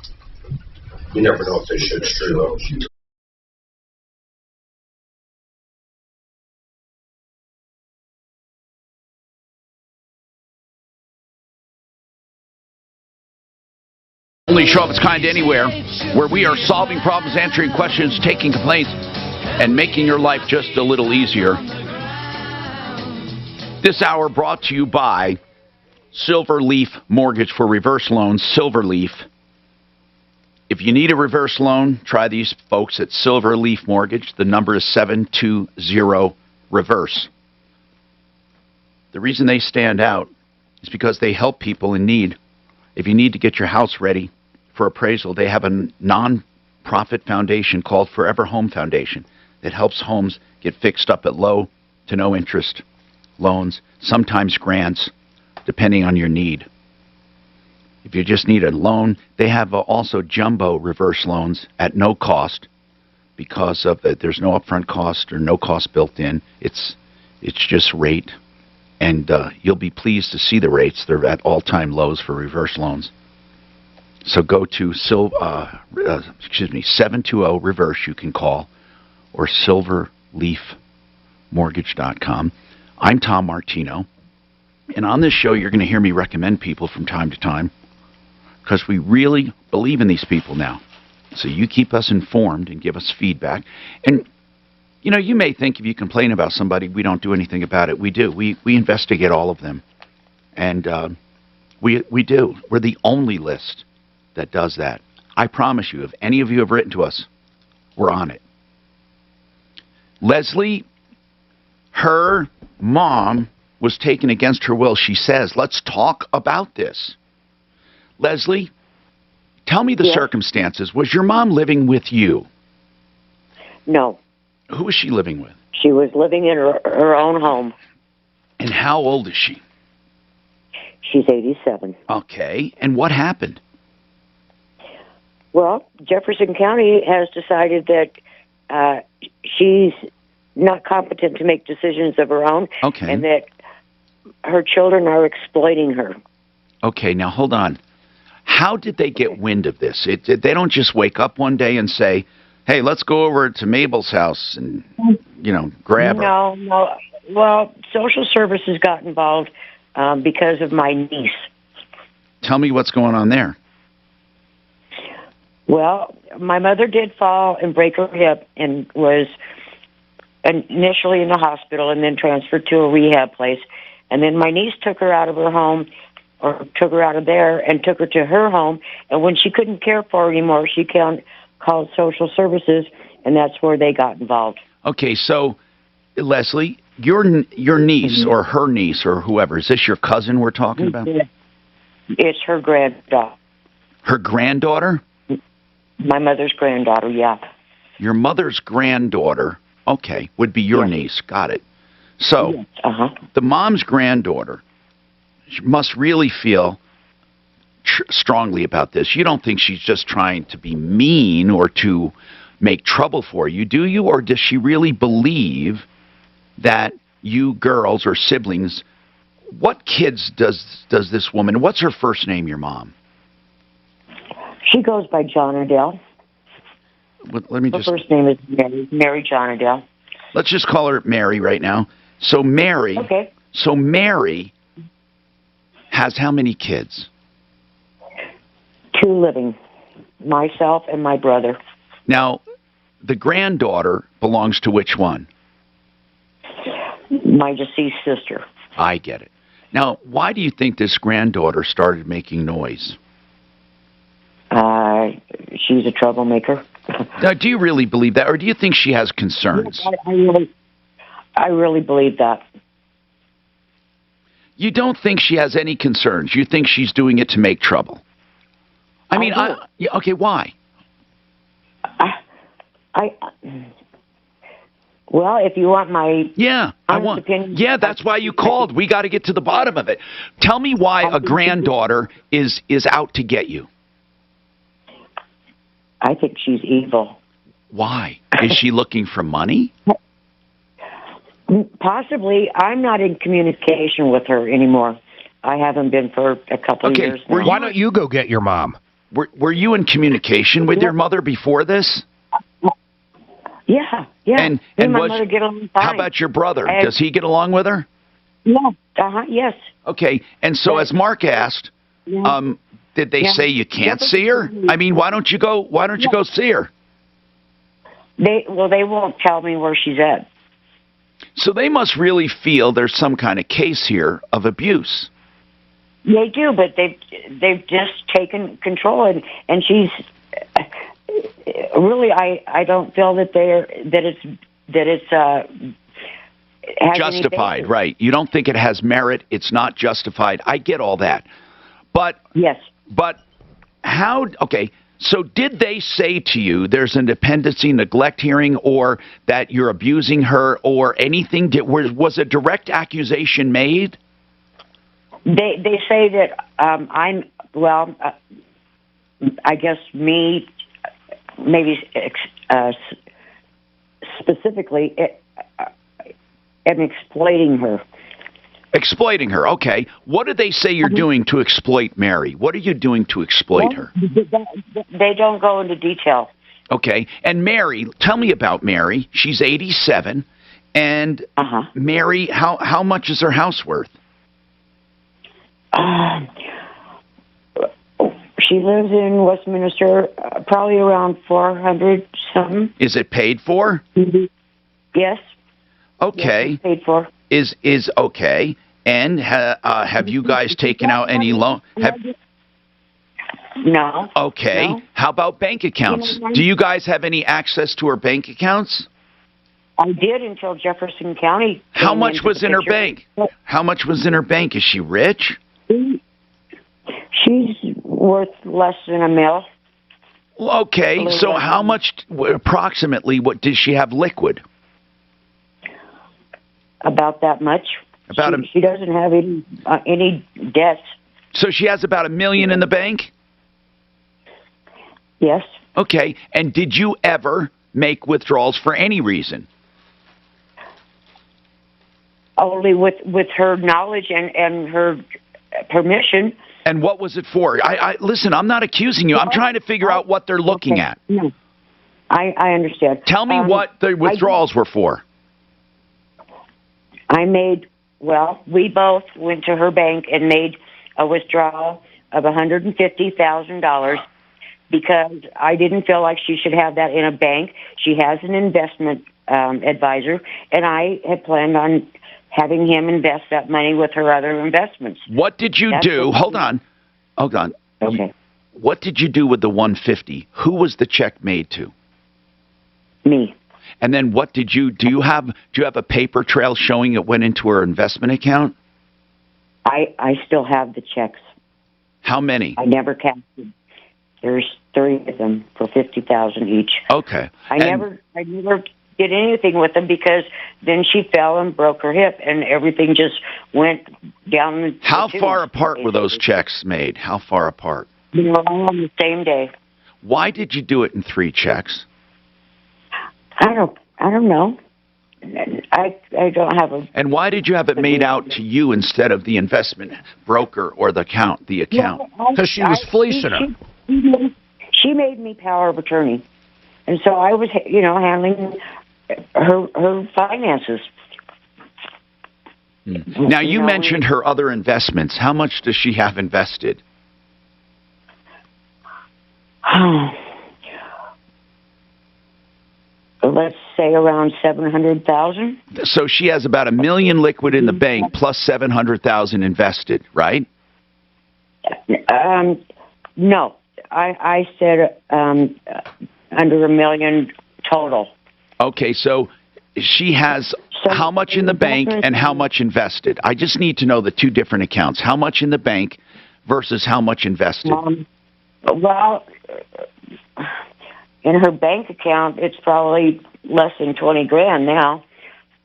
You never know if this shit's true, though. only show of its kind anywhere, where we are solving problems, answering questions, taking complaints, and making your life just a little easier. This hour brought to you by Silverleaf Mortgage for reverse loans. Silverleaf. If you need a reverse loan, try these folks at Silverleaf Mortgage. The number is 720-REVERSE. The reason they stand out is because they help people in need. If you need to get your house ready for appraisal, they have a non-profit foundation called Forever Home Foundation that helps homes get fixed up at low to no interest loans, sometimes grants, depending on your need. If you just need a loan, they have also jumbo reverse loans at no cost because of there's no upfront cost or no cost built in. It's just rate. And you'll be pleased to see the rates. They're at all-time lows for reverse loans. So go to 720-REVERSE you can call, or silverleafmortgage.com. I'm Tom Martino. And on this show, you're going to hear me recommend people from time to time because we really believe in these people now. So you keep us informed and give us feedback. And you know, you may think if you complain about somebody, we don't do anything about it. We do. We investigate all of them. And we do. We're the only list that does that. I promise you, if any of you have written to us, we're on it. Leslie, her mom was taken against her will, she says. Let's talk about this. Leslie, tell me the circumstances. Was your mom living with you? No. Who was she living with? She was living in her own home. And how old is she? She's 87. Okay. And what happened? Well, Jefferson County has decided that she's not competent to make decisions of her own. Okay. And that her children are exploiting her. Okay. Now, hold on. How did they get wind of this? They don't just wake up one day and say, hey, let's go over to Mabel's house and, grab her. No. Well, social services got involved because of my niece. Tell me what's going on there. Well, my mother did fall and break her hip and was initially in the hospital and then transferred to a rehab place. And then my niece took her out of her home, or took her out of there and took her to her home. And when she couldn't care for her anymore, she called social services, and that's where they got involved. Okay, so, Leslie, your niece or her niece or whoever, is this your cousin we're talking about? It's her granddaughter. Her granddaughter? My mother's granddaughter, yeah. Your mother's granddaughter, okay, would be your niece. Got it. So, the mom's granddaughter must really feel strongly about this. You don't think she's just trying to be mean or to make trouble for you, do you? Or does she really believe that you girls or siblings, what kids does this woman, what's her first name, your mom? She goes by Jonadell. Let me Her first name is Mary Jonadell. Let's just call her Mary right now. So Mary. Okay. So Mary has how many kids? 2 living, myself and my brother. Now, the granddaughter belongs to which one? My deceased sister. I get it. Now, why do you think this granddaughter started making noise? She's a troublemaker. Now, do you really believe that, or do you think she has concerns? I really believe that. You don't think she has any concerns? You think she's doing it to make trouble? Okay, why? Well, if you want my opinion, that's why you called. We got to get to the bottom of it. Tell me why a granddaughter is out to get you. I think she's evil. Why? Is she looking for money? Possibly. I'm not in communication with her anymore. I haven't been for a couple of years now. Why don't you go get your mom? Were you in communication with your mother before this? Yeah. And my mother get along fine. How about your brother? Does he get along with her? Yeah. Yes. Okay. And so, as Mark asked, Did they Yeah. say you can't see her? I mean, why don't you go see her? They won't tell me where she's at. So they must really feel there's some kind of case here of abuse. They do, but they've just taken control, and she's really. I don't feel that it's has Justified, right? You don't think it has merit? It's not justified. I get all that, but yes. But how? Okay. So did they say to you there's a dependency neglect hearing, or that you're abusing her, or anything? Was a direct accusation made? They say that I'm well. I guess me, maybe specifically, am exploiting her. Exploiting her. Okay. What do they say you're doing to exploit Mary? What are you doing to exploit her? They don't go into detail. Okay. And Mary, tell me about Mary. She's 87. And Mary, how much is her house worth? She lives in Westminster, probably around 400 something. Is it paid for? Mm-hmm. Yes. Okay. Yes, it's paid for. Is okay. And have you guys taken out any loan? No. Okay. No. How about bank accounts? Do you guys have any access to her bank accounts? I did until Jefferson County. How much was in her bank? How much was in her bank? Is she rich? She's worth less than $1 million. Okay. So how much, approximately, what did she have liquid? About that much. She doesn't have any debts. So she has about $1 million in the bank? Yes. Okay. And did you ever make withdrawals for any reason? Only with her knowledge and her permission. And what was it for? Listen, I'm not accusing you. I'm trying to figure out what they're looking at. No. I understand. Tell me what the withdrawals were for. We both went to her bank and made a withdrawal of $150,000 because I didn't feel like she should have that in a bank. She has an investment advisor, and I had planned on having him invest that money with her other investments. What did you do? Hold on. Okay. What did you do with the $150? Who was the check made to? Me. And then what did you do? You have a paper trail showing it went into her investment account? I still have the checks. How many? I never counted. There's 3 of them for $50,000 each. Okay. I never did anything with them because then she fell and broke her hip and everything just went down the How tubes. far apart were those checks made? How far apart? They were all on the same day. Why did you do it in 3 checks? I don't know. I don't have a. And why did you have it made out to you instead of the investment broker or the account? Because she was fleecing her. She made me power of attorney, and so I was, handling her finances. Now you mentioned her other investments. How much does she have invested? Let's say around $700,000. So she has about $1 million liquid in the bank plus $700,000 invested, right? No, I said under $1 million total. Okay, so she has how much in the bank and how much invested? I just need to know the 2 different accounts. How much in the bank versus how much invested? In her bank account, it's probably less than $20,000 now.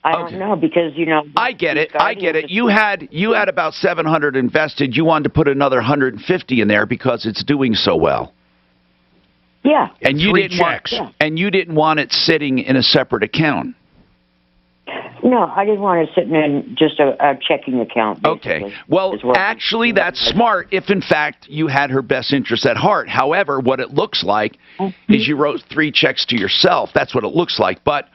I don't know because I get it. You had about 700 invested. You wanted to put another 150 in there because it's doing so well. Yeah. And you didn't want it sitting in a separate account. No, I didn't want it sitting in just a checking account. Okay. Well, actually, that's smart if, in fact, you had her best interest at heart. However, what it looks like is you wrote 3 checks to yourself. That's what it looks like. But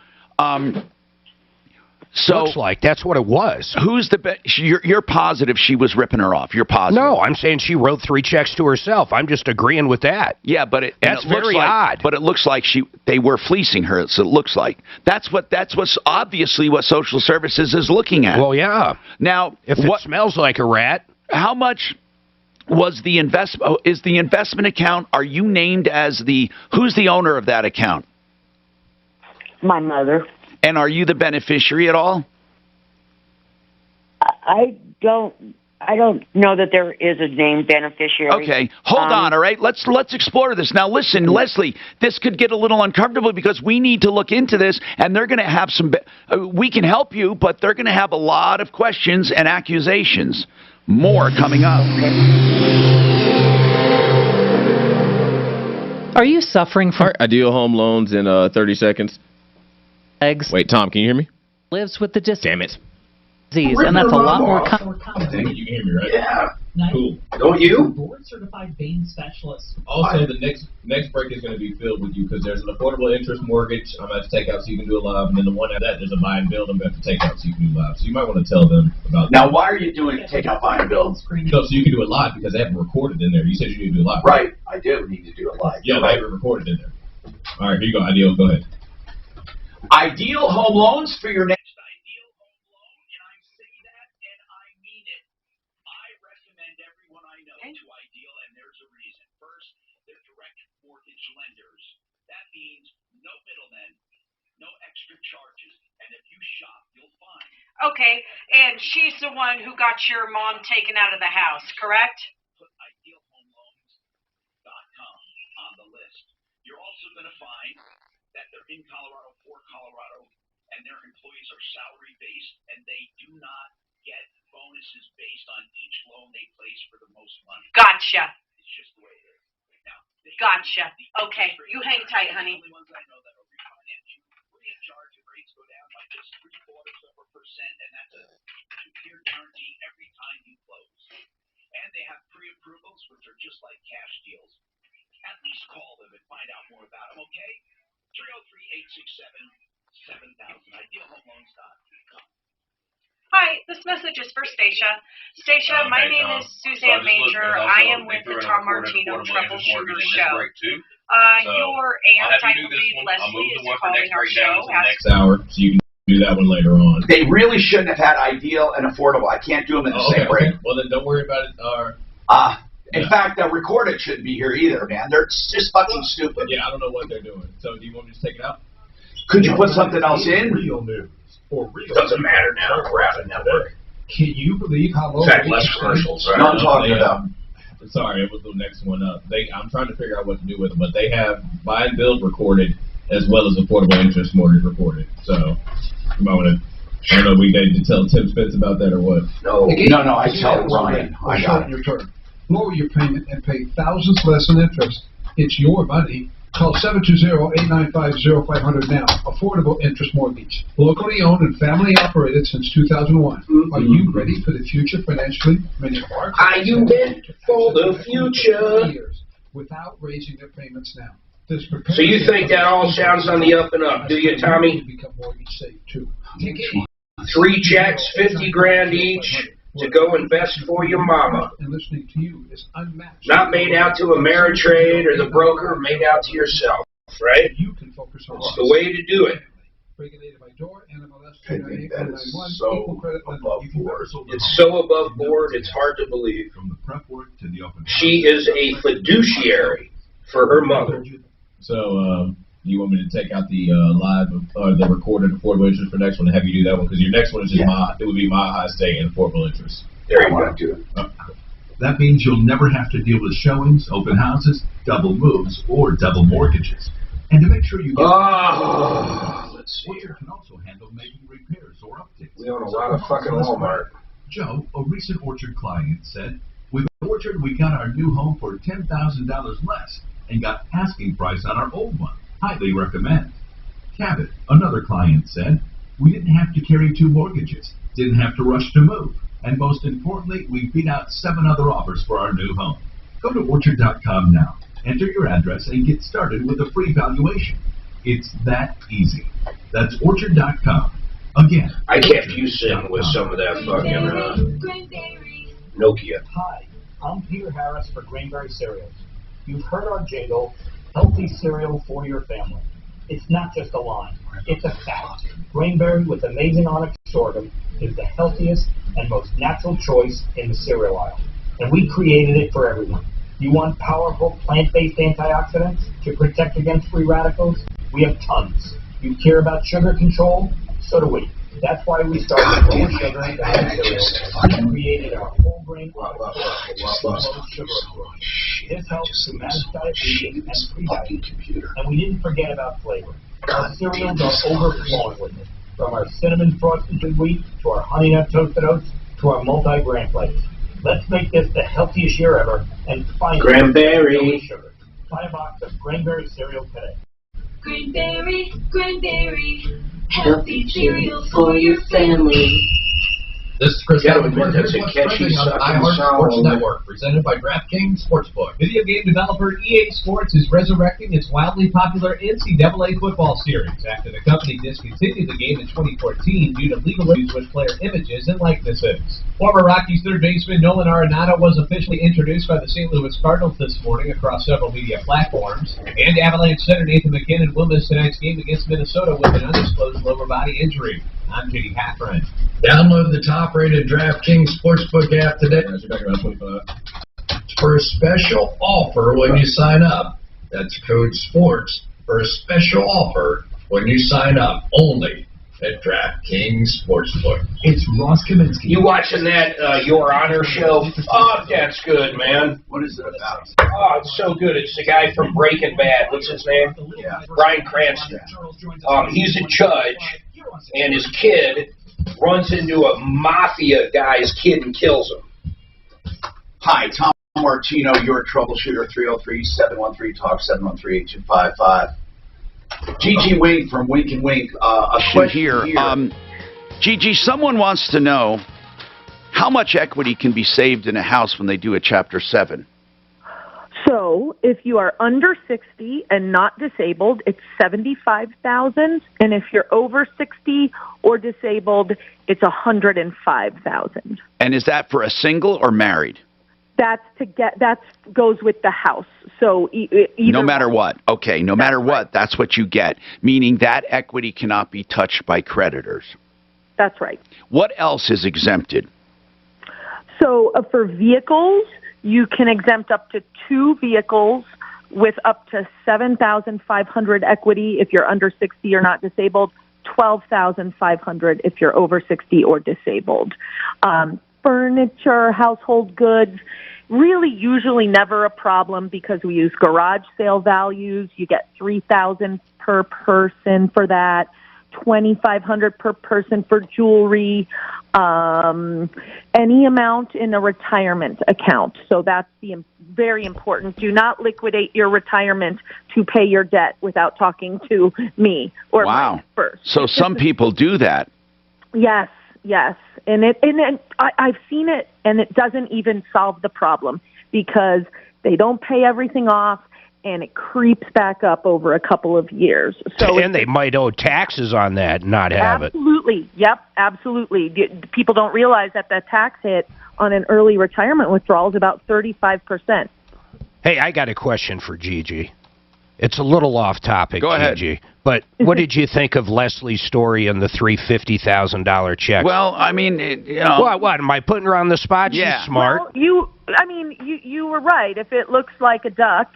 So looks like that's what it was. Who's the you're positive she was ripping her off? You're positive? No, I'm saying she wrote 3 checks to herself. I'm just agreeing with that. Yeah, but that's very odd. But it looks like they were fleecing her. So it looks like that's what's obviously what social services is looking at. Well, yeah. Now, if it smells like a rat, how much was the investment? Is the investment account? Are you named as who's the owner of that account? My mother. And are you the beneficiary at all? I don't know that there is a named beneficiary. Okay, hold on, all right? Let's explore this. Now, listen, Leslie, this could get a little uncomfortable because we need to look into this, and they're going to have some... we can help you, but they're going to have a lot of questions and accusations. More coming up. Are you suffering from... Ideal home loans in 30 seconds. Eggs. Wait, Tom, can you hear me? Lives with the Damn it. disease, and that's a lot more common. You can hear me, right? Yeah. Cool. Don't you? Board-certified Bain specialist. Also, the next break is going to be filled with you because there's an affordable interest mortgage I'm going to have to take out so you can do it live, and then the one after that, there's a buy and build I'm going to have to take out so you can do live. So you might want to tell them about Now, that. why are you doing take out buy and build? No, so you can do it live because they haven't recorded in there. You said you need to do it live. Right, I do need to do it live. Yeah, they haven't recorded in there. All right, here you go. Ideal, go ahead. Ideal home loans for your next ideal home loan, and I say that and I mean it. I recommend everyone I know to Ideal, and there's a reason. First, they're direct mortgage lenders. That means no middlemen, no extra charges, and if you shop, you'll find. Okay, and she's the one who got your mom taken out of the house, correct? Put idealhomeloans.com on the list. You're also going to find that they're in Colorado, for Colorado, and their employees are salary-based, and they do not get bonuses based on each loan they place for the most money. Gotcha. It's just the way it is. Now, Gotcha. Okay, you hang tight, honey. The only ones I know that will refinance you free of charge if rates go down by just 0.75%, and that's a 2-year guarantee every time you close. And they have pre-approvals, which are just like cash deals. At least call them and find out more about them, okay? 303-867-7000. IdealHomeLoans.com. Hi, this message is for Stacia. Stacia, my name is Suzanne Major. I am with the Tom Martino Troubleshooter Show. Your aunt, I believe Leslie, is calling our show. Next hour, so you can do that one later on. They really shouldn't have had Ideal and Affordable. I can't do them in the same break. Well, then don't worry about it. In fact, Recorded shouldn't be here either, man. They're just fucking stupid. Yeah, I don't know what they're doing. So do you want me to take it out? Could you put something else in? Real news. Or real Doesn't matter now. We're out of network. Can you believe how low? In fact, less commercials. Right? No, I'm talking about. Sorry, it was the next one up. I'm trying to figure out what to do with them, but they have buy and build recorded as well as affordable interest mortgage recorded. So you might want to. I don't know. We need to tell Tim Spence about that or what? No. I tell Ryan. I got it. Your turn. Lower your payment and pay thousands less in interest. It's your money. Call 720-895-0500 now. Affordable interest mortgage. Locally owned and family operated since 2001. Are you ready for the future financially? Many of our Are you ready for the future? Years without raising their payments now. So you think that all sounds on the up and up, do you, Tommy? Become mortgage safe too. 3 checks, 50 grand each, to go invest for your mama. And listening to you is unmatched. Not made out to Ameritrade or the broker, made out to yourself, right? You can focus on it's the way to do it. Regulated by DOR, NMLS I think that is so above board. It's so above board, it's hard to believe. From the prep work to the open. She is a fiduciary for her mother. So, you want me to take out the live or the recorded affordable interest for next one and have you do that one? Because your next one is just it would be my high stake and affordable interest. There you go. Do it. That means you'll never have to deal with showings, open houses, double moves, or double mortgages. And to make sure you get let's see. Orchard can also handle making repairs or updates. We own a lot of fucking Walmart. Joe, a recent Orchard client, said, with Orchard, we got our new home for $10,000 less and got asking price on our old one. Highly recommend. Cabot, another client, said, we didn't have to carry 2 mortgages, didn't have to rush to move, and most importantly, we beat out 7 other offers for our new home. Go to Orchard.com now, enter your address, and get started with a free valuation. It's that easy. That's Orchard.com. Again, I kept you sitting with some of that fucking Nokia. Hi, I'm Peter Harris for Grainberry Cereals. You've heard our jingle, healthy cereal for your family. It's not just a line, it's a fact. Grainberry with amazing onyx sorghum is the healthiest and most natural choice in the cereal aisle. And we created it for everyone. You want powerful plant-based antioxidants to protect against free radicals? We have tons. You care about sugar control? So do we. That's why we started with low sugar and cereals and created our whole grain low sugar approach. This helps to manage diabetes and pre-diabetes. And we didn't forget about flavor. Our cereals are overflowing with it. From our cinnamon frosted wheat to our honey nut toasted oats to our multi-grain flakes. Let's make this the healthiest year ever and find Grainberry. Sugar. Buy a box of Grainberry cereal today. Grainberry, healthy cereal for your family. This is Chris Gotta Evans, admit, that's a catchy on the sucking iHeart Sports sound. Network, presented by DraftKings Sportsbook. Video game developer EA Sports is resurrecting its wildly popular NCAA football series after the company discontinued the game in 2014 due to legal issues with player images and likenesses. Former Rockies third baseman Nolan Arenado was officially introduced by the St. Louis Cardinals this morning across several media platforms. And Avalanche center Nathan McKinnon will miss tonight's game against Minnesota with an undisclosed lower body injury. I'm J.D. Haffron. Download the top-rated DraftKings Sportsbook app today for a special offer when you sign up. That's code SPORTS for a special offer when you sign up, only at DraftKings Sportsbook. It's Ross Kaminsky. You watching that Your Honor show? Oh, that's good, man. What is it about? Oh, it's so good. It's the guy from Breaking Bad. What's his name? Yeah. Bryan Cranston. He's a judge, and his kid runs into a mafia guy's kid and kills him. Hi, Tom Martino, your troubleshooter, 303-713-TALK, 713-8255. Gigi Wink from Wink and Wink. A question here. Gigi, someone wants to know how much equity can be saved in a house when they do a Chapter 7? So, if you are under 60 and not disabled, it's $75,000, and if you're over 60 or disabled, it's $105,000. And is that for a single or married? That goes with the house. So either no matter what. Okay, no matter what, that's what you get. Meaning that equity cannot be touched by creditors. That's right. What else is exempted? So for vehicles, you can exempt up to 2 vehicles with up to $7,500 equity if you're under 60 or not disabled, $12,500 if you're over 60 or disabled. Furniture, household goods, really usually never a problem because we use garage sale values. You get $3,000 per person for that, $2,500 per person for jewelry, any amount in a retirement account. So that's very important. Do not liquidate your retirement to pay your debt without talking to me or Mike first. So some people do that. Yes. And I've seen it, and it doesn't even solve the problem because they don't pay everything off, and it creeps back up over a couple of years. So and they might owe taxes on that and not have it. Absolutely. Yep, absolutely. People don't realize that the tax hit on an early retirement withdrawal is about 35%. Hey, I got a question for Gigi. It's a little off topic, Go ahead. Gigi. But what did you think of Leslie's story and the $350,000 check? Well, I mean, you know. What? Am I putting her on the spot? Yeah. She's smart. Well, you were right. If it looks like a duck,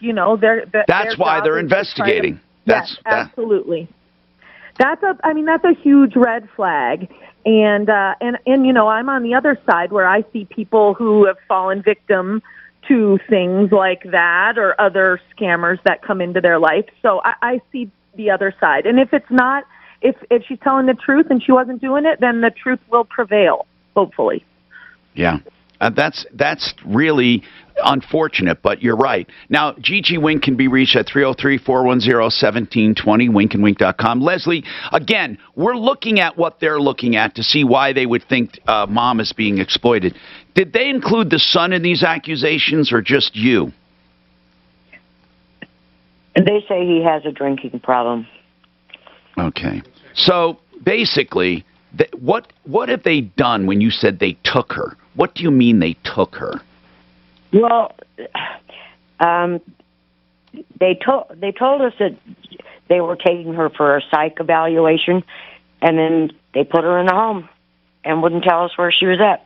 that's why they're investigating. Yes, absolutely. That's a huge red flag. And I'm on the other side where I see people who have fallen victim to things like that or other scammers that come into their life. So I see the other side. And if it's not, if she's telling the truth and she wasn't doing it, then the truth will prevail, hopefully. Yeah. That's really unfortunate, but you're right. Now, Gigi Wink can be reached at 303-410-1720, winkandwink.com. Leslie, again, we're looking at what they're looking at to see why they would think mom is being exploited. Did they include the son in these accusations or just you? They say he has a drinking problem. Okay. So basically, what have they done when you said they took her? What do you mean they took her? Well, they told us that they were taking her for a psych evaluation, and then they put her in a home and wouldn't tell us where she was at.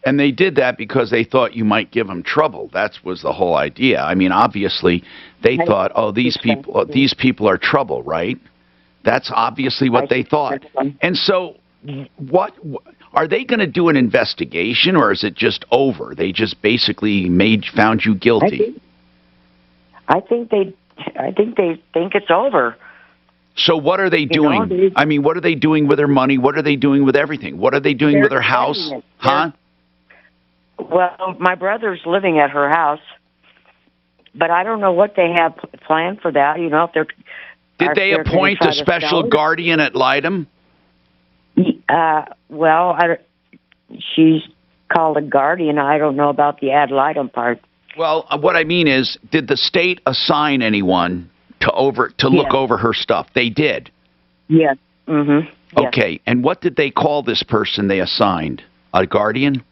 And they did that because they thought you might give them trouble. That was the whole idea. I mean, obviously, they thought, oh, these people are trouble, right? That's obviously what they thought. And so, what are they going to do an investigation, or is it just over? They just basically found you guilty. I think they think it's over. So what are they doing? I mean, what are they doing with their money? What are they doing with everything? What are they doing with their house? Huh? Well, my brother's living at her house, but I don't know what they have planned for that. You know, if they're did they appoint a special guardian at Lytton? Well, she's called a guardian. I don't know about the ad litem part. Well, what I mean is, did the state assign anyone to look over her stuff? They did. Yes. Mm-hmm. Yes. Okay. And what did they call this person they assigned? A guardian?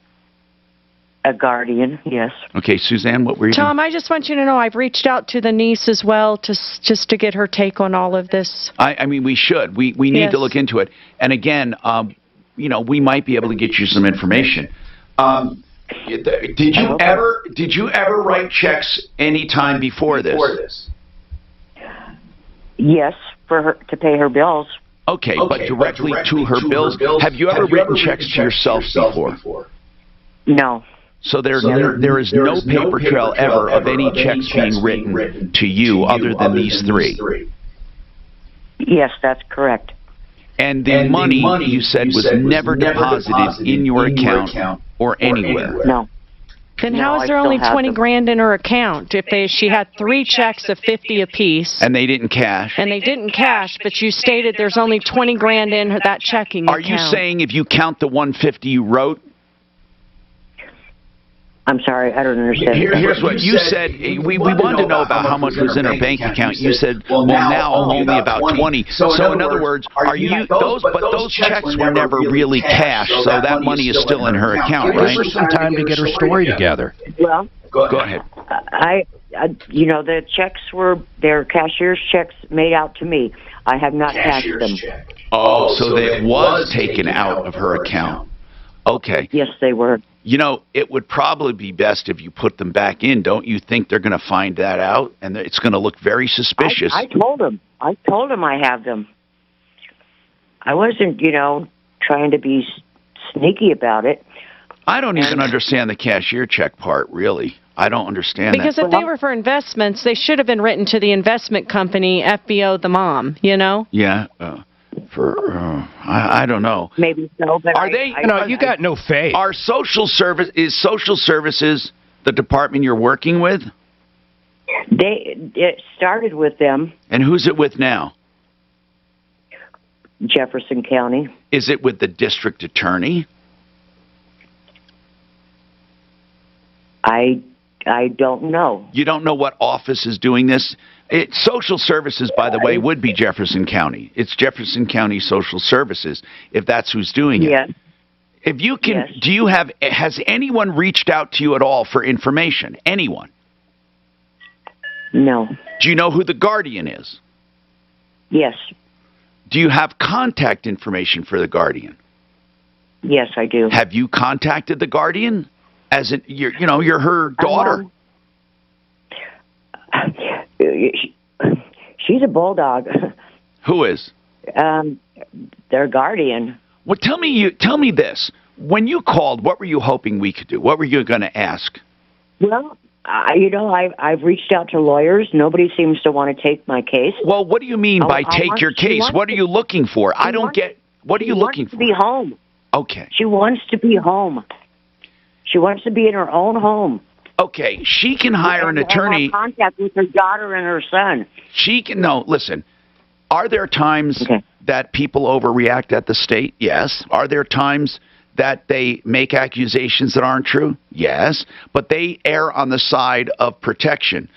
A guardian, yes. Okay, Suzanne, what were you Tom, I just want you to know I've reached out to the niece as well just to get her take on all of this. I mean, we should. We need to look into it. And again, you know, we might be able to get you some information. Did you ever write checks any time before this? Yes, for her to pay her bills. Okay, but directly to her bills. Have you ever written checks to yourself before? No. So there is no paper trail ever of any checks being written to you other than these three. Yes, that's correct. And the money you said was never deposited in your account or anywhere. No. Then how is there only 20 grand in her account if she had 3 checks of 50 apiece? And they didn't cash. And they didn't cash, but you stated there's only 20 grand in that checking account. Are you saying if you count the 150 you wrote? I'm sorry, I don't understand. Here's what you said. We wanted to know about how much was in her bank account. You said, well, now only about 20. So in other words, those checks were never really cashed, so that money is still in her account, right? Give her some time to get her story together. Well, go ahead. You know, the checks they're cashier's checks made out to me. I have not cashed them. Oh, so it was taken out of her account. Okay. Yes, they were. You know, it would probably be best if you put them back in. Don't you think they're going to find that out? And it's going to look very suspicious. I told him I have them. I wasn't, trying to be sneaky about it. I don't even understand the cashier check part, really. I don't understand because that. If they were for investments, they should have been written to the investment company, FBO the mom, Yeah. I don't know. Maybe so, but are they? You got no faith. Is social services the department you're working with? It started with them. And who's it with now? Jefferson County. Is it with the district attorney? I don't know. You don't know what office is doing this? Social services, by the way, would be Jefferson County. It's Jefferson County Social Services, if that's who's doing it. Yes. If you can, has anyone reached out to you at all for information? Anyone? No. Do you know who the guardian is? Yes. Do you have contact information for the guardian? Yes, I do. Have you contacted the guardian? As in, you're her daughter. She's a bulldog. Who is? Their guardian. Well, tell me this. When you called, what were you hoping we could do? What were you going to ask? Well, I've reached out to lawyers. Nobody seems to want to take my case. Well, what do you mean by take your case? What are you looking for? I don't get. What are you looking for? She wants to be home. Okay. She wants to be home. She wants to be in her own home. Okay, she can hire an attorney. Have contact with her daughter and her son. She can. No, listen. Are there times that people overreact at the state? Yes. Are there times that they make accusations that aren't true? Yes. But they err on the side of protection.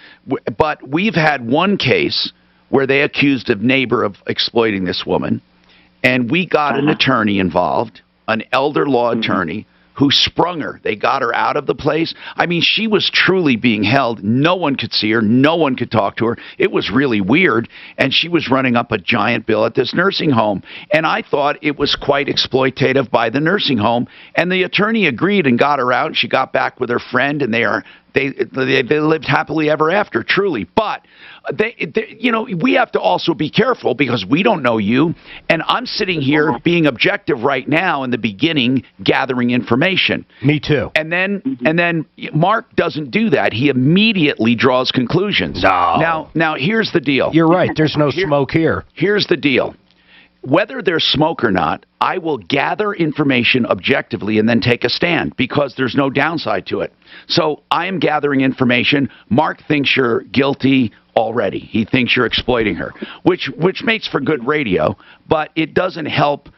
But we've had one case where they accused a neighbor of exploiting this woman, and we got an attorney involved, an elder law attorney, who sprung her. They got her out of the place. I mean, she was truly being held. No one could see her. No one could talk to her. It was really weird. And she was running up a giant bill at this nursing home. And I thought it was quite exploitative by the nursing home. And the attorney agreed and got her out. She got back with her friend, and they lived happily ever after, truly. But we have to also be careful because we don't know you. And I'm sitting here being objective right now in the beginning, gathering information. Me too. And then Mark doesn't do that. He immediately draws conclusions. No. Now here's the deal. You're right. There's no smoke here. Here's the deal. Whether there's smoke or not, I will gather information objectively and then take a stand because there's no downside to it. So I am gathering information. Mark thinks you're guilty already. He thinks you're exploiting her, which makes for good radio, but it doesn't help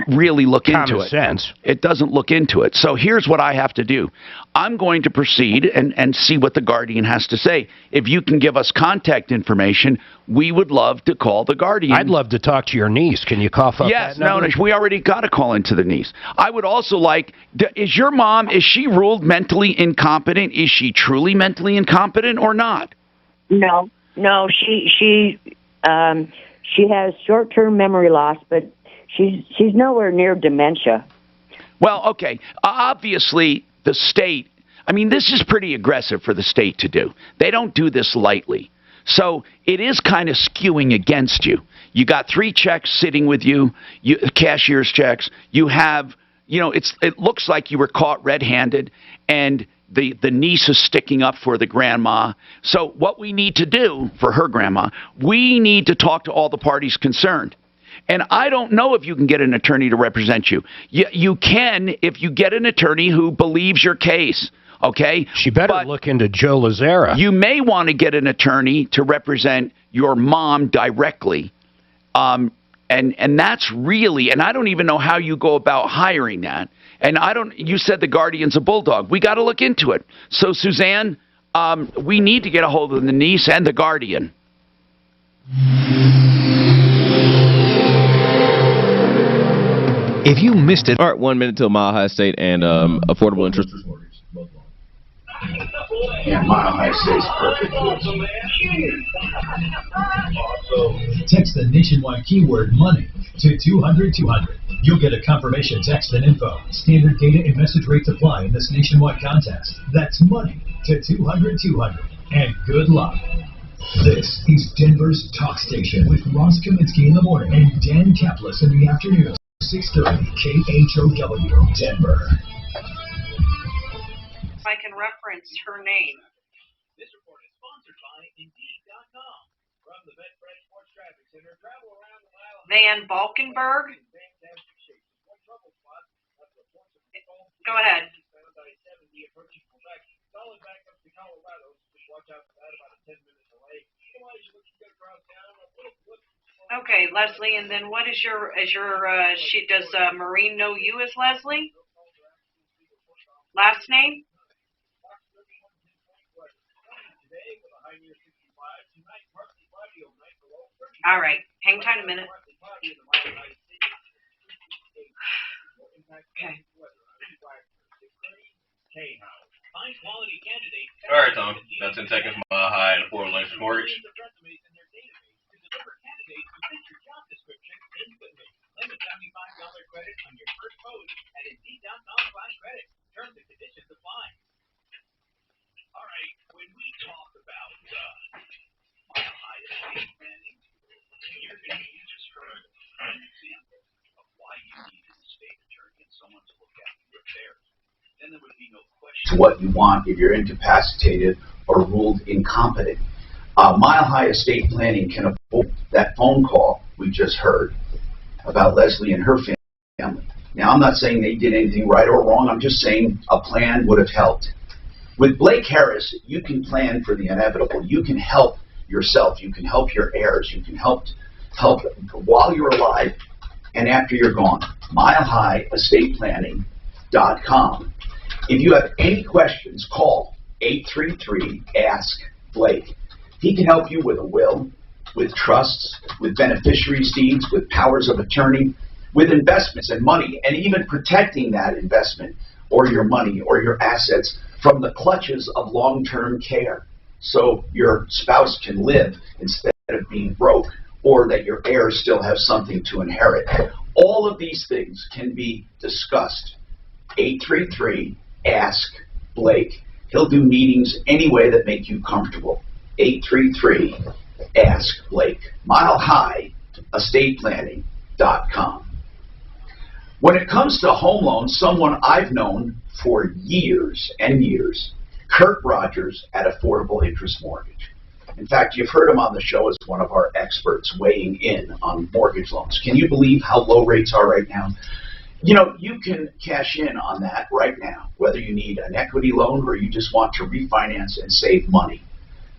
really look into it. Common sense. It doesn't look into it. So here's what I have to do. I'm going to proceed and see what the Guardian has to say. If you can give us contact information, we would love to call the Guardian. I'd love to talk to your niece. Can you cough up yes, that number? no, we already got a call into the niece. I would also like, is your mom, is she ruled mentally incompetent? Is she truly mentally incompetent or not? No, she has short-term memory loss, but she's nowhere near dementia. Well, okay. Obviously, the state, I mean, this is pretty aggressive for the state to do. They don't do this lightly. So it is kind of skewing against you. You got 3 checks sitting with you, cashier's checks. You have, it looks like you were caught red-handed, and the niece is sticking up for the grandma. So what we need to do for her grandma, we need to talk to all the parties concerned. And I don't know if you can get an attorney to represent you. You can if you get an attorney who believes your case, okay? She better look into Joe Lazara. You may want to get an attorney to represent your mom directly. And that's really, and I don't even know how you go about hiring that. And you said the Guardian's a bulldog. We got to look into it. So, Suzanne, we need to get a hold of the niece and the Guardian. If you missed it, all right, 1 minute till Mile High Estate and affordable interest mortgage. Yeah, Mile High Estate's perfect. Text the nationwide keyword money to 200-200. You'll get a confirmation text and info. Standard data and message rates apply in this nationwide contest. That's money to 200-200. And good luck. This is Denver's talk station with Ross Kaminsky in the morning and Dan Kaplis in the afternoon. 630 KHOW, Denver. If I can reference her name. This report is sponsored by Indeed.com. From the Betfred Sports Traffic Center, travel around the mile. Van Valkenburg. Go ahead. Okay, Leslie, and then what is your does Maureen know you as Leslie? Last name? All right, hang tight a minute. Okay. All right, Tom. That's in Texas Mile High and affordable interest mortgage. Credit on your first post at Indeed.com/credit. Terms and conditions apply. All right, when we talk about Mile High estate planning, you're going to just heard an example of why you need an estate attorney and someone to look after your affairs. Then there would be no question. What you want if you're incapacitated or ruled incompetent. Mile High Estate Planning can afford that phone call we just heard about Leslie and her family. Now, I'm not saying they did anything right or wrong. I'm just saying a plan would have helped. With Blake Harris, you can plan for the inevitable. You can help yourself. You can help your heirs. You can help while you're alive and after you're gone. MileHighEstatePlanning.com. If you have any questions, call 833-ASK-BLAKE. He can help you with a will, with trusts, with beneficiaries' deeds, with powers of attorney. with investments and money, and even protecting that investment or your money or your assets from the clutches of long-term care, so your spouse can live instead of being broke, or that your heirs still have something to inherit. All of these things can be discussed. 833-ASK-BLAKE. He'll do meetings any way that make you comfortable. 833-ASK-BLAKE. MileHighEstatePlanning.com. When it comes to home loans, someone I've known for years and years, Kurt Rogers at Affordable Interest Mortgage. In fact, you've heard him on the show as one of our experts weighing in on mortgage loans. Can you believe how low rates are right now? You know, you can cash in on that right now, whether you need an equity loan or you just want to refinance and save money.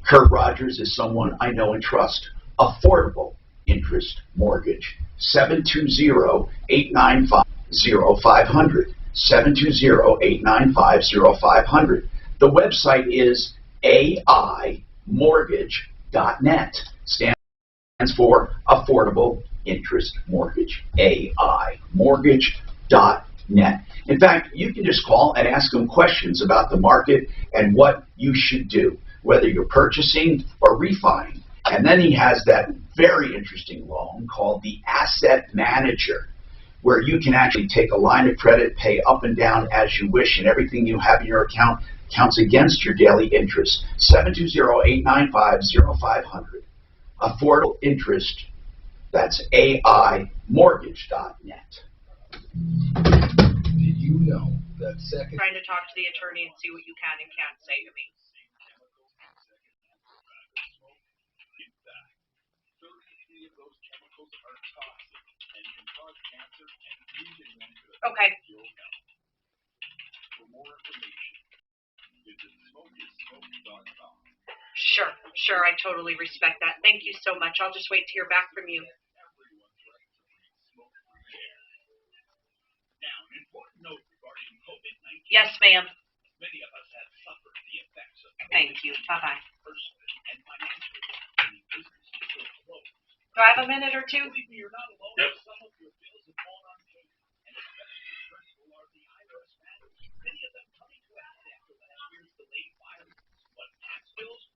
Kurt Rogers is someone I know and trust. Affordable Interest Mortgage. 720-895-0500. 720-895-0500. The website is AIMortgage.net. Stands for Affordable Interest Mortgage. AIMortgage.net. In fact, you can just call and ask them questions about the market and what you should do, whether you're purchasing or refining. And then he has that very interesting loan called the Asset Manager, where you can actually take a line of credit, pay up and down as you wish, and everything you have in your account counts against your daily interest. 720-895-0500. Affordable Interest, that's AIMortgage.net. Did you know that second... Trying to talk to the attorney and see what you can and can't say to me. Okay. Sure, I totally respect that. Thank you so much. I'll just wait to hear back from you. Yes, ma'am. Thank you. Bye-bye. Do I have a minute or two? Yep.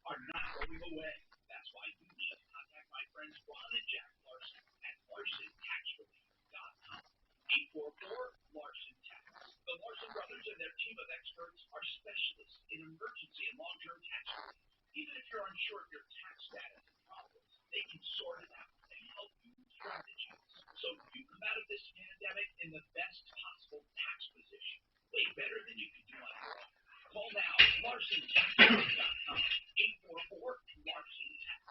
Are not going away. That's why you need to contact my friends Ron and Jack Larson at LarsonTaxRelief.com. 844-LARSON Tax. The Larson brothers and their team of experts are specialists in emergency and long-term tax relief. Even if you're unsure of your tax status and problems, they can sort it out and help you with strategies. So you come out of this pandemic in the best possible tax position. Way better than you can do on your own. Call now, LarsonTaxRelief.com. 844-LARSON Tax.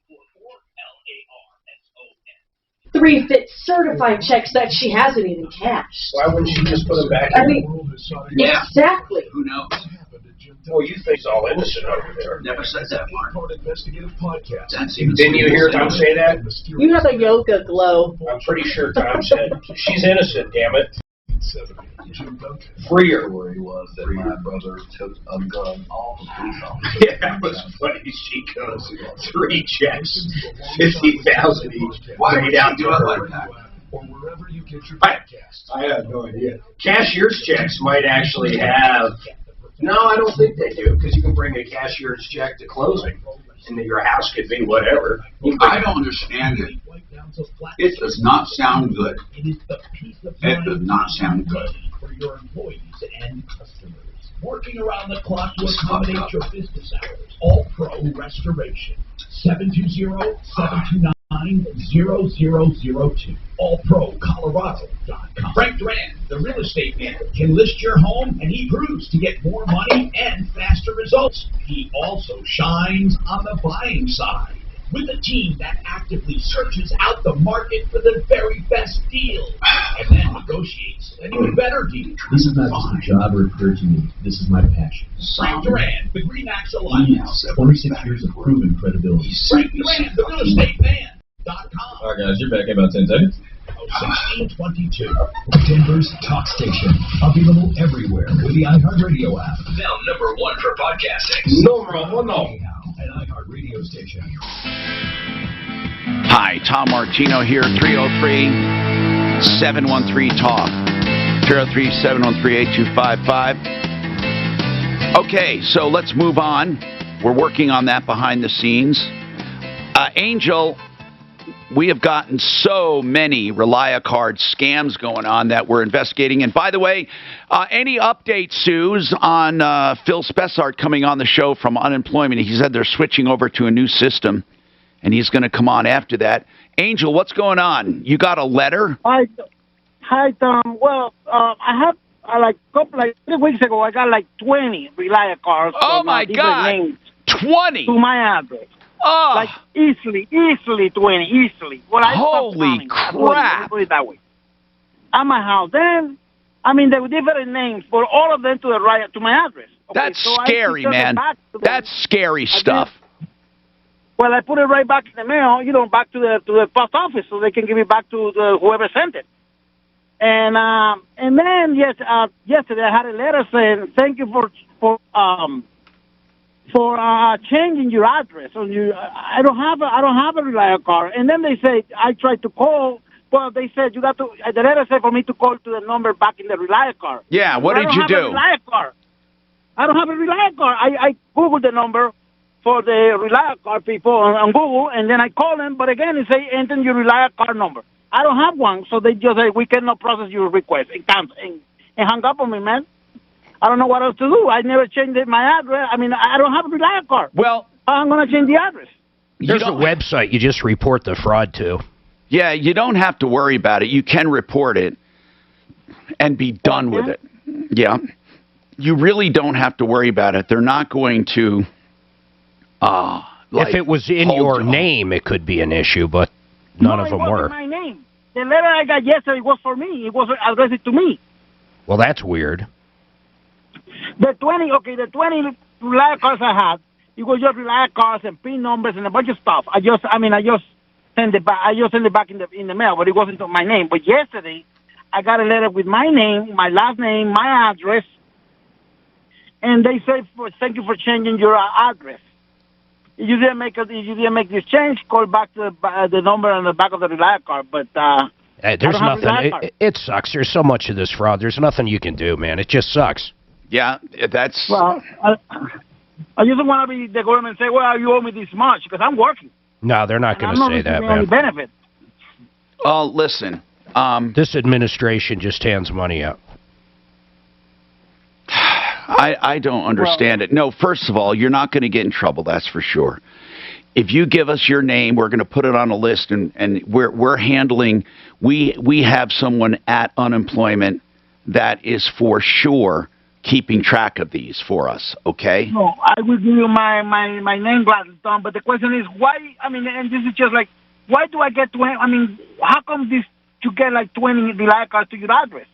844-LARSON. 3 fit certified checks that she hasn't even cashed. Why wouldn't she just put them back I in? mean, exactly. Who knows? Well, you think he's all innocent over there. Never said that, Mark. Didn't you hear Tom say that? You have a yoga glow. I'm pretty sure Tom said, she's innocent, damn it. Free her. Where he was that my brother took a gun off a police officer. Yeah, that was funny. She goes, 3 checks, 50,000 each. Why would you do it like that? I have no idea. Cashier's checks might actually have. No, I don't think they do, because you can bring a cashier's check to closing, and your house could be whatever. I don't understand it. It does not sound good. It does not sound good. For your employees and customers. Working around the clock to accommodate your business hours. All Pro Restoration. 720-729-0002. AllProColorado.com. Frank Duran, the real estate man, can list your home and he proves to get more money and faster results. He also shines on the buying side with a team that actively searches out the market for the very best deal and then negotiates an even better deal. This is not just a job or a career to me. This is my passion. Frank Duran, the Greenmax Alliance. 26 years of proven credibility. Frank Duran, the real estate man.com. All right, guys, you're back in about 10 seconds. 1622. Denver's talk station. Available everywhere with the iHeartRadio app. Now #1 for podcasting. Numero uno. An iHeartRadio station. Hi, Tom Martino here, 303 303-713-TALK. 303-713-8255. Okay, so let's move on. We're working on that behind the scenes. Angel, we have gotten so many ReliaCard scams going on that we're investigating. And by the way, any updates, Suze, on Phil Spessart coming on the show from unemployment? He said they're switching over to a new system, and he's going to come on after that. Angel, what's going on? You got a letter? Hi, Tom. Well, I have like 3 weeks ago, I got like 20 ReliaCards. Oh my God! Names 20 to my address. Oh, like easily 20, easily. Well, holy crap! Let me put it that way. At my house, then there were different names for all of them to my address. Okay, that's scary, man. That's scary stuff. Well, I put it right back in the mail, back to the post office, so they can give it back to whoever sent it. And then yesterday I had a letter saying thank you for changing your address. So I don't have a ReliaCard. And then they say I tried to call. Well, they said you got to. The letter said for me to call to the number back in the ReliaCard. Yeah, what did you do? I don't have a ReliaCard. I googled the number for the ReliaCard people on Google, and then I call them. But again, it say enter your ReliaCard number. I don't have one, so they just say we cannot process your request. And hung up on me, man. I don't know what else to do. I never changed my address. I don't have a ReliaCard. Well, I'm going to change the address. There's a website you just report the fraud to. Yeah, you don't have to worry about it. You can report it and be done with it. Yeah. You really don't have to worry about it. They're not going to... if it was in your name, it could be an issue, but none of them were. My name. The letter I got yesterday was for me. It was addressed to me. Well, that's weird. The 20 ReliaCards I had, it was just ReliaCards and PIN numbers and a bunch of stuff. I just sent it back. I just sent it back in the mail, but it wasn't my name. But yesterday, I got a letter with my name, my last name, my address, and they say thank you for changing your address. If you didn't make this change, call back to the number on the back of the ReliaCard. But there's nothing. It sucks. There's so much of this fraud. There's nothing you can do, man. It just sucks. Yeah, that's... Well, I just don't want to be the government say, well, you owe me this much, because I'm working. No, they're not going to say that, man. Benefit. Oh, listen. This administration just hands money out. I don't understand it. No, first of all, you're not going to get in trouble, that's for sure. If you give us your name, we're going to put it on a list, and we're handling... We have someone at unemployment that is for sure keeping track of these for us, okay? No, I will give you my name glasses, Tom, but the question is why, and this is just like, why do I get 20, how come you get like 20 ReliaCards to your address?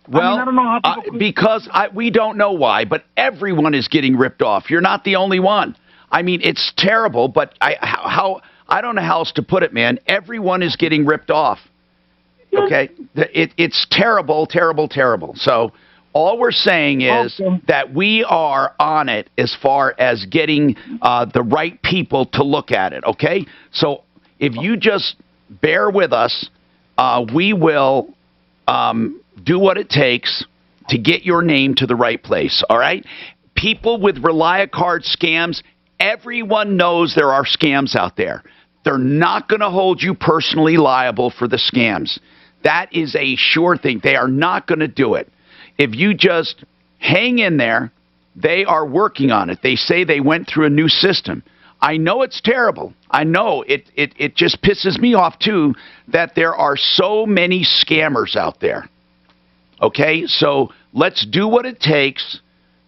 Well, I don't know how people because we don't know why, but everyone is getting ripped off. You're not the only one. It's terrible, but I don't know how else to put it, man. Everyone is getting ripped off, okay? It's terrible, terrible, terrible. So... all we're saying is that we are on it as far as getting the right people to look at it, okay? So if you just bear with us, we will do what it takes to get your name to the right place, all right? People with ReliaCard scams, everyone knows there are scams out there. They're not going to hold you personally liable for the scams. That is a sure thing. They are not going to do it. If you just hang in there, they are working on it. They say they went through a new system. I know it's terrible. I know it just pisses me off, too, that there are so many scammers out there. Okay? So let's do what it takes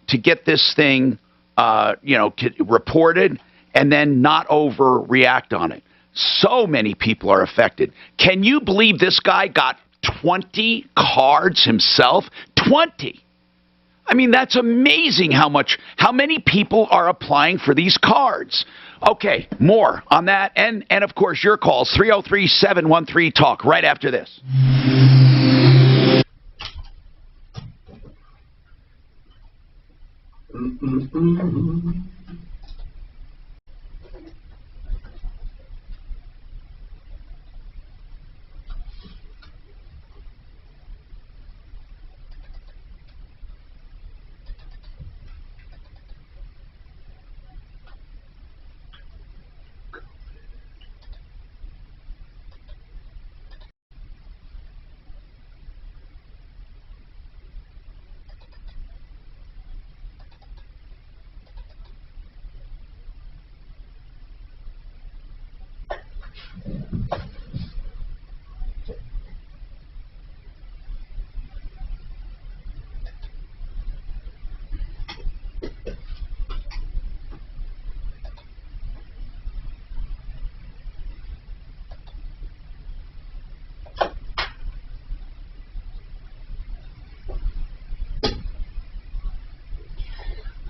to get this thing, reported and then not overreact on it. So many people are affected. Can you believe this guy got 20 cards himself? 20. That's amazing how many people are applying for these cards. Okay, more on that. And of course, your calls, 303-713-TALK, right after this.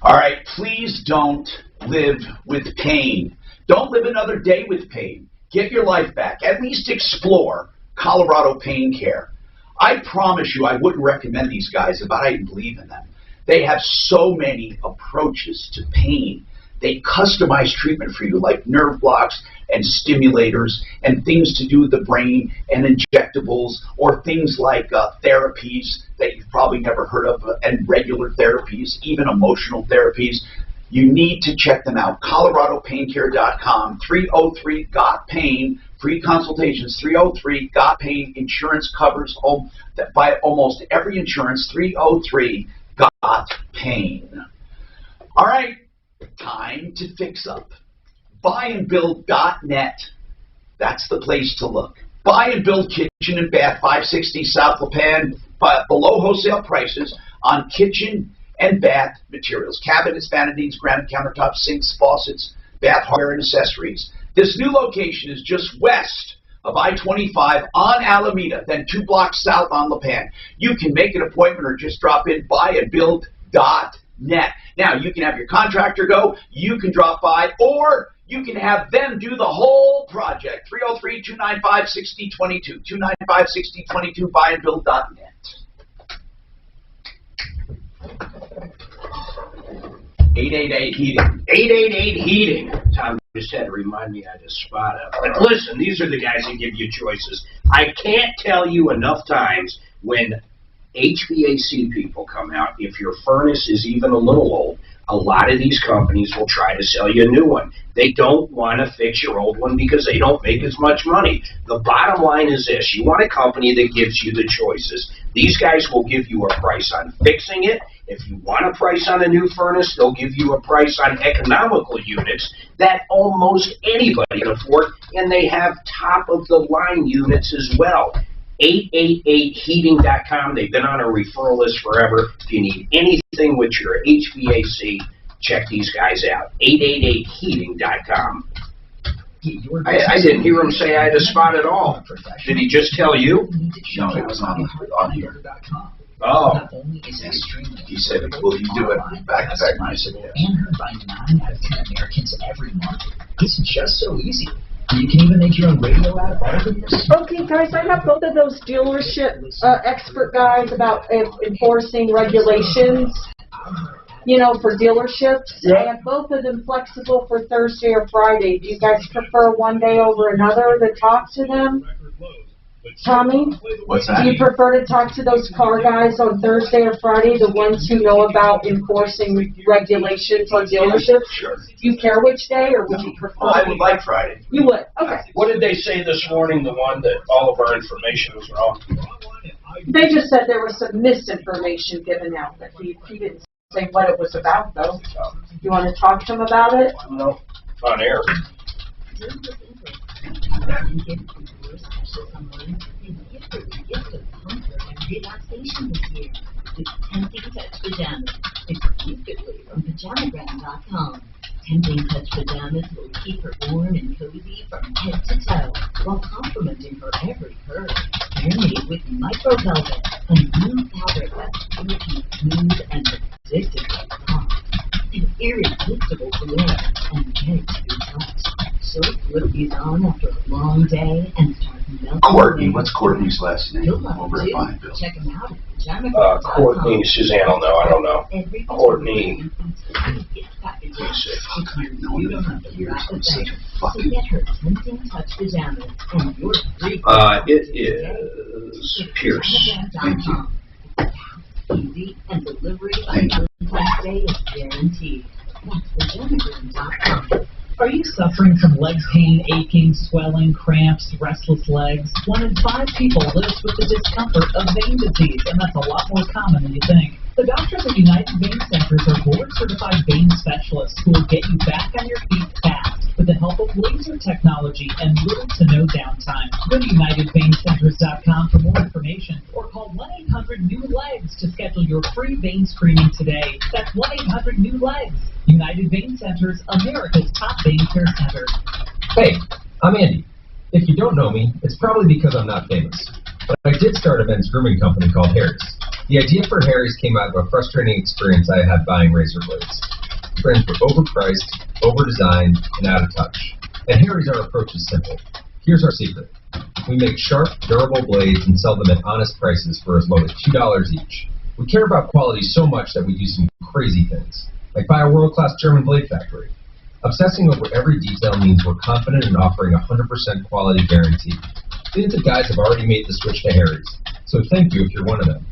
All right, please don't live with pain. Don't live another day with pain. Get your life back. At least explore Colorado Pain Care. I promise you I wouldn't recommend these guys if I didn't believe in them. They have so many approaches to pain. They customize treatment for you, like nerve blocks and stimulators and things to do with the brain and injectables, or things like therapies that you've probably never heard of, and regular therapies, even emotional therapies. You need to check them out. ColoradoPainCare.com, 303-GOT-PAIN, free consultations, 303-GOT-PAIN. Insurance covers by almost every insurance, 303-GOT-PAIN. All right, time to fix up. Buyandbuild.net. That's the place to look. Buy and Build Kitchen and Bath, 560 South LaPan, below wholesale prices on kitchen and bath materials, cabinets, vanities, granite countertops, sinks, faucets, bath hardware, and accessories. This new location is just west of I-25 on Alameda, then 2 blocks south on LaPan. You can make an appointment or just drop in buyandbuild.net. Now, you can have your contractor go, you can drop by, or you can have them do the whole project. 303-295-6022, 295-6022, buyandbuild.net. 888 Heating. 888 Heating. Tom just had to remind me I just spot it. But listen, these are the guys that give you choices. I can't tell you enough times when HVAC people come out, if your furnace is even a little old, a lot of these companies will try to sell you a new one. They don't want to fix your old one because they don't make as much money. The bottom line is this: you want a company that gives you the choices. These guys will give you a price on fixing it. If you want a price on a new furnace, they'll give you a price on economical units that almost anybody can afford, and they have top-of-the-line units as well. 888heating.com. They've been on a referral list forever. If you need anything with your HVAC, check these guys out. 888heating.com. I didn't hear him say I had a spot at all. Did he just tell you? No, it was on here. Oh. He said, will you do it back to back? And I said, yeah. And heard by 9 out of 10 Americans every month. It's just so easy. You can even make your own radio out of all of this. Okay, guys, I have both of those dealership expert guys about enforcing regulations, you know, for dealerships. Yeah. I have both of them flexible for Thursday or Friday. Do you guys prefer one day over another to talk to them? Tommy? What's that? Do you prefer to talk to those car guys on Thursday or Friday, the ones who know about enforcing regulations on dealerships? Sure. Do you care which day, or would you prefer? Well, I would like Friday. You would? Okay. What did they say this morning, the one that all of our information was wrong? They just said there was some misinformation given out, but he didn't say what it was about, though. You want to talk to him about it? No, on air. Relaxation this year with Tempting Touch Pajamas, exclusively from Pajamabrand.com. Tempting Touch Pajamas will keep her warm and cozy from head to toe while complimenting her every curve. They're made with micro-velvet, a new fabric that's silky, smooth, and predictably soft. An irresistible to wear and ready to be touched. So put these on after a long day and start melting. Courtney, what's Courtney's last name? You'll love Over it at too. Buy and Build. Check them out at Pajamabrand.com. Courtney, Suzanne will know. I don't know. Courtney. You don't have to wrap it there. So get her Tempting Touch Pajamas and your free. It is Pierce. Thank you. Easy and delivery by Valentine's Day is guaranteed. That's Pajamabrand.com. Are you suffering from leg pain, aching, swelling, cramps, restless legs? 1 in 5 people lives with the discomfort of vein disease, and that's a lot more common than you think. The doctors at United Vein Centers are board-certified vein specialists who will get you back on your feet fast with the help of laser technology and little to no downtime. Go to UnitedVeinCenters.com for more information or call 1-800-NEW-LEGS to schedule your free vein screening today. That's 1-800-NEW-LEGS. United Vein Centers, America's top vein care center. Hey, I'm Andy. If you don't know me, it's probably because I'm not famous. But I did start a men's grooming company called Harry's. The idea for Harry's came out of a frustrating experience I had buying razor blades. Friends were overpriced, overdesigned, and out of touch. At Harry's, our approach is simple. Here's our secret. We make sharp, durable blades and sell them at honest prices for as low as $2 each. We care about quality so much that we do some crazy things, like buy a world-class German blade factory. Obsessing over every detail means we're confident in offering a 100% quality guarantee. Millions of guys have already made the switch to Harry's, so thank you if you're one of them.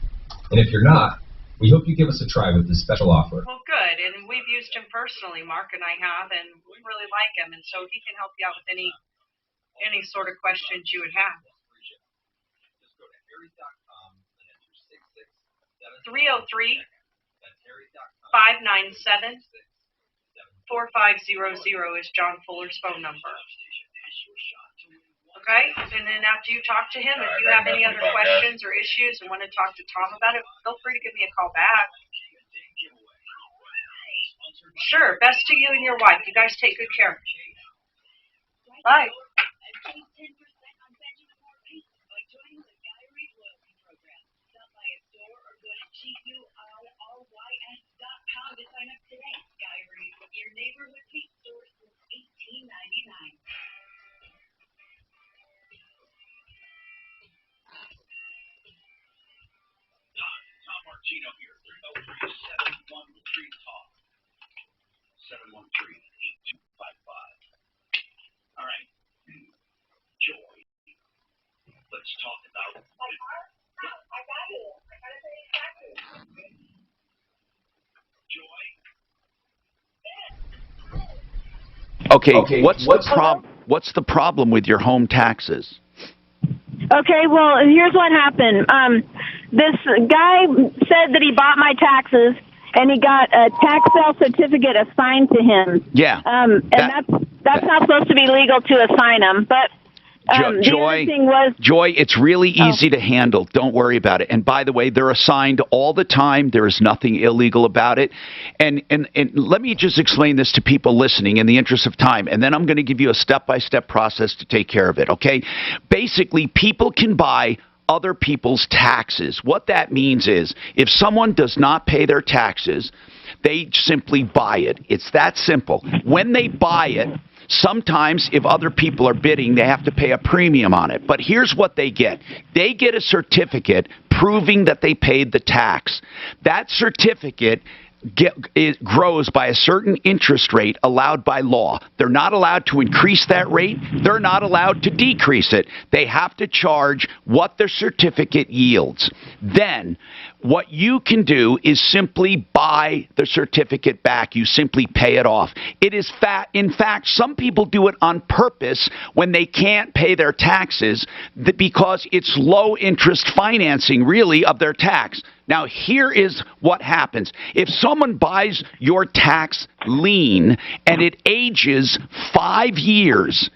And if you're not, we hope you give us a try with this special offer. Well, good. And we've used him personally, Mark and I have, and we really like him. And so he can help you out with any sort of questions you would have. 303-597-4500 is John Fuller's phone number. Okay? And then after you talk to him, if you have any other questions or issues and want to talk to Tom about it, feel free to give me a call back. Sure. Best to you and your wife. You guys take good care. Bye. Your neighborhood paint store since 1899. Tom Martino here. 303-713-TALK. 713-8255. All right. Joy. Let's talk about I got it. I got to say exactly. Joy. Okay, what's the problem with your home taxes? Okay, well, here's what happened. This guy said that he bought my taxes, and he got a tax sale certificate assigned to him. Yeah. And that's not supposed to be legal to assign them, but the other thing was... Joy, it's really easy to handle. Don't worry about it. And by the way, they're assigned all the time. There is nothing illegal about it. And let me just explain this to people listening in the interest of time, and then I'm going to give you a step-by-step process to take care of it, okay? Basically, people can buy other people's taxes. What that means is if someone does not pay their taxes, they simply buy it. It's that simple. When they buy it, sometimes if other people are bidding, they have to pay a premium on it. But here's what they get. They get a certificate proving that they paid the tax. That certificate it grows by a certain interest rate allowed by law. They're not allowed to increase that rate. They're not allowed to decrease it. They have to charge what their certificate yields. Then what you can do is simply buy the certificate back. You simply pay it off. It is in fact, some people do it on purpose when they can't pay their taxes because it's low interest financing really of their tax. Now, here is what happens. If someone buys your tax lien and it ages 5 years,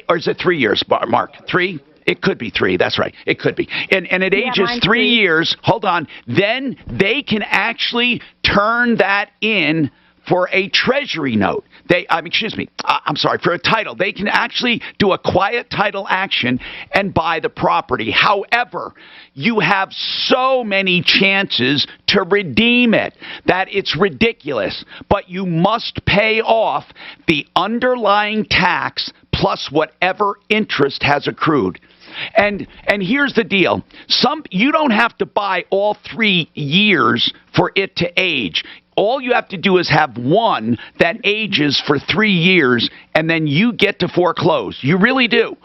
or is it 3 years, Mark? 3? It could be 3. That's right. It could be. And it ages 3 years. Hold on. Then they can actually turn that in for a treasury note. For a title. They can actually do a quiet title action and buy the property. However, you have so many chances to redeem it that it's ridiculous. But you must pay off the underlying tax plus whatever interest has accrued. And here's the deal. You don't have to buy all 3 years for it to age. All you have to do is have one that ages for 3 years, and then you get to foreclose. You really do.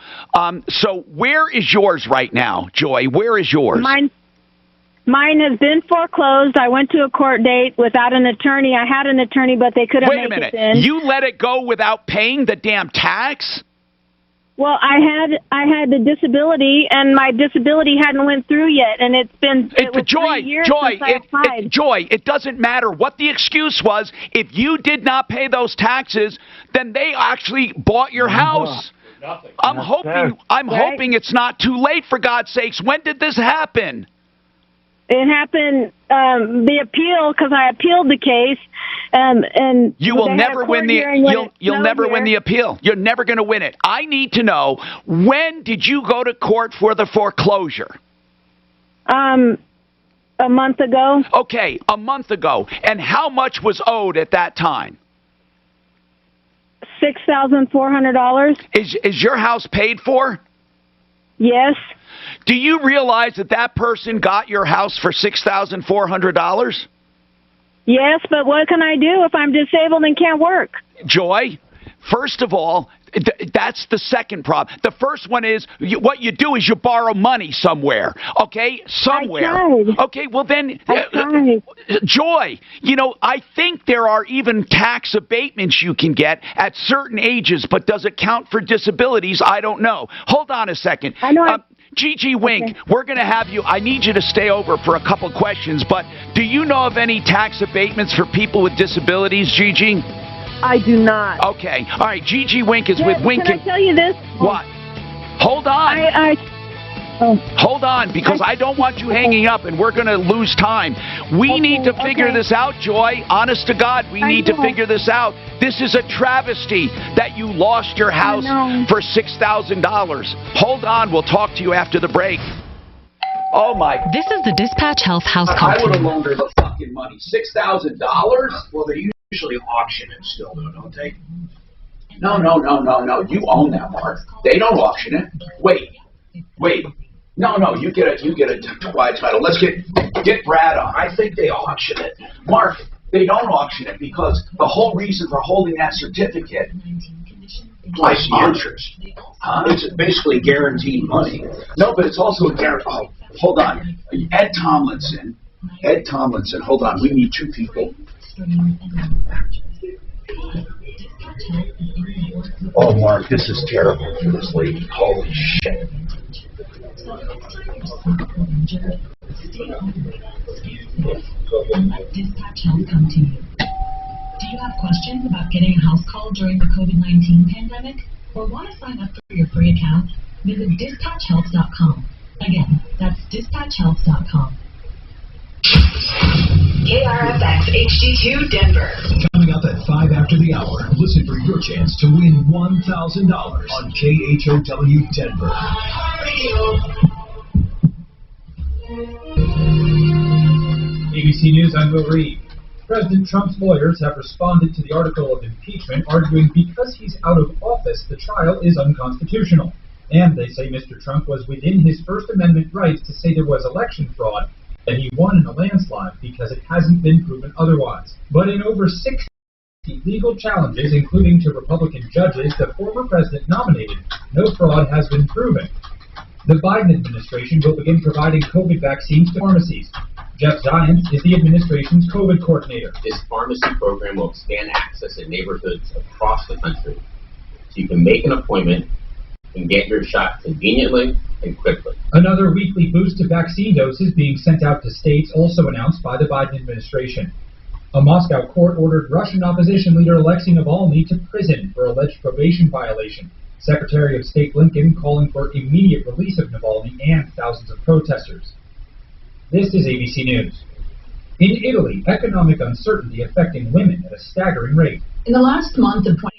So where is yours right now, Joy? Where is yours? Mine has been foreclosed. I went to a court date without an attorney. I had an attorney, but they couldn't make it in. Wait a minute. You let it go without paying the damn tax? Well, I had the disability, and my disability hadn't went through yet, and it was 3 years since I applied. Joy, it doesn't matter what the excuse was. If you did not pay those taxes, then they actually bought your house. I'm hoping it's not too late, for God's sakes. When did this happen? It happened, the appeal, because I appealed the case, and you will never win you'll never win the appeal. You're never going to win it. I need to know, when did you go to court for the foreclosure? A month ago. Okay, a month ago. And how much was owed at that time? $6,400. Is your house paid for? Yes. Do you realize that that person got your house for $6,400? Yes, but what can I do if I'm disabled and can't work? Joy, first of all, that's the second problem. The first one is what you do is you borrow money somewhere, okay? Somewhere. I tried. Okay, well then, I tried. Joy, I think there are even tax abatements you can get at certain ages, but does it count for disabilities? I don't know. Hold on a second. I know. Gigi Wink, we're going to have you, I need you to stay over for a couple questions, but do you know of any tax abatements for people with disabilities, Gigi? I do not. Okay. All right, Gigi Wink is with Wink. Can I tell you this? What? Hold on. Hold on, because I don't want you hanging up, and we're going to lose time. We need to figure this out, Joy. Honest to God, we need to figure this out. This is a travesty that you lost your house for $6,000. Hold on. We'll talk to you after the break. Oh, my. This is the Dispatch Health House Call I would have team. loaned her the fucking money. $6,000? Well, they usually auction it still, though, don't they? No. You own that, Mark. They don't auction it. Wait. No. You get a quiet title. Let's get Brad on. I think they auction it. Mark, they don't auction it because the whole reason for holding that certificate, like interest, it's basically guaranteed money. No, but it's also a guarantee. Oh, hold on. Ed Tomlinson. Hold on. We need two people. Oh, Mark, this is terrible for this lady. Holy shit. Dispatch Health come to you. Do you have questions about getting a house call during the COVID-19 pandemic? Or want to sign up for your free account? Visit dispatchhealth.com. Again, that's dispatchhealth.com. KRFX HD2 Denver. Coming up at 5 after the hour, listen for your chance to win $1,000 on KHOW Denver. ABC News, I'm Will Reed. President Trump's lawyers have responded to the article of impeachment, arguing because he's out of office, the trial is unconstitutional. And they say Mr. Trump was within his First Amendment rights to say there was election fraud, that he won in a landslide because it hasn't been proven otherwise. But in over 60 legal challenges, including to Republican judges the former president nominated, no fraud has been proven. The Biden administration will begin providing COVID vaccines to pharmacies. Jeff Zients is the administration's COVID coordinator. This pharmacy program will expand access in neighborhoods across the country, so you can make an appointment and get your shot conveniently and quickly. Another weekly boost of vaccine doses being sent out to states, also announced by the Biden administration. A Moscow court ordered Russian opposition leader Alexei Navalny to prison for alleged probation violation. Secretary of State Blinken calling for immediate release of Navalny and thousands of protesters. This is ABC News. In Italy, economic uncertainty affecting women at a staggering rate. In the last month of 20...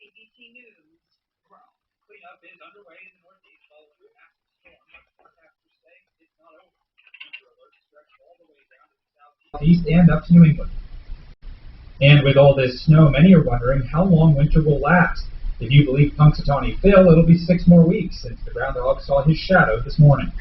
ABC News, grow. Cleanup is underway in the Northeast following a massive storm. Forecasters say it's not over. Winter alerts stretch all the way down to the southeast And up to New England. And with all this snow, many are wondering how long winter will last. If you believe Punxsutawney Phil, it'll be 6 more weeks since the groundhog saw his shadow this morning.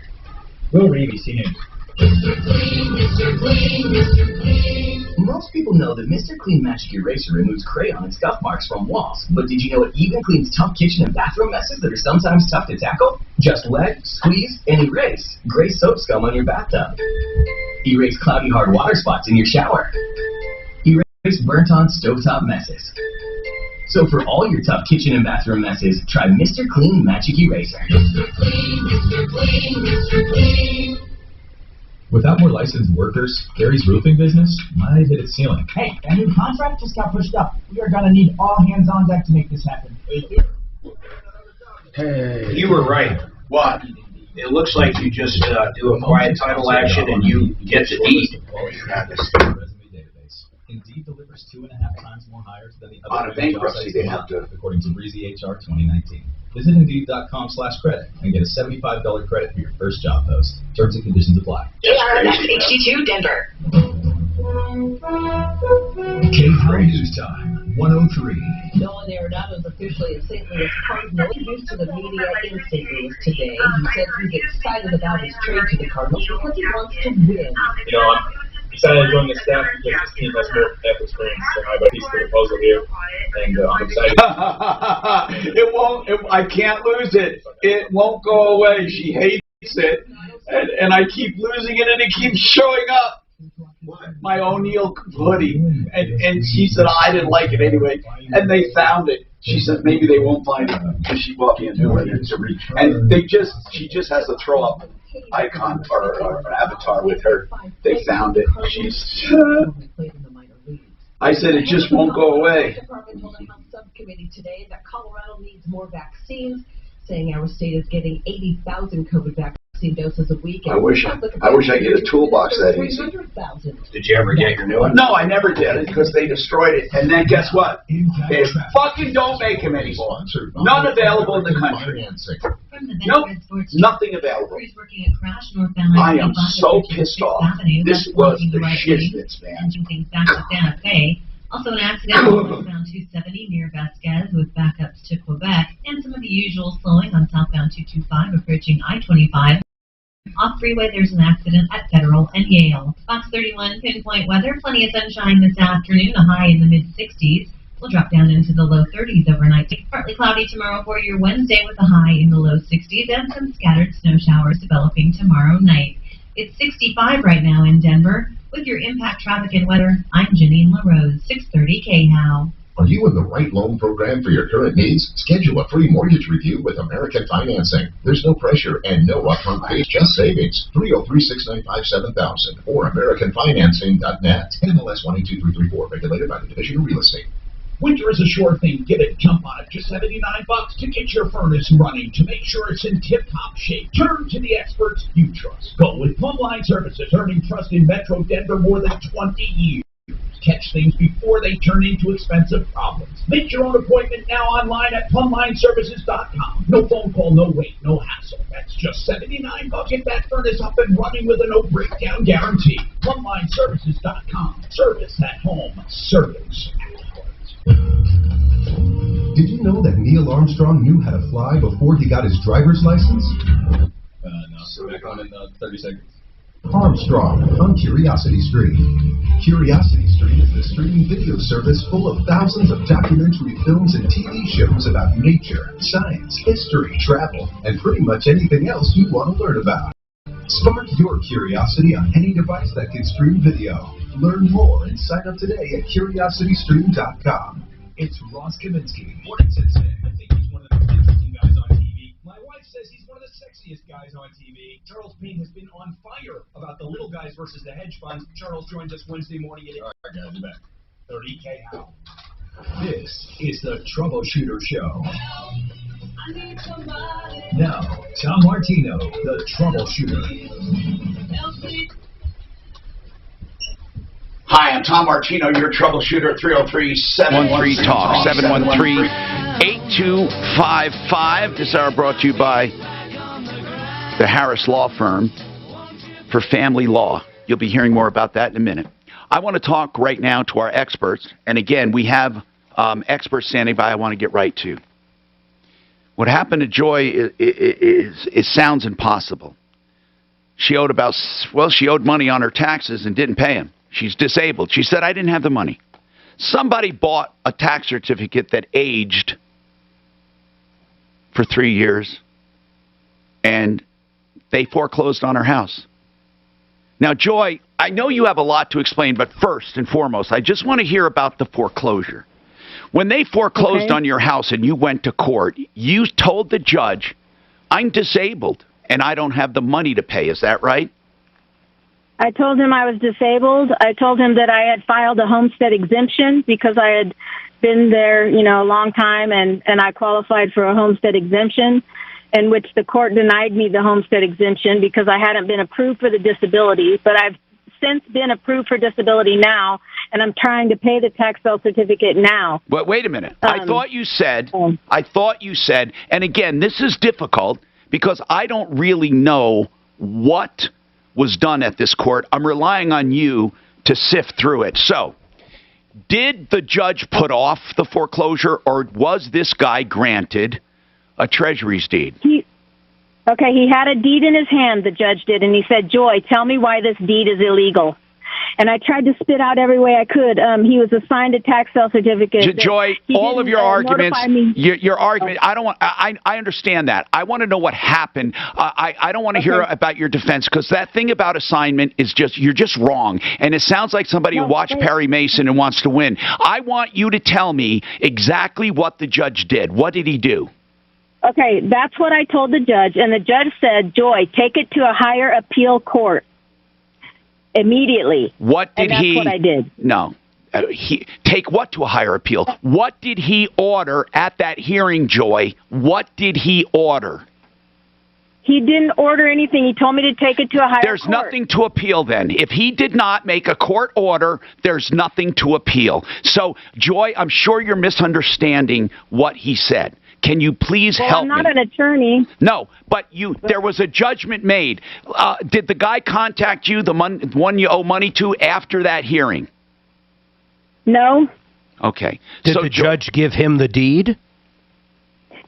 Will Reed, ABC News. Mr. Clean, Mr. Clean, Mr. Clean. Most people know that Mr. Clean Magic Eraser removes crayon and scuff marks from walls, but did you know it even cleans tough kitchen and bathroom messes that are sometimes tough to tackle? Just wet, squeeze, and erase gray soap scum on your bathtub. Erase cloudy hard water spots in your shower. Erase burnt-on stovetop messes. So for all your tough kitchen and bathroom messes, try Mr. Clean Magic Eraser. Mr. Clean, Mr. Clean, Mr. Clean. Without more licensed workers, Gary's roofing business might hit its ceiling. Hey, that new contract just got pushed up. We are going to need all hands on deck to make this happen. Hey. You were right. What? It looks like you just do a quiet title action and you get to eat. Indeed delivers 2.5 times more hires than the On other a bankruptcy, they have to. according to Breezy HR 2019. Visit Indeed.com/credit and get a $75 credit for your first job post. Terms and conditions apply. KRMX HD2 Denver. K-High News Time, 103. Nolan Arenado is officially a St. Louis Cardinal. Introduced to the media in St. Louis today. He said he's excited about his trade to the Cardinals because he wants to win. You know, I'm excited to join the staff because this team has more F experience than I have a piece to the puzzle here, and I'm excited. I can't lose it. It won't go away. She hates it, and I keep losing it, and it keeps showing up. My O'Neill hoodie, and she said I didn't like it anyway, and they found it. She said maybe they won't find it because she walked into it and she just has a throw up icon or avatar with her. They found it. I said it just won't go away. Department told the Health Subcommittee today that Colorado needs more vaccines, saying our state is getting 80,000 COVID vaccine doses a week. I wish I get a toolbox that easy. Did you ever get your new one? No, I never did because they destroyed it. And then guess what? They fucking don't make them anymore. None available in the country. Nope, nothing available. I am so pissed off. This was the shiznits, man. Things back to Santa Fe. Also an accident on southbound 270 near Vasquez with backups to Quebec, and some of the usual slowing on southbound 225 approaching I-25. Off freeway, there's an accident at Federal and Yale. Fox 31 pinpoint weather, plenty of sunshine this afternoon, a high in the mid-60s. We'll drop down into the low 30s overnight. Partly cloudy tomorrow for your Wednesday with a high in the low 60s and some scattered snow showers developing tomorrow night. It's 65 right now in Denver. With your impact traffic and weather, I'm Janine LaRose, 630 KNOW. Are you in the right loan program for your current needs? Schedule a free mortgage review with American Financing. There's no pressure and no upfront fees, just savings. 303-695-7000 or AmericanFinancing.net. NMLS 122334, regulated by the Division of Real Estate. Winter is a sure thing. Get it. Jump on it. Just $79 to get your furnace running, to make sure it's in tip-top shape. Turn to the experts you trust. Go with Plumbline Services, earning trust in Metro Denver more than 20 years. Catch things before they turn into expensive problems. Make your own appointment now online at PlumlineServices.com. No phone call, no wait, no hassle. That's just $79. Get that furnace up and running with a no breakdown guarantee. PlumlineServices.com. Service at home. Service at heart. Did you know that Neil Armstrong knew how to fly before he got his driver's license? No, so back on in 30 seconds. Armstrong on Curiosity Stream. Curiosity Stream is the streaming video service full of thousands of documentary films and TV shows about nature, science, history, travel, and pretty much anything else you want to learn about. Spark your curiosity on any device that can stream video. Learn more and sign up today at curiositystream.com. It's Ross Kaminsky. Morning, Sensei. I think he's one of the most interesting guys on TV. My wife says he's one of the sexiest guys on TV. Charles Payne has been on fire about the little guys versus the hedge funds. Charles joins us Wednesday morning at 30K How. This is the Troubleshooter Show. Now, Tom Martino, the Troubleshooter. Hi, I'm Tom Martino, your troubleshooter, 303-713-TALK, 713-8255. This hour brought to you by the Harris Law Firm for Family Law. You'll be hearing more about that in a minute. I want to talk right now to our experts. And again, we have experts standing by I want to get right to. What happened to Joy sounds impossible. She owed she owed money on her taxes and didn't pay them. She's disabled. She said, I didn't have the money. Somebody bought a tax certificate that aged for 3 years, and they foreclosed on her house. Now, Joy, I know you have a lot to explain, but first and foremost, I just want to hear about the foreclosure. When they foreclosed on your house and you went to court, you told the judge, I'm disabled and I don't have the money to pay. Is that right? I told him I was disabled. I told him that I had filed a homestead exemption because I had been there, a long time, and I qualified for a homestead exemption, in which the court denied me the homestead exemption because I hadn't been approved for the disability. But I've since been approved for disability now, and I'm trying to pay the tax sale certificate now. But wait a minute. I thought you said, and again, this is difficult because I don't really know what was done at this court. I'm relying on you to sift through it. So, did the judge put off the foreclosure, or was this guy granted a treasury's deed? He had a deed in his hand, the judge did, and he said, Joy, tell me why this deed is illegal. And I tried to spit out every way I could. He was assigned a tax sale certificate. Joy, all of your arguments, your argument, I understand that. I want to know what happened. I don't want to hear about your defense, because that thing about assignment is you're just wrong. And it sounds like somebody who watched Perry Mason and wants to win. I want you to tell me exactly what the judge did. What did he do? Okay, that's what I told the judge. And the judge said, Joy, take it to a higher appeal court. Immediately. What did that's what I did. No. Take what to a higher appeal? What did he order at that hearing, Joy? What did he order? He didn't order anything. He told me to take it to a higher There's court. nothing to appeal then. If he did not make a court order, there's nothing to appeal. So, Joy, I'm sure you're misunderstanding what he said. Can you please help me? I'm not an attorney. No, but there was a judgment made. Did the guy contact you, the one you owe money to, after that hearing? No. Okay. Did the judge give him the deed?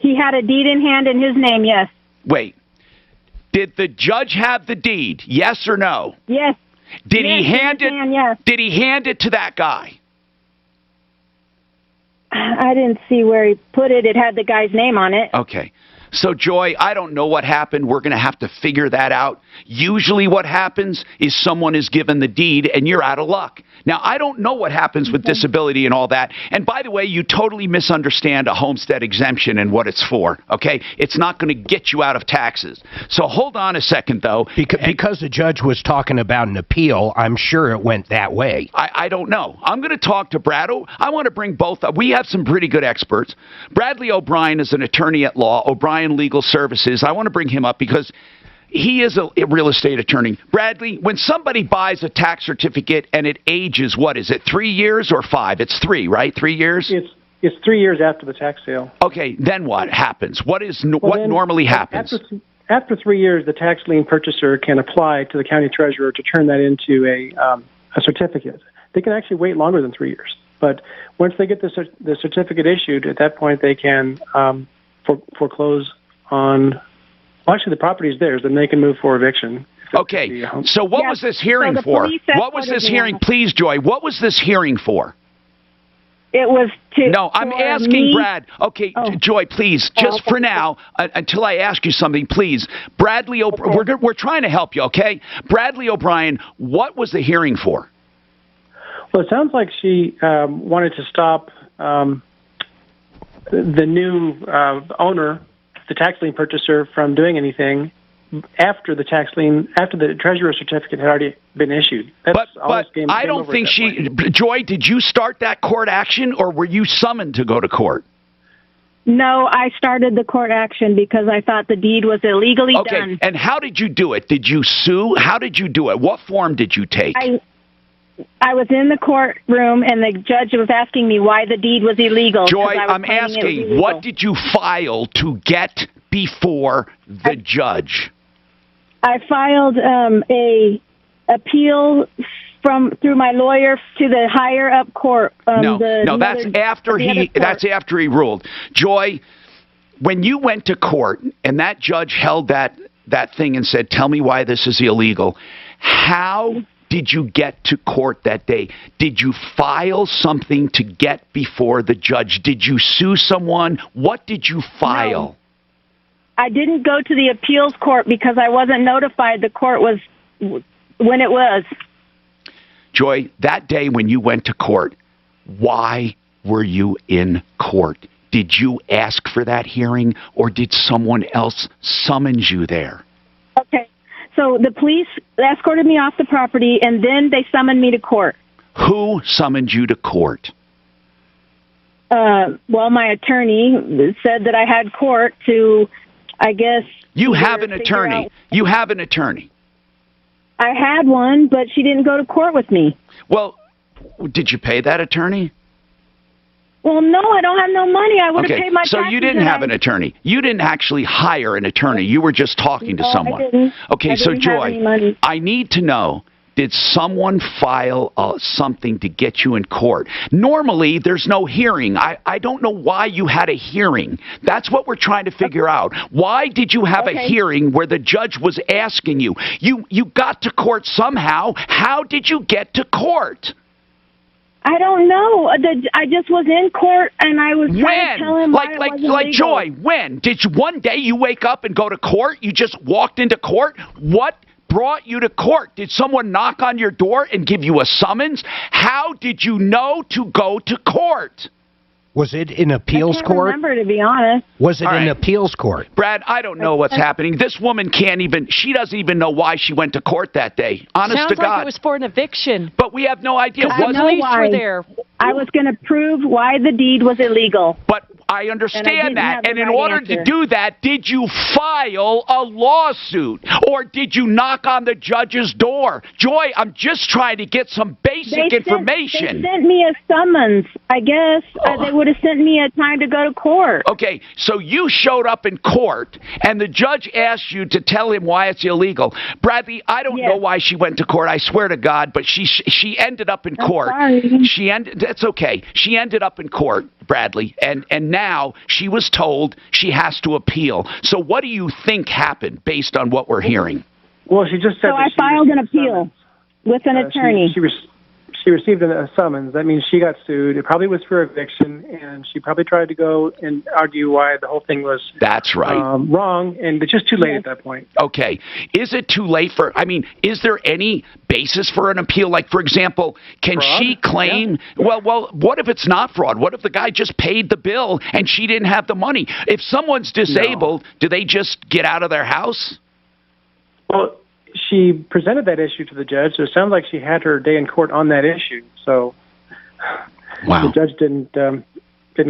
He had a deed in hand in his name, yes. Wait. Did the judge have the deed? Yes or no? Yes. Did he hand it? Yes. Did he hand it to that guy? I didn't see where he put it. It had the guy's name on it. Okay. So, Joy, I don't know what happened. We're going to have to figure that out. Usually what happens is someone is given the deed and you're out of luck. Now, I don't know what happens with disability and all that. And by the way, you totally misunderstand a homestead exemption and what it's for, okay? It's not going to get you out of taxes. So hold on a second, though. Because the judge was talking about an appeal, I'm sure it went that way. I don't know. I'm going to talk to Brad. I want to bring both up. We have some pretty good experts. Bradley O'Brien is an attorney at law, O'Brien Legal Services. I want to bring him up because he is a real estate attorney. Bradley, when somebody buys a tax certificate and it ages, what is it, 3 years or 5? It's 3, right? 3 years? It's 3 years after the tax sale. Okay, then what happens? What normally happens? After 3 years, the tax lien purchaser can apply to the county treasurer to turn that into a certificate. They can actually wait longer than 3 years. But once they get the certificate issued, at that point they can foreclose on. Well, actually, the property is theirs, then they can move for eviction. Okay, so what was this hearing for? What was this hearing? Please, Joy, what was this hearing for? It was to... No, I'm asking Brad. Okay, Joy, please, just for now, until I ask you something, please. Bradley O'Brien, we're trying to help you, okay? Bradley O'Brien, what was the hearing for? Well, it sounds like she wanted to stop the new owner, the tax lien purchaser, from doing anything after the treasurer certificate had already been issued. But I don't think Joy, did you start that court action, or were you summoned to go to court? No, I started the court action because I thought the deed was illegally done. Okay, and how did you do it? Did you sue? How did you do it? What form did you take? I was in the courtroom, and the judge was asking me why the deed was illegal. Joy, I'm asking, what did you file to get before the judge? I filed a appeal through my lawyer to the higher up court. That's after he ruled. Joy, when you went to court and that judge held that thing and said, "Tell me why this is illegal," how did you get to court that day? Did you file something to get before the judge? Did you sue someone? What did you file? No. I didn't go to the appeals court because I wasn't notified the court was when it was. Joy, that day when you went to court, why were you in court? Did you ask for that hearing, or did someone else summons you there? Okay. So the police escorted me off the property, and then they summoned me to court. Who summoned you to court? Well, my attorney said that I had court to, I guess... You have an attorney. You have an attorney. I had one, but she didn't go to court with me. Well, did you pay that attorney? Well, no, I don't have no money. I would have paid my taxes. So you didn't have an attorney. You didn't actually hire an attorney. You were just talking to someone. I didn't. Okay, I so didn't have any Joy, money. I need to know, did someone file something to get you in court? Normally, there's no hearing. I don't know why you had a hearing. That's what we're trying to figure out. Why did you have a hearing where the judge was asking you? You got to court somehow. How did you get to court? I don't know. I just was in court, and I was trying to tell him why it wasn't legal. Joy, when? Did you one day you wake up and go to court? You just walked into court? What brought you to court? Did someone knock on your door and give you a summons? How did you know to go to court? Was it in appeals court? I can't remember, to be honest. Was it in appeals court? Brad, I don't know what's happening. This woman she doesn't even know why she went to court that day. Honest Sounds to God. like it was for an eviction. But we have no idea. I know why. Were there. I was going to prove why the deed was illegal. But I understand that. And in right order answer. to do that, did you file a lawsuit? Or did you knock on the judge's door? Joy, I'm just trying to get some basic information. They sent me a summons. I guess they would have sent me a time to go to court. Okay, so you showed up in court, and the judge asked you to tell him why it's illegal. Bradley, I don't know why she went to court. I swear to God, but she ended up in court. Sorry. That's okay. She ended up in court, Bradley, and now she was told she has to appeal. So what do you think happened based on what we're hearing? Well, she just said. So I filed an appeal with an attorney. She received a summons. That means she got sued. It probably was for eviction, and she probably tried to go and argue why the whole thing was That's right. Wrong, and it's just too late at that point. Okay. Is it too late is there any basis for an appeal? Like, for example, can she claim, well, what if it's not fraud? What if the guy just paid the bill and she didn't have the money? If someone's disabled, do they just get out of their house? Well, she presented that issue to the judge, so it sounds like she had her day in court on that issue. So the judge didn't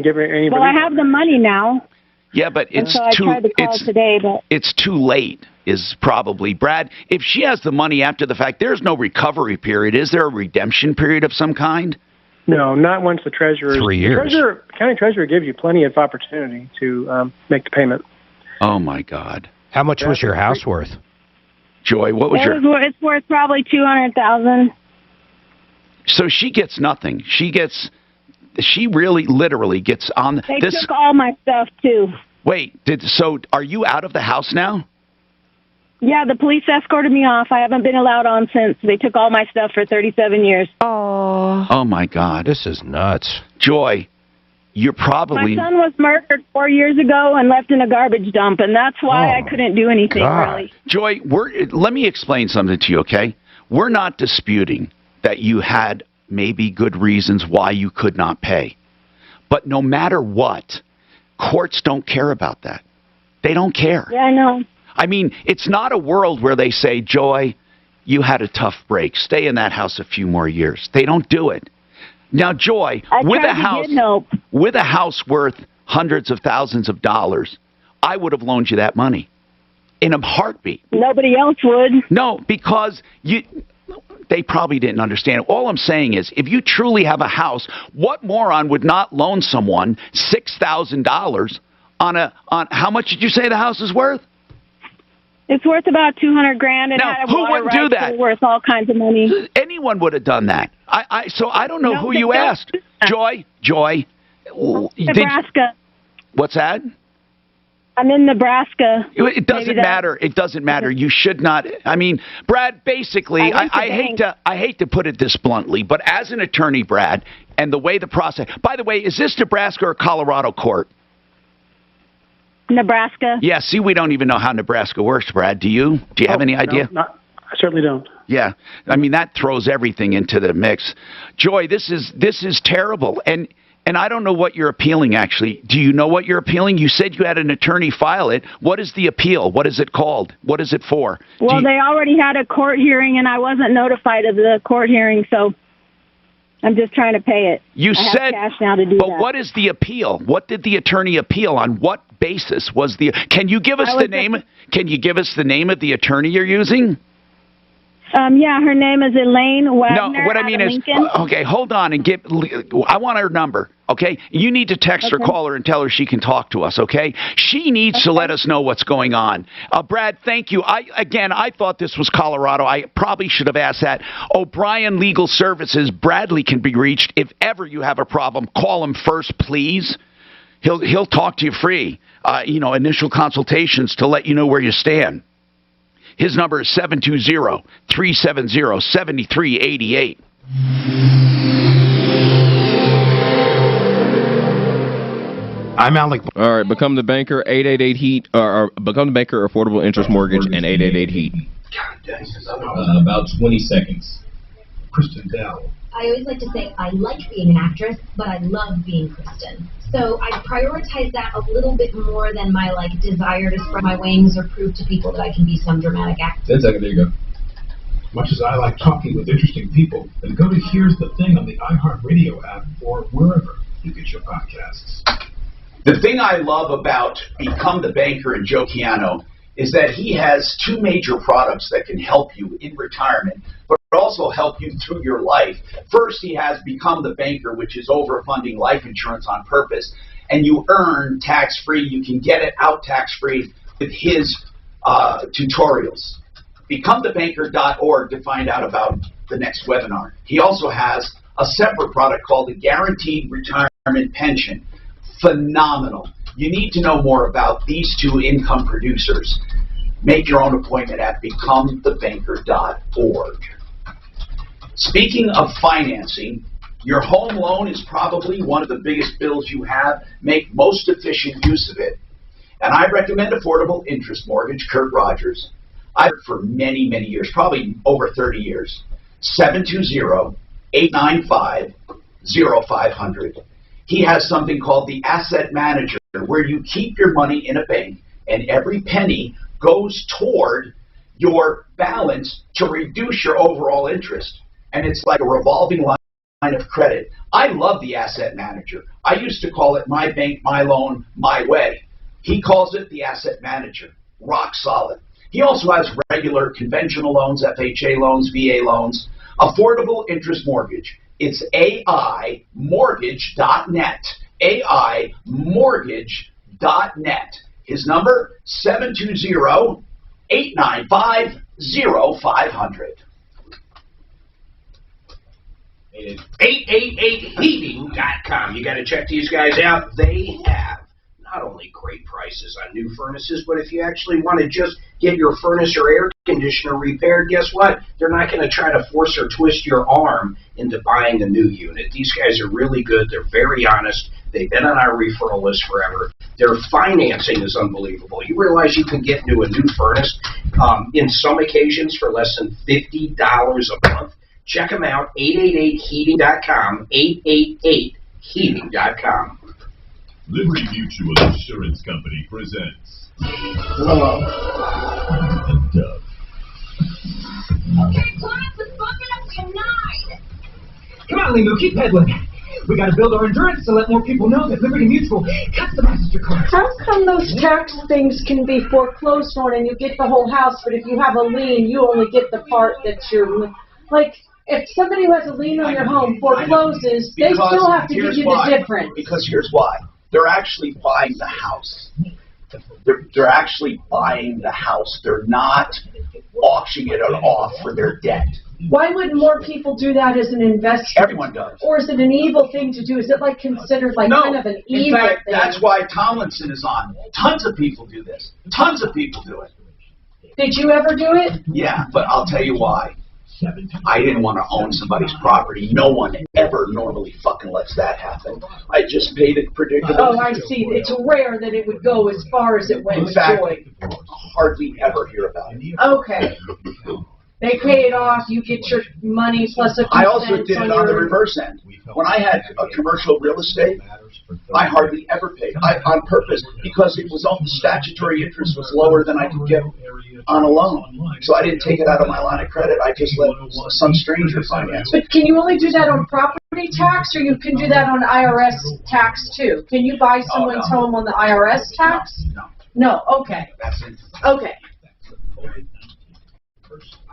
give her any. Well, I have the money now. Yeah, but it's I tried to call today, but it's too late. Is probably Brad. If she has the money after the fact, there's no recovery period. Is there a redemption period of some kind? No, not once the treasurer. 3 years. The county treasurer gives you plenty of opportunity to make the payment. Oh my God! How much was your house worth? Joy, what was it's worth probably $200,000. So she gets nothing. She really literally gets on They this. took all my stuff too. Wait, are you out of the house now? Yeah, the police escorted me off. I haven't been allowed on since. They took all my stuff for 37 years. Oh my God. This is nuts. Joy, you're probably... My son was murdered 4 years ago and left in a garbage dump, and that's why I couldn't do anything, really. Joy, let me explain something to you, okay? We're not disputing that you had maybe good reasons why you could not pay. But no matter what, courts don't care about that. They don't care. Yeah, I know. I mean, it's not a world where they say, Joy, you had a tough break. Stay in that house a few more years. They don't do it. Now, Joy, with a house worth hundreds of thousands of dollars, I would have loaned you that money in a heartbeat. Nobody else would. No, because they probably didn't understand it. All I'm saying is, if you truly have a house, what moron would not loan someone $6,000 on how much did you say the house is worth? It's worth about $200,000, and now, who wouldn't do that? Worth all kinds of money. Anyone would have done that. So I don't know who you asked. Joy. Nebraska. What's that? I'm in Nebraska. It doesn't matter. It doesn't matter. You should not. I mean, Brad, basically, I hate to put it this bluntly, but as an attorney, Brad, and the way the process. By the way, is this Nebraska or Colorado court? Nebraska. Yeah, see, we don't even know how Nebraska works, Brad. Do you? Do you have any idea? No, I certainly don't. Yeah. I mean, that throws everything into the mix. Joy, this is terrible. And And I don't know what you're appealing, actually. Do you know what you're appealing? You said you had an attorney file it. What is the appeal? What is it called? What is it for? Well, they already had a court hearing, and I wasn't notified of the court hearing, so I'm just trying to pay it. You I said, have cash now to do but that. what is the appeal? What did the attorney appeal on? What basis was the? Can you give us the name? Can you give us the name of the attorney you're using? Yeah, her name is Elaine Wagner. No, what I mean is, okay, hold on and I want her number, okay? You need to text or call her and tell her she can talk to us, okay? She needs to let us know what's going on. Brad, thank you. I thought this was Colorado. I probably should have asked that. O'Brien Legal Services, Bradley can be reached. If ever you have a problem, call him first, please. He'll talk to you free, initial consultations to let you know where you stand. His number is 720-370-7388. I'm Alec. All right, become the banker, 888-HEAT, or become the banker, affordable interest mortgage, and 888-HEAT. About 20 seconds. Kristen Dowell. I always like to say I like being an actress, but I love being Kristen. So I prioritize that a little bit more than my desire to spread my wings or prove to people that I can be some dramatic actress. 10 seconds, there you go. Much as I like talking with interesting people, then go to Here's the Thing on the iHeartRadio app or wherever you get your podcasts. The thing I love about Become the Banker and Joe Chiano is that he has two major products that can help you in retirement, but also help you through your life. First, he has Become the Banker, which is overfunding life insurance on purpose, and you earn tax-free. You can get it out tax-free with his tutorials. BecomeTheBanker.org to find out about the next webinar. He also has a separate product called the Guaranteed Retirement Pension. Phenomenal. You need to know more about these two income producers. Make your own appointment at BecomeTheBanker.org. Speaking of financing, your home loan is probably one of the biggest bills you have. Make most efficient use of it. And I recommend Affordable Interest Mortgage, Kurt Rogers. I've heard for many, many years, probably over 30 years. 720-895-0500. He has something called the Asset Manager, where you keep your money in a bank, and every penny goes toward your balance to reduce your overall interest. And it's like a revolving line of credit. I love the Asset Manager. I used to call it My Bank, My Loan, My Way. He calls it the Asset Manager. Rock solid. He also has regular conventional loans, FHA loans, VA loans, affordable interest mortgage. It's AImortgage.net. AImortgage.net. His number, 720-895-0500. 888heating.com. You got to check these guys out. They have not only great prices on new furnaces, but if you actually want to just get your furnace or air conditioner repaired, guess what? They're not going to try to force or twist your arm into buying a new unit. These guys are really good. They're very honest. They've been on our referral list forever. Their financing is unbelievable. You realize you can get into a new furnace in some occasions for less than $50 a month? Check them out, 888heating.com, 888heating.com. Liberty Mutual Insurance Company presents Hello. Dove. Okay, class, let's buck up tonight. Come on, Limu, keep peddling. We got to build our endurance to let more people know that Liberty Mutual customizes your car. How come those tax things can be foreclosed on and you get the whole house, but if you have a lien, you only get the part that you're like? If somebody who has a lien on your home forecloses, they still have to give you the difference. Because here's why. They're actually buying the house. They're actually buying the house. They're not auctioning it off for their debt. Why wouldn't more people do that as an investment? Everyone does. Or is it an evil thing to do? Is it considered kind of an evil in fact, thing? that's why Tomlinson is on. Tons of people do this. Tons of people do it. Did you ever do it? Yeah, but I'll tell you why. I didn't want to own somebody's property. No one ever normally fucking lets that happen. I just paid it predictable. Oh, I see. It's rare that it would go as far as it went with Joy. Hardly ever hear about it. Okay. They pay it off, you get your money plus a few I also cents did it on the reverse end. When I had a commercial real estate, I hardly ever paid on purpose because it was all the statutory interest was lower than I could get on a loan. So I didn't take it out of my line of credit. I just let some stranger finance it. But can you only do that on property tax, or you can do that on IRS tax too? Can you buy someone's home on the IRS tax? No, okay. Okay.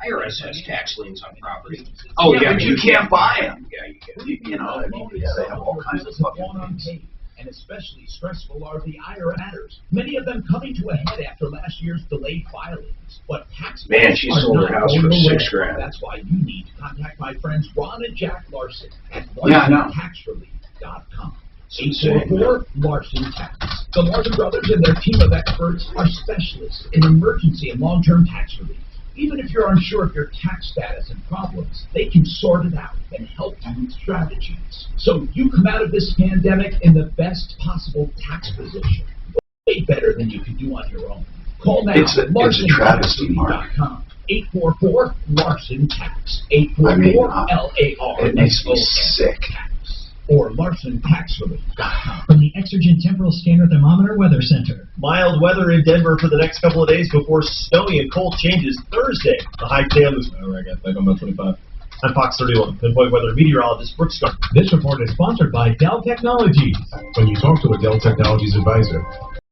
IRS has tax liens on property. Oh, yeah, but you can't buy them. Yeah, you can. You know, they have all kinds of fucking things. And especially stressful are the IRS matters, many of them coming to a head after last year's delayed filings. But tax man, she sold her house for $6,000. That's why you need to contact my friends Ron and Jack Larson at LarsonTaxRelief.com. 844 Larson Tax. The Larson brothers and their team of experts are specialists in emergency and long-term tax relief. Even if you're unsure of your tax status and problems, they can sort it out and help you with strategies. So you come out of this pandemic in the best possible tax position. Way better than you can do on your own. Call now. It's a travesty, Mark. 844 Larson Tax. 844 LAR. It makes me sick. Or LarsonTaxRelief.com. From the Exergen Temporal Scanner Thermometer Weather Center. Mild weather in Denver for the next couple of days before snowy and cold changes Thursday. The high today is like about 25. I'm Fox 31, Pinpoint Weather Meteorologist Brooks Scott. This report is sponsored by Dell Technologies. When you talk to a Dell Technologies advisor,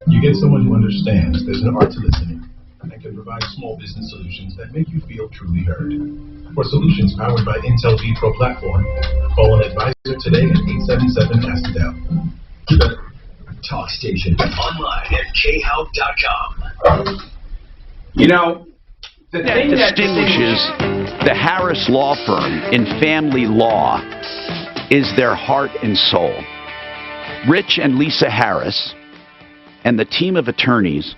you get someone who understands there's an art to listening and can provide small business solutions that make you feel truly heard. For solutions powered by Intel vPro platform, call an advisor today at 877-ASK-DELL. The talk station. Online at khout.com. You know, the that thing that distinguishes the Harris Law Firm in family law is their heart and soul. Rich and Lisa Harris and the team of attorneys,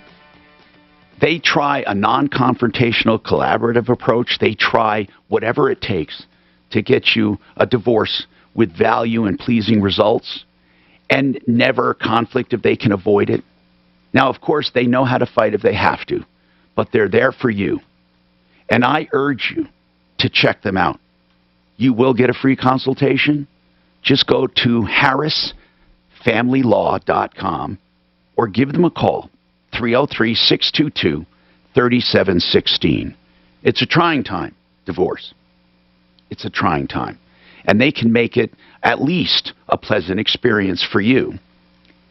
they try a non-confrontational, collaborative approach. They try whatever it takes to get you a divorce with value and pleasing results, and never conflict if they can avoid it. Now, of course, they know how to fight if they have to, but they're there for you. And I urge you to check them out. You will get a free consultation. Just go to harrisfamilylaw.com or give them a call. 303-622-3716. It's a trying time, divorce. It's a trying time. And they can make it at least a pleasant experience for you.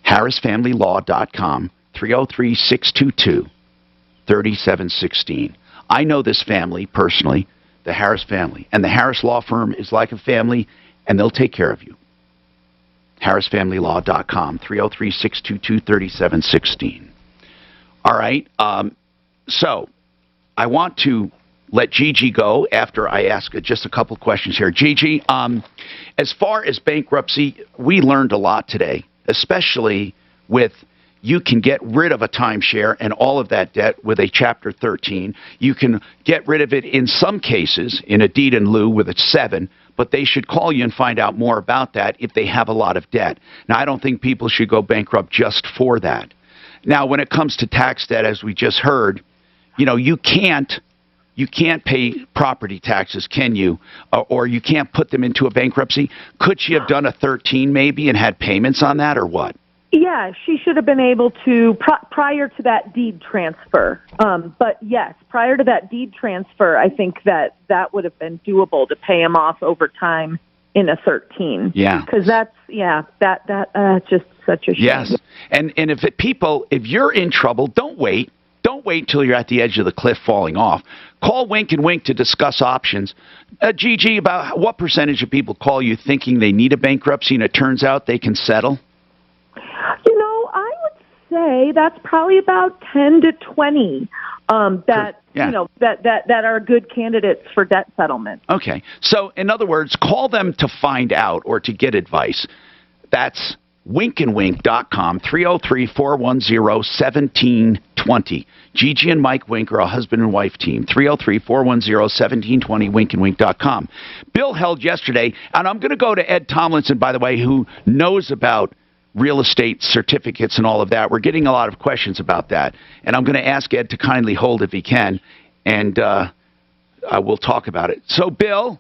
harrisfamilylaw.com, 303-622-3716. I know this family personally, the Harris family. And the Harris Law Firm is like a family, and they'll take care of you. harrisfamilylaw.com, 303-622-3716. All right, so I want to let Gigi go after I ask just a couple questions here. Gigi, as far as bankruptcy, we learned a lot today, especially with you can get rid of a timeshare and all of that debt with a Chapter 13. You can get rid of it in some cases in a deed in lieu with a 7, but they should call you and find out more about that if they have a lot of debt. Now, I don't think people should go bankrupt just for that. Now, when it comes to tax debt, as we just heard, you know, you can't pay property taxes, can you? Or you can't put them into a bankruptcy. Could she have done a 13 maybe and had payments on that, or what? Yeah, she should have been able to prior to that deed transfer. But yes, prior to that deed transfer, I think that would have been doable to pay him off over time in a 13. Yeah. Because that's just such a shame. Yes. And if you're in trouble, don't wait. Don't wait until you're at the edge of the cliff falling off. Call Wink and Wink to discuss options. Gigi, about what percentage of people call you thinking they need a bankruptcy and it turns out they can settle? You know, I would say that's probably about 10 to 20 that are good candidates for debt settlement. Okay. So, in other words, call them to find out or to get advice. That's winkandwink.com, 303-410-1720. Gigi and Mike Wink are a husband and wife team, 303-410-1720, winkandwink.com. Bill held yesterday, and I'm going to go to Ed Tomlinson, by the way, who knows about real estate certificates and all of that. We're getting a lot of questions about that, and I'm going to ask Ed to kindly hold if he can and we'll talk about it. So, Bill,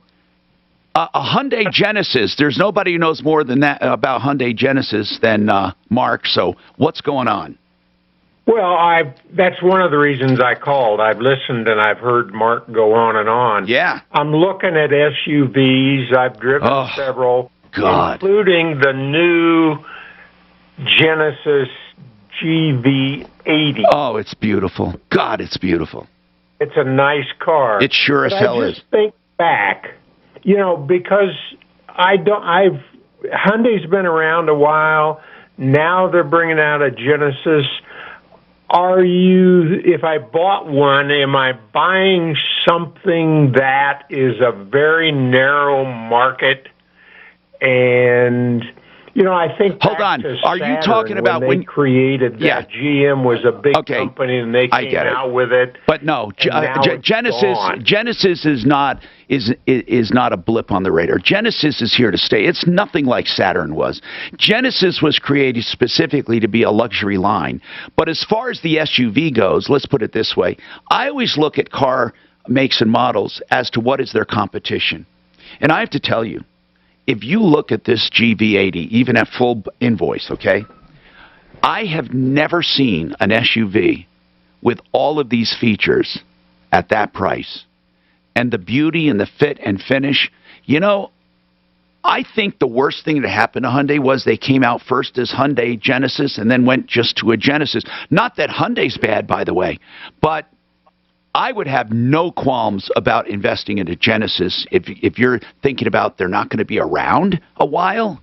a Hyundai Genesis, there's nobody who knows more than that about Hyundai Genesis than Mark. So what's going on? Well, that's one of the reasons I called. I've listened and I've heard Mark go on and on. Yeah. I'm looking at SUVs. I've driven several, including the new Genesis GV80. Oh, it's beautiful. God, it's beautiful. It's a nice car. It sure as hell is. I just think back, because Hyundai's been around a while. Now they're bringing out a Genesis. If I bought one, am I buying something that is a very narrow market? And, I think hold on. Are you talking about when they created that? Yeah. GM was a big company and they came out with it. But no, Genesis is not a blip on the radar. Genesis is here to stay. It's nothing like Saturn was. Genesis was created specifically to be a luxury line. But as far as the SUV goes, let's put it this way. I always look at car makes and models as to what is their competition. And I have to tell you, if you look at this GV80, even at full invoice, okay, I have never seen an SUV with all of these features at that price. And the beauty and the fit and finish. I think the worst thing that happened to Hyundai was they came out first as Hyundai Genesis and then went just to a Genesis. Not that Hyundai's bad, by the way, but I would have no qualms about investing in a Genesis if you're thinking about they're not going to be around a while.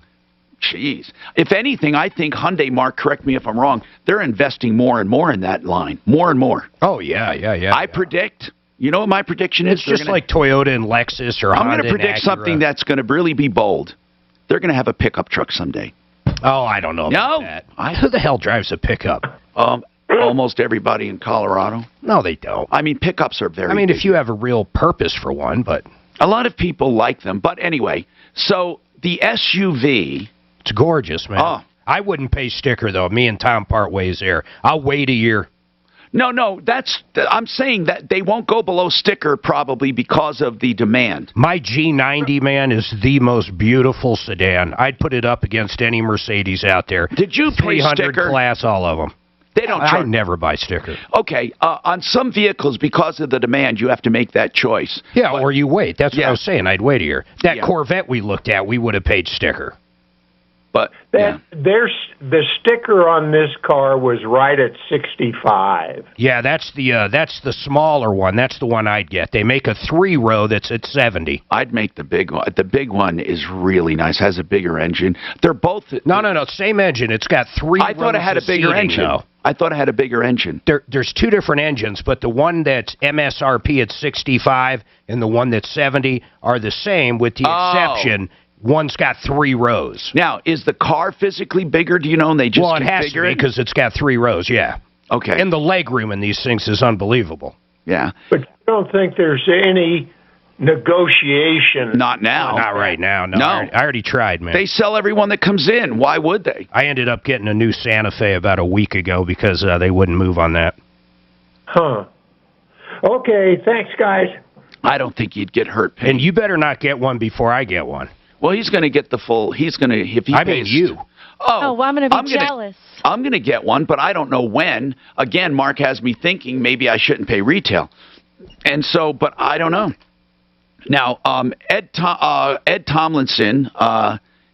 Jeez. If anything, I think Hyundai, Mark, correct me if I'm wrong, they're investing more and more in that line. More and more. Oh, yeah. I predict, you know what my prediction is? It's just like Toyota and Lexus or Honda. I'm going to predict something that's going to really be bold. They're going to have a pickup truck someday. Oh, I don't know about that. Who the hell drives a pickup? Almost everybody in Colorado. No, they don't. I mean, pickups are very big. if you have a real purpose for one, but... A lot of people like them. But anyway, so the SUV... It's gorgeous, man. Oh. I wouldn't pay sticker, though. Me and Tom part ways there. I'll wait a year. No, I'm saying that they won't go below sticker probably because of the demand. My G90, man, is the most beautiful sedan. I'd put it up against any Mercedes out there. Did you pay 300 sticker? class, all of them. They don't. I never buy sticker. Okay, on some vehicles, because of the demand, you have to make that choice. Yeah, or you wait. That's what I was saying. I'd wait a year. That Corvette we looked at, we would have paid sticker. But the sticker on this car was right at 65. Yeah, that's the smaller one. That's the one I'd get. They make a 3-row that's at 70. I'd make the big one. The big one is really nice. Has a bigger engine. They're both no, same engine. It's got 3. I thought it had a bigger engine. Though. I thought it had a bigger engine. There's 2 different engines, but the one that's MSRP at 65 and the one that's 70 are the same, with the exception. One's got 3 rows. Now, is the car physically bigger? Do you know? And they just it has to be because it's got 3 rows. Yeah. Okay. And the leg room in these things is unbelievable. Yeah. But you don't think there's any negotiation? Not now. Not right now. No. I already tried, man. They sell everyone that comes in. Why would they? I ended up getting a new Santa Fe about a week ago because they wouldn't move on that. Huh. Okay. Thanks, guys. I don't think you'd get hurt. And you better not get one before I get one. Well, he's going to get the full. He's going to if he. I mean you. Oh, I'm going to be jealous. I'm going to get one, but I don't know when. Again, Mark has me thinking maybe I shouldn't pay retail, and so, but I don't know. Now, Ed Tomlinson,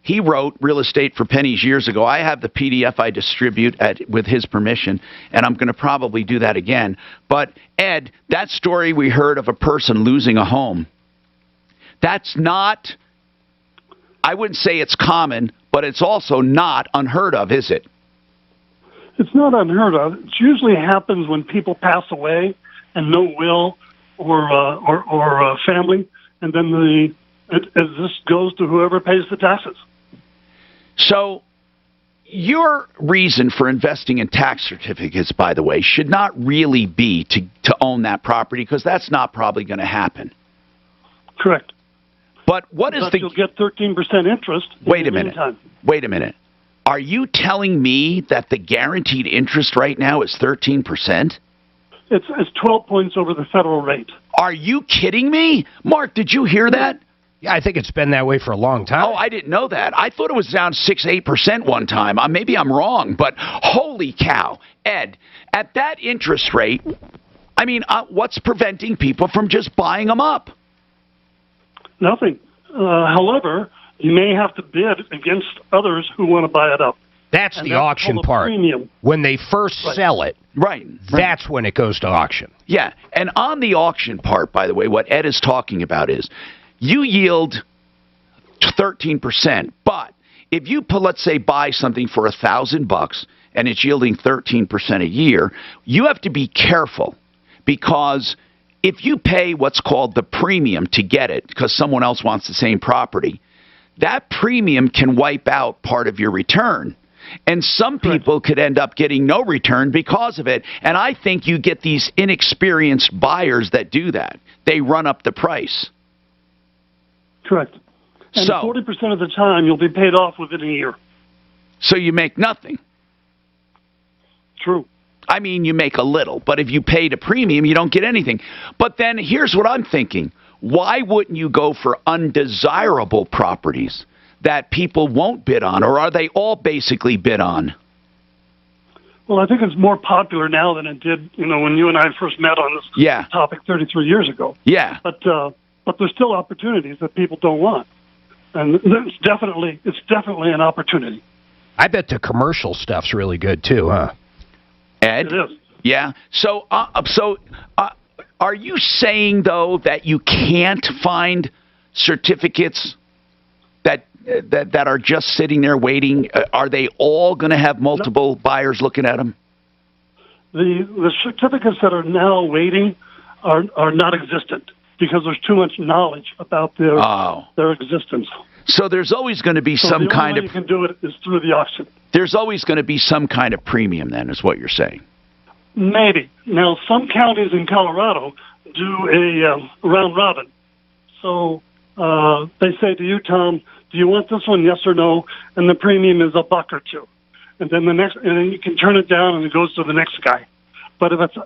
he wrote Real Estate for Pennies years ago. I have the PDF I distribute with his permission, and I'm going to probably do that again. But Ed, that story we heard of a person losing a home, that's not. I wouldn't say it's common, but it's also not unheard of, is it? It's not unheard of. It usually happens when people pass away and no will or family, and then this goes to whoever pays the taxes. So your reason for investing in tax certificates, by the way, should not really be to own that property, because that's not probably going to happen. Correct. But what is you'll get 13% interest. Wait a minute. Are you telling me that the guaranteed interest right now is 13%? It's 12 points over the federal rate. Are you kidding me? Mark, did you hear that? Yeah, I think it's been that way for a long time. Oh, I didn't know that. I thought it was down 6-8% one time. Maybe I'm wrong, but holy cow. Ed, at that interest rate, I mean, what's preventing people from just buying them up? Nothing. However, you may have to bid against others who want to buy it up. That's the auction part. Premium. When they first sell it, right, that's when it goes to auction. Yeah, and on the auction part, by the way, what Ed is talking about is you yield 13%, but if you, let's say, buy something for $1,000 and it's yielding 13% a year, you have to be careful because if you pay what's called the premium to get it because someone else wants the same property, that premium can wipe out part of your return. And some people could end up getting no return because of it. And I think you get these inexperienced buyers that do that. They run up the price. Correct. And 40% of the time, you'll be paid off within a year. So you make nothing. True. I mean, you make a little. But if you paid a premium, you don't get anything. But then here's what I'm thinking. Why wouldn't you go for undesirable properties that people won't bid on, or are they all basically bid on? Well, I think it's more popular now than it did, when you and I first met on this topic 33 years ago. Yeah. But there's still opportunities that people don't want, and it's definitely an opportunity. I bet the commercial stuff's really good too, huh? Ed? It is. Yeah. So, are you saying though that you can't find certificates that are just sitting there waiting? Are they all going to have multiple buyers looking at them? The certificates that are now waiting are not existent because there's too much knowledge about their existence. So there's always going to be some kind of. The only way you can do it is through the auction. There's always going to be some kind of premium, then, is what you're saying. Maybe. Now, some counties in Colorado do a round robin. So they say to you, Tom, do you want this one, yes or no? And the premium is $1 or $2. And then and then you can turn it down and it goes to the next guy. But if it's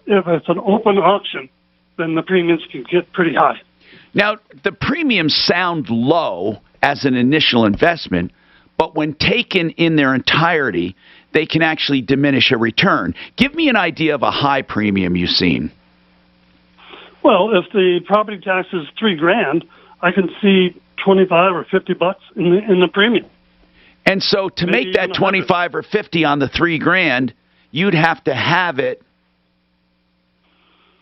an open auction, then the premiums can get pretty high. Now, the premiums sound low as an initial investment, but when taken in their entirety, they can actually diminish a return. Give me an idea of a high premium you've seen. Well, if the property tax is $3,000, I can see $25 or $50 in the premium. And so to make that 25 or 50 on the $3,000, you'd have to have it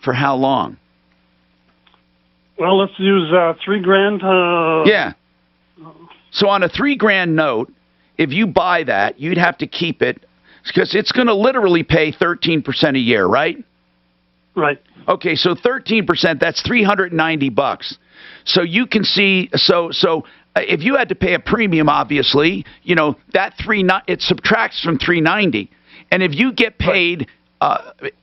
for how long? Well, let's use $3,000. Yeah. So on a $3,000 note, if you buy that, you'd have to keep it because it's going to literally pay 13% a year, right? Right. Okay, so 13%, that's $390. So you can see, so if you had to pay a premium, obviously, that it subtracts from $390, and if you get paid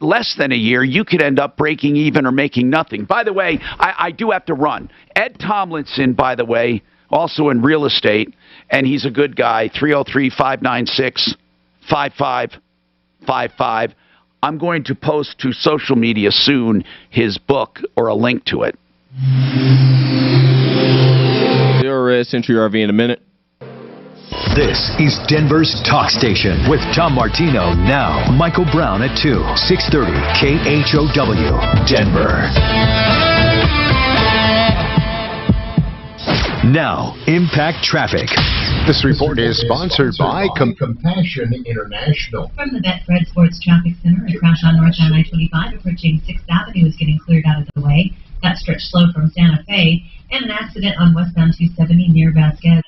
less than a year, you could end up breaking even or making nothing. By the way, I do have to run. Ed Tomlinson, by the way, also in real estate, and he's a good guy. 303-596-5555. I'm going to post to social media soon his book or a link to it. Zero Red Century RV in a minute. This is Denver's Talk Station with Tom Martino. Now, Michael Brown at 2, 630 KHOW, Denver. Now, Impact Traffic. This report is sponsored by Compassion International. From the Betfred Sports Traffic Center, a crash on northbound I-25 approaching 6th Avenue is getting cleared out of the way. That stretch slow from Santa Fe, and an accident on westbound 270 near Vasquez.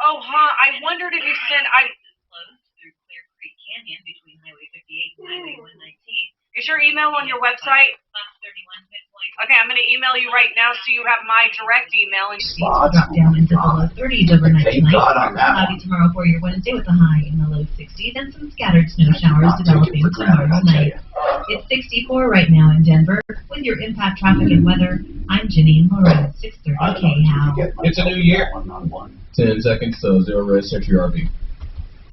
Oh, I wondered if you sent. Closed through Clear Creek Canyon between Highway 58 and Highway 119. Is your email on your website? Okay, I'm going to email you right now so you have my direct email. And drop down into the low 30s overnight tonight. Cloudy tomorrow for your Wednesday with a high in the low 60s and some scattered snow showers developing tomorrow night. It's 64 right now in Denver. With your Impact Traffic and Weather, I'm Janine Moreau, 630 KHOW. It's a new year. 10 seconds, so Zero Red Century RV.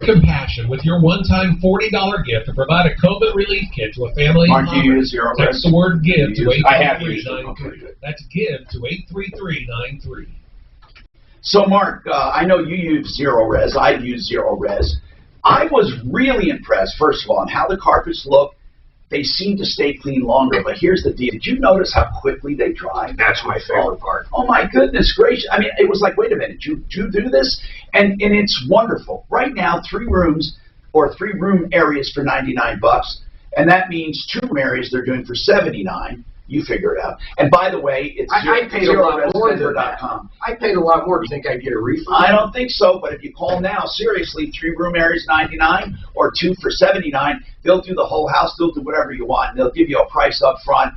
Compassion with your one-time $40 gift to provide a COVID relief kit to a family. Mark, you use zero res? Text the word GIVE to I have used it. 83393. That's GIVE to 83393. So, Mark, I know you use zero res. I use zero res. I was really impressed, first of all, on how the carpets look. They seem to stay clean longer, but here's the deal. Did you notice how quickly they dry? That's my favorite part. Oh, my goodness gracious. I mean, it was like, wait a minute, you do this? And it's wonderful. Right now, 3 rooms or 3-room areas for $99, and that means 2-room areas they're doing for $79. You figure it out. And by the way, it's I paid a lot more than that. zeroresdenver.com. I paid a lot more. Do you think I'd get a refund? I don't think so, but if you call now, seriously, 3-room areas $99 or 2 for $79, they'll do the whole house. They'll do whatever you want, and they'll give you a price up front.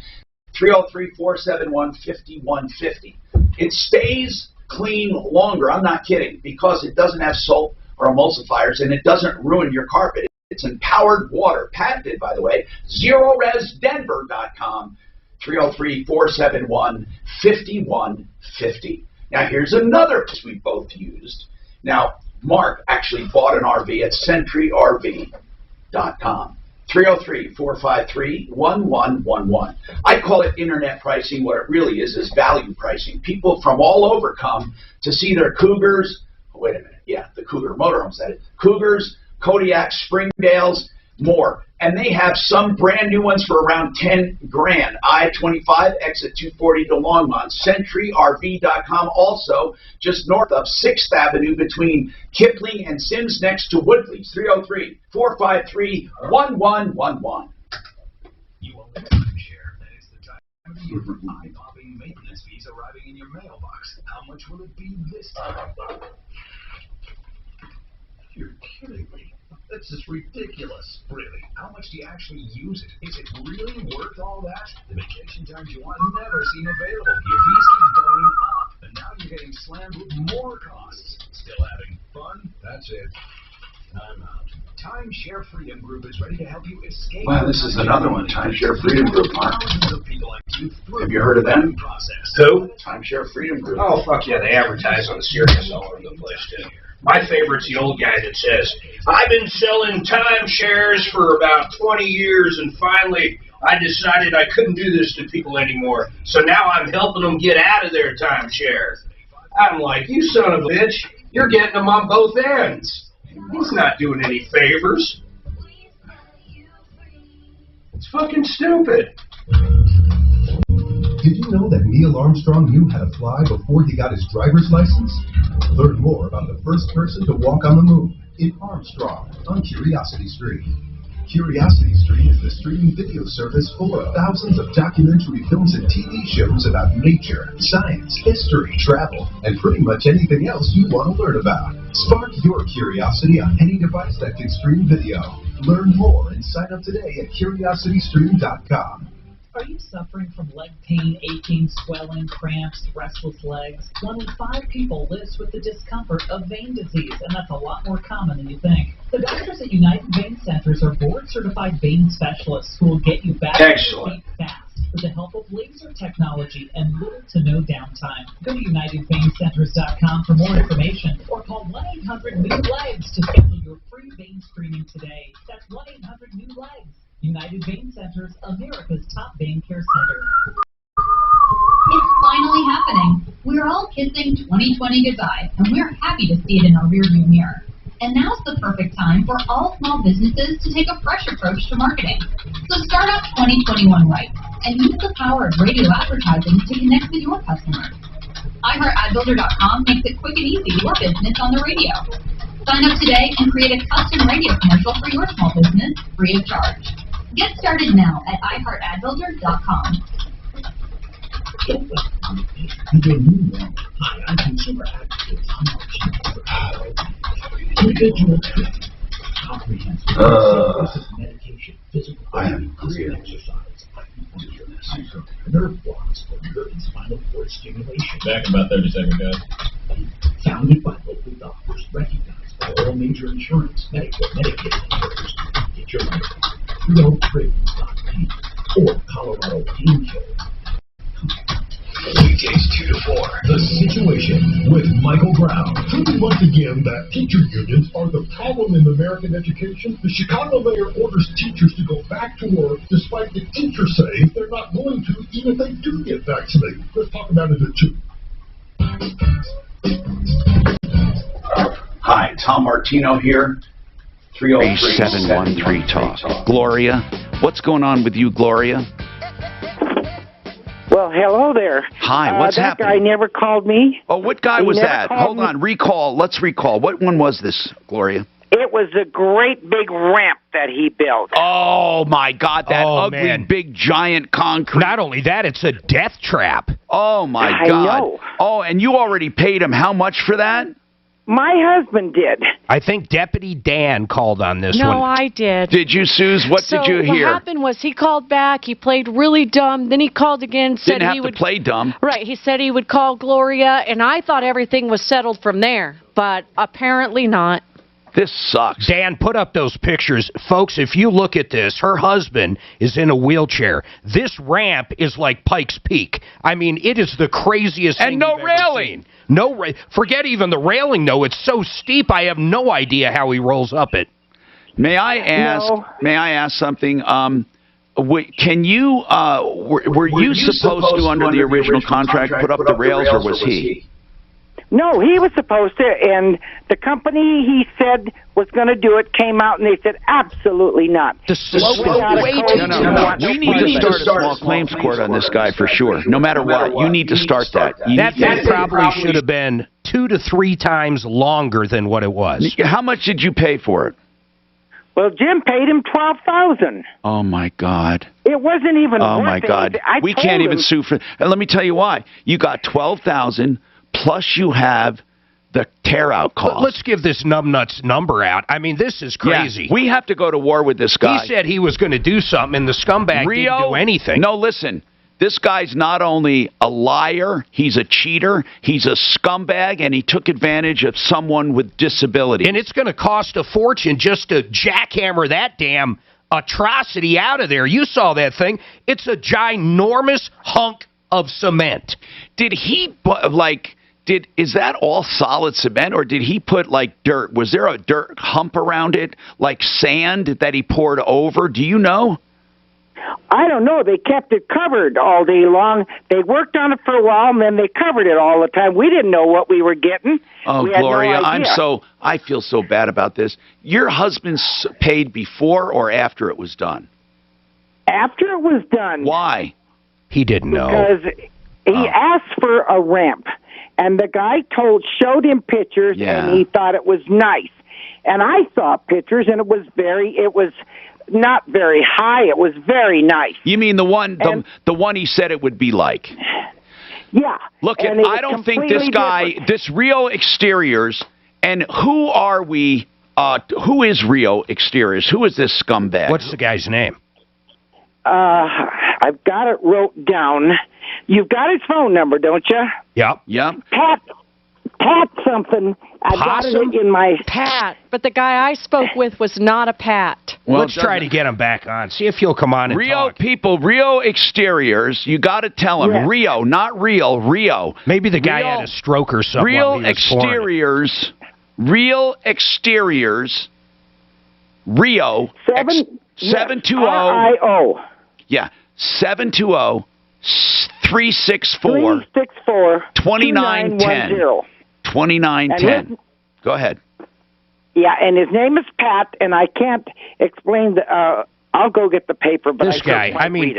303-471-5150. It stays clean longer. I'm not kidding, because it doesn't have soap or emulsifiers, and it doesn't ruin your carpet. It's empowered water, patented, by the way. zeroresdenver.com. 303-471-5150. Now, here's another piece we both used. Now, Mark actually bought an RV at SentryRV.com. 303-453-1111. I call it internet pricing. What it really is value pricing. People from all over come to see their Cougars. Oh, wait a minute. Yeah, the Cougar motorhomes, that is. Cougars, Kodiaks, Springdales, more. And they have some brand new ones for around $10,000. I-25, exit 240 to Longmont. SentryRV.com, also just north of 6th Avenue between Kipling and Sims, next to Woodley's. 303-453-1111. You own a timeshare, and it's the time of the year for eye-popping maintenance fees arriving in your mailbox. How much will it be this time? You're kidding me. That's just ridiculous. Really, how much do you actually use it? Is it really worth all that? The vacation times you want never seem available. Your fees keep going up, and now you're getting slammed with more costs. Still having fun? That's it. I'm out. Timeshare Freedom Group is ready to help you escape. Wow, this is another one. Timeshare Freedom Group, Mark. Thousands of people like you through Have you heard of them? process. Who? Timeshare Freedom Group. Oh, fuck yeah, they advertise on Sirius all over the place, too. My favorite's the old guy that says, I've been selling timeshares for about 20 years, and finally I decided I couldn't do this to people anymore, so now I'm helping them get out of their timeshare. I'm like, you son of a bitch, you're getting them on both ends. He's not doing any favors. It's fucking stupid. Did you know that Neil Armstrong knew how to fly before he got his driver's license? Learn more about the first person to walk on the moon in Armstrong on Curiosity Stream. Curiosity Stream is the streaming video service full of thousands of documentary films and TV shows about nature, science, history, travel, and pretty much anything else you want to learn about. Spark your curiosity on any device that can stream video. Learn more and sign up today at curiositystream.com. Are you suffering from leg pain, aching, swelling, cramps, restless legs? 1 in 5 people lives with the discomfort of vein disease, and that's a lot more common than you think. The doctors at United Vein Centers are board-certified vein specialists who will get you back to your feet fast with the help of laser technology and little to no downtime. Go to UnitedVeinCenters.com for more information or call 1-800-NEW-LEGS to schedule your free vein screening today. That's 1-800-NEW-LEGS. United Vein Centers, America's top vein care center. It's finally happening. We're all kissing 2020 goodbye, and we're happy to see it in our rearview mirror. And now's the perfect time for all small businesses to take a fresh approach to marketing. So start off 2021 right, and use the power of radio advertising to connect with your customers. iHeartAdBuilder.com makes it quick and easy to your business on the radio. Sign up today and create a custom radio commercial for your small business free of charge. Get started now at iHeartAdBuilder.com. Hi, I'm consumer advocate Tom Martino. Individual training, comprehensive medication, physical therapy, exercise, acupuncture, nerve blocks for nerve and spinal cord stimulation. Back in about 30 seconds, guys. Founded by local doctors, recognized by all major insurance, Medicare, Medicaid insurers. Get your money. 303.pain or Colorado Painkiller. Weekdays 2 to 4. The Situation with Michael Brown. Proving once again that teacher unions are the problem in American education, the Chicago mayor orders teachers to go back to work despite the teachers saying they're not going to even if they do get vaccinated. Let's talk about it at 2. Hi, Tom Martino here. 3713 Talk. Gloria, what's going on with you, Gloria? Well, hello there. Hi, what's that happening? That guy never called me. Oh, what guy was that? Hold on, recall. Let's recall. What one was this, Gloria? It was a great big ramp that he built. Oh, my God, that ugly, big, giant concrete. Not only that, it's a death trap. Oh, my I God. know. Oh, and you already paid him how much for that? My husband did. I think Deputy Dan called on this one. No, I did. Did you, Suze? What did you hear? What happened was he called back. He played really dumb. Then he called again. Said Didn't have he would to play dumb. Right. He said he would call Gloria, and I thought everything was settled from there, but apparently not. This sucks. Dan, put up those pictures. Folks, if you look at this, her husband is in a wheelchair. This ramp is like Pikes Peak. I mean, it is the craziest thing And no you've ever railing. seen. Forget even the railing, though. It's so steep, I have no idea how he rolls up it. May I ask something? Can you, were you supposed to, under the original contract, put up the rails, or was he? No, he was supposed to, and the company he said was going to do it came out and they said absolutely not. We need to start a small claims court on this guy for sure. No matter what, you need to start that. That thing probably should have been 2 to 3 times longer than what it was. How much did you pay for it? Well, Jim paid him $12,000. Oh my God! It wasn't even. Oh worth my God! It. We can't even sue for. And let me tell you why. You got $12,000 plus you have the tear out cost. Let's give this numbnuts number out. I mean, this is crazy. Yeah, we have to go to war with this guy. He said he was going to do something, and the scumbag didn't do anything. No, listen. This guy's not only a liar, he's a cheater, he's a scumbag, and he took advantage of someone with disability. And it's going to cost a fortune just to jackhammer that damn atrocity out of there. You saw that thing. It's a ginormous hunk of cement. Did he, is that all solid cement, or did he put, dirt? Was there a dirt hump around it, like sand that he poured over? Do you know? I don't know. They kept it covered all day long. They worked on it for a while, and then they covered it all the time. We didn't know what we were getting. Oh, we had Gloria, no idea. I feel so bad about this. Your husband paid before or after it was done? After it was done. Why? He didn't know. Because he asked for a ramp, and the guy showed him pictures, and he thought it was nice. And I saw pictures, and it was not very high. It was very nice. You mean the one he said it would be like? Yeah. Look, I don't think this guy, this Rio Exteriors, and who are we? Who is Rio Exteriors? Who is this scumbag? What's the guy's name? I've got it wrote down. You've got his phone number, don't you? Yep. Pat something. I got it in my... Pat. But the guy I spoke with was not a Pat. Well, let's try to get him back on. See if he'll come on and talk. Rio Exteriors, you got to tell him. Yeah. Rio, not real, Rio. Maybe the guy had a stroke or something. Real Exteriors, Rio 720. RIO. Yeah, 720-364-2910. 2910. Go ahead. Yeah, and his name is Pat, and I can't explain I'll go get the paper. But this guy,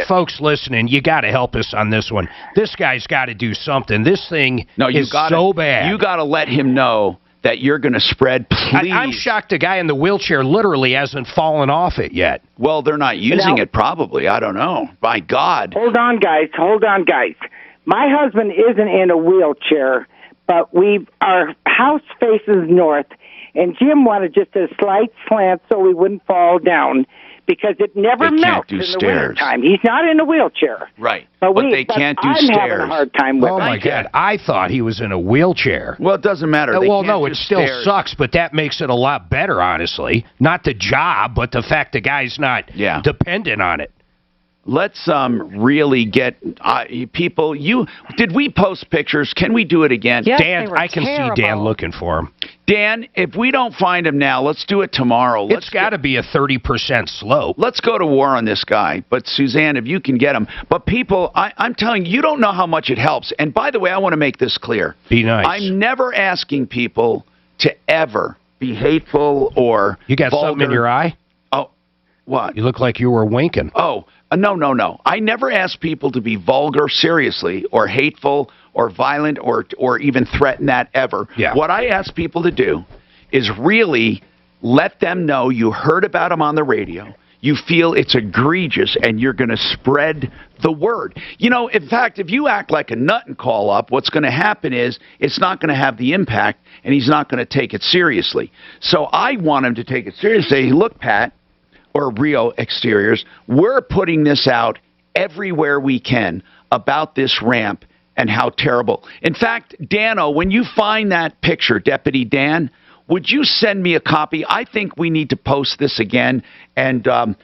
folks listening, you got to help us on this one. This guy's got to do something. This thing is so bad. You got to let him know that you're going to spread, please. I'm shocked the guy in the wheelchair literally hasn't fallen off it yet. Well, they're not using it probably. I don't know. By God. Hold on, guys. My husband isn't in a wheelchair, but our house faces north, and Jim wanted just a slight slant so we wouldn't fall down because it never melts in the wintertime. He's not in a wheelchair. Right. But they can't do stairs. I'm having a hard time with it. Oh, my God. I thought he was in a wheelchair. Well, it doesn't matter. No, it still sucks, but that makes it a lot better, honestly. Not the job, but the fact the guy's not dependent on it. let's really get people. Did we post pictures? Can we do it again? Yes, Dan, I can see Dan looking for him. Dan, if we don't find him now, let's do it tomorrow. It's got to be a 30% slope. Let's go to war on this guy. But, Suzanne, if you can get him. But, people, I'm telling you, you don't know how much it helps. And, by the way, I want to make this clear. Be nice. I'm never asking people to ever be hateful or You got vulgar. something in your eye? Oh, what? You look like you were winking. Oh, no. I never ask people to be vulgar, seriously, or hateful or violent or even threaten that ever. Yeah. What I ask people to do is really let them know you heard about them on the radio. You feel it's egregious, and you're going to spread the word. In fact, if you act like a nut and call up, what's going to happen is it's not going to have the impact, and he's not going to take it seriously. So I want him to take it seriously. Hey, look, Pat, or Rio Exteriors, we're putting this out everywhere we can about this ramp and how terrible. In fact, Dano, when you find that picture, Deputy Dan, would you send me a copy? I think we need to post this again. And, I'm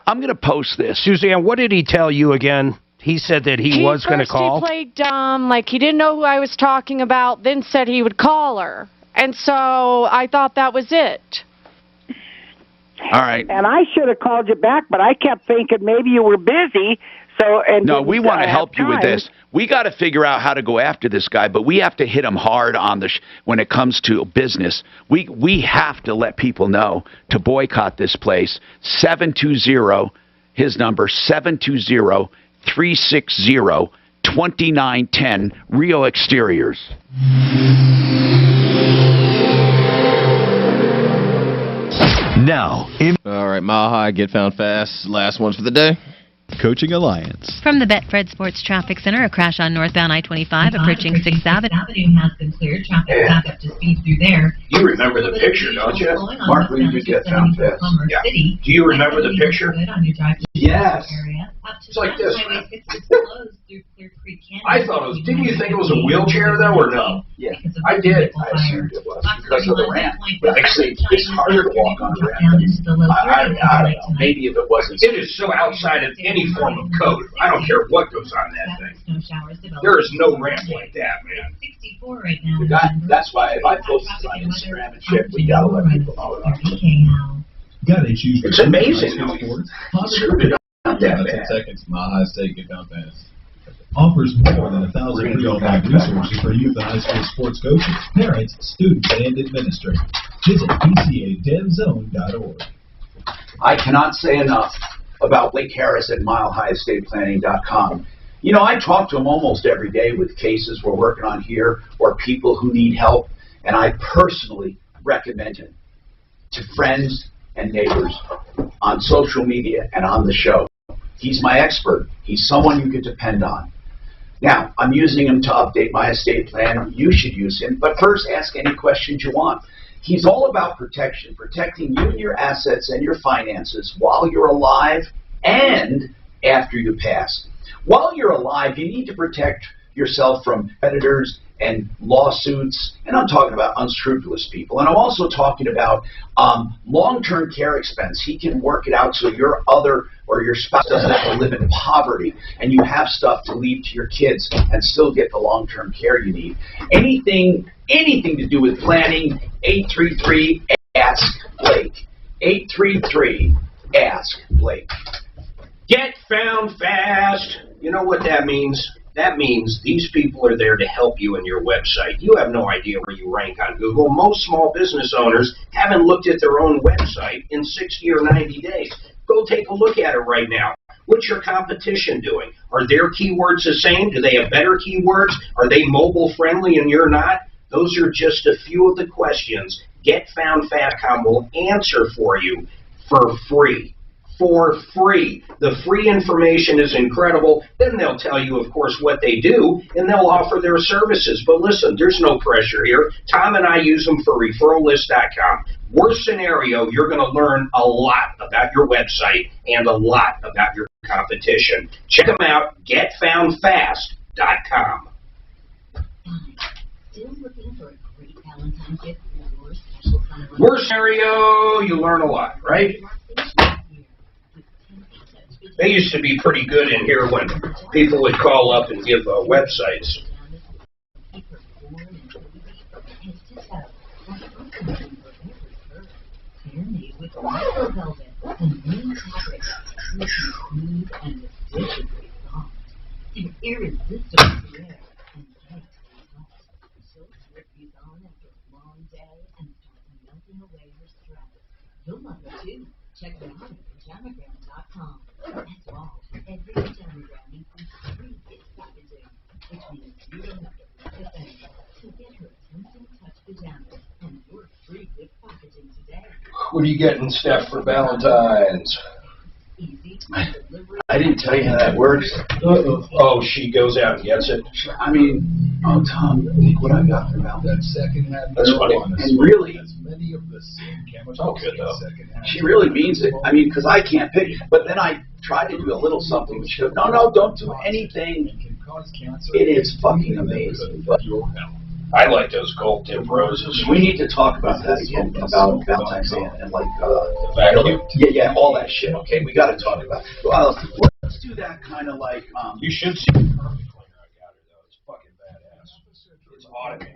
going to post this. Suzanne, what did he tell you again? He said that he was going to call? He played dumb, like he didn't know who I was talking about, then said he would call her. And so I thought that was it. All right. And I should have called you back, but I kept thinking maybe you were busy. No, we want to help you with this. We got to figure out how to go after this guy, but we have to hit him hard on when it comes to business. We have to let people know to boycott this place. 720, his number, 720-360-2910, Rio Exteriors. Now, all right, Mile High, Get Found Fast. Last ones for the day. Coaching Alliance. From the Betfred Sports Traffic Center, a crash on northbound I-25 approaching 6th Avenue. Avenue has been cleared. Traffic back up to speed through there. You remember the picture, don't you? Mark, when you get found fast. Yeah. Do you remember the picture? Yes. It's like this. I thought it was. Didn't you think it was a wheelchair though, or no? Yeah, I did. I assumed it was because of the ramp. But actually, it's harder to walk on a ramp. I don't know. Maybe if it wasn't. It is so outside of any form of code. I don't care what goes on that thing. There is no ramp like that, man. That's why if I post this on Instagram and shit, we gotta let people know. Gotta choose. It's amazing. Not that bad. 10 seconds. Mile High State Get Found Fast offers more than 1,000 free online resources for youth and high school sports coaches, parents, students, and administrators. Visit PCADevZone.org. I cannot say enough about Blake Harris at MileHighEstatePlanning.com. I talk to him almost every day with cases we're working on here or people who need help, and I personally recommend him to friends and neighbors on social media and on the show. He's my expert. He's someone you can depend on. Now, I'm using him to update my estate plan. You should use him, but first ask any questions you want. He's all about protection, protecting you and your assets and your finances while you're alive and after you pass. While you're alive, you need to protect yourself from predators and lawsuits, and I'm talking about unscrupulous people. And I'm also talking about long-term care expense. He can work it out so your your spouse doesn't have to live in poverty, and you have stuff to leave to your kids and still get the long-term care you need. Anything to do with planning, 833-ASK-BLAKE. 833-ASK-BLAKE. Get found fast. You know what that means? That means these people are there to help you in your website. You have no idea where you rank on Google. Most small business owners haven't looked at their own website in 60 or 90 days. Go take a look at it right now. What's your competition doing? Are their keywords the same? Do they have better keywords? Are they mobile friendly and you're not? Those are just a few of the questions GetFoundFast.com will answer for you for free. For free. The free information is incredible. Then they'll tell you, of course, what they do, and they'll offer their services. But listen, there's no pressure here. Tom and I use them for referrallist.com. Worst scenario, you're going to learn a lot about your website and a lot about your competition. Check them out, getfoundfast.com. Still looking for a great Valentine's gift for your special someone? Worst scenario, you learn a lot, right? They used to be pretty good in here when people would call up and give websites. With micro velvet and green fabric, smooth and deliciously soft. An irresistible wear and tight so slip these on after a long day and start melting away your stress. You'll love it too. Check them out at pajamagram.com. That's all. Every pajamagram includes free gift packaging, which means you don't have to miss a thing. So get her tempting touch pajamas and your free gift packaging today. What are you getting, Steph, for Valentine's? I didn't tell you how that works. Oh, she goes out and gets it? I mean, oh, Tom, look what I got for Valentine's. That's funny. And really, Oh, good, though. she really means it. I mean, because I can't pick. But then I tried to do a little something. She goes, no, don't do anything. It is fucking amazing. But I like those gold tip roses. we need to talk about that again, about Valentine's Day and like, Vacuum? yeah, all that shit. Okay, we got to talk about it. Well, let's do that kind of like, You should see the carpet cleaner I got her, though. It's fucking badass. It's automated.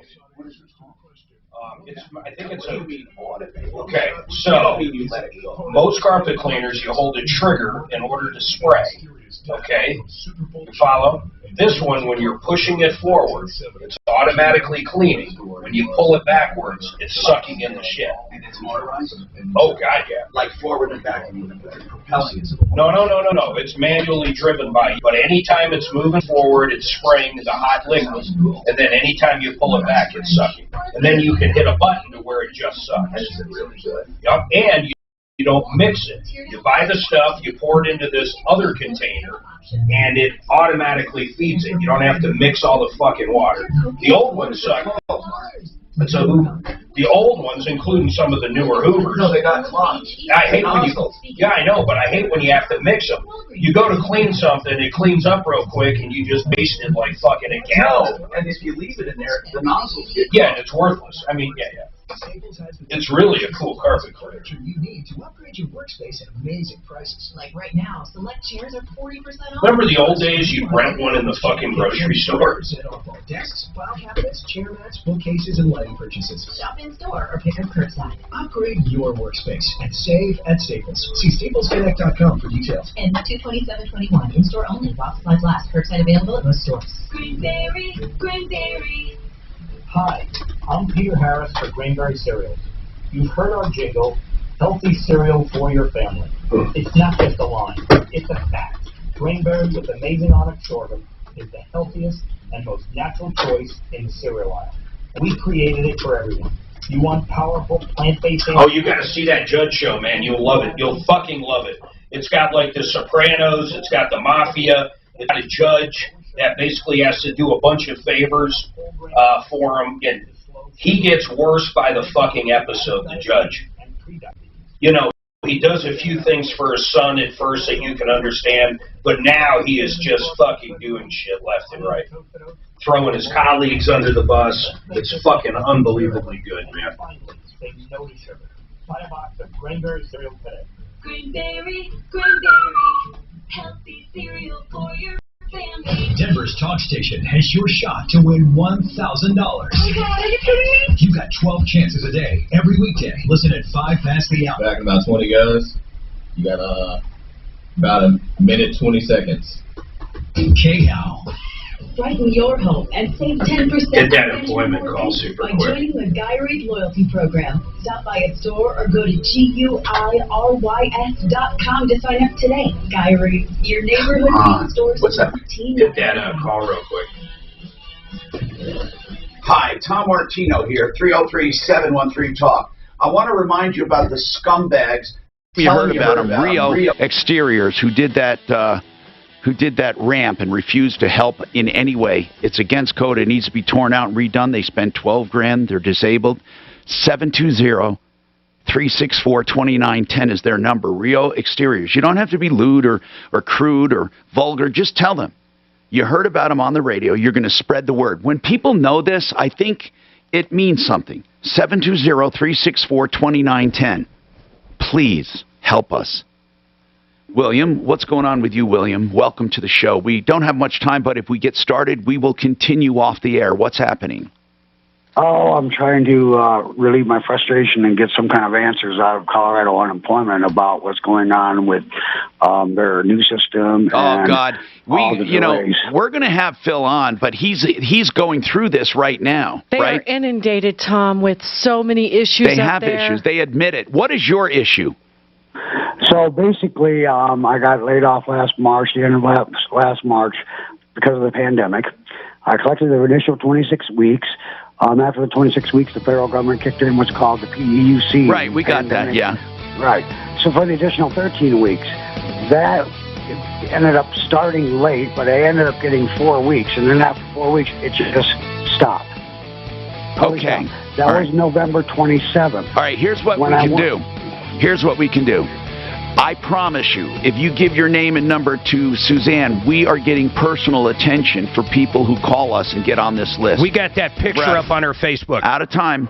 I think it's a... Okay, so most carpet cleaners, you hold a trigger in order to spray. Okay? You follow? This one, when you're pushing it forward, it's automatically cleaning. When you pull it backwards, it's sucking in the shit. And it's motorized? Oh, God, yeah. Like forward and back, and propelling it. No. It's manually driven by you. But anytime it's moving forward, it's spraying the hot liquid. And then anytime you pull it back, it's sucking. And then you can hit a button to where it just sucks. That's really good. Yep. And you don't mix it. You buy the stuff, you pour it into this other container, and it automatically feeds it. You don't have to mix all the fucking water. The old ones suck. It's a Hoover. The old ones, including some of the newer Hoovers. No, they got clogged. I hate when you. Yeah, I know, but I hate when you have to mix them. You go to clean something, it cleans up real quick, and you just wasted like fucking a gallon. And if you leave it in there, the nozzles get. Yeah, and it's worthless. I mean, yeah. It's really a cool carpet cleaner. You need to upgrade your workspace at amazing prices. Like right now, select chairs are 40% off. Remember the old days? You'd rent one in the fucking grocery store. Desks, file cabinets, chair mats, bookcases, and lighting purchases. Shop in store or pick up curbside. Upgrade your workspace and save at Staples. See staplesconnect.com for details. And 22721 in store only while supplies last. Curbside available at most stores. Greenberry. Hi, I'm Peter Harris for Greenberry Cereals. You've heard our jingle, healthy cereal for your family. It's not just a line, it's a fact. Greenberry with amazing onyx sorghum is the healthiest and most natural choice in the cereal aisle. We created it for everyone. You want powerful plant-based... Oh, you gotta see that Judge show, man. You'll love it. You'll fucking love it. It's got like the Sopranos, it's got the Mafia, it's got a judge that basically has to do a bunch of favors for him, and he gets worse by the fucking episode, the judge. You know, he does a few things for his son at first that you can understand, but now he is just fucking doing shit left and right. Throwing his colleagues under the bus. It's fucking unbelievably good, man. Buy a box of Greenberry cereal today. Greenberry. Healthy cereal for your family. Denver's Talk Station has your shot to win $1,000. Oh my God, are you kidding me? You got 12 chances a day, every weekday. Listen at 5 past the hour. Back in about 20 goes. You got about a minute, 20 seconds. KHOW. Brighten your home and save 10% Get that employment call super by quick. joining the Guy Reed loyalty program. Stop by a store or go to GUIRYS.com to sign up today. Guy Reed, your neighborhood stores. What's that? Get that call real quick. Hi, Tom Martino here, 303-713-TALK. I want to remind you about the scumbags. You heard about them, Rio Exteriors, who did that ramp and refused to help in any way. It's against code. It needs to be torn out and redone. They spent $12,000. They're disabled. 720-364-2910 is their number. Rio Exteriors. You don't have to be lewd or crude or vulgar. Just tell them. You heard about them on the radio. You're going to spread the word. When people know this, I think it means something. 720-364-2910. Please help us. William. What's going on with you, William? Welcome to the show. We don't have much time, but if we get started, we will continue off the air. What's happening? Oh, I'm trying to relieve my frustration and get some kind of answers out of Colorado unemployment about what's going on with their new system. Oh God, we're going to have Phil on, but he's going through this right now. They right? are inundated, Tom, with so many issues. They have issues. They admit it. What is your issue? So basically, I got laid off last March, the end of last March, because of the pandemic. I collected the initial 26 weeks. After the 26 weeks, the federal government kicked in what's called the PEUC. Right, we got that, yeah. Right. So for the additional 13 weeks, that ended up starting late, but I ended up getting 4 weeks. And then after 4 weeks, it just stopped. Okay. That was November 27th. All right, here's what we can do. Here's what we can do. I promise you, if you give your name and number to Suzanne, we are getting personal attention for people who call us and get on this list. We got that picture up on our Facebook. Out of time.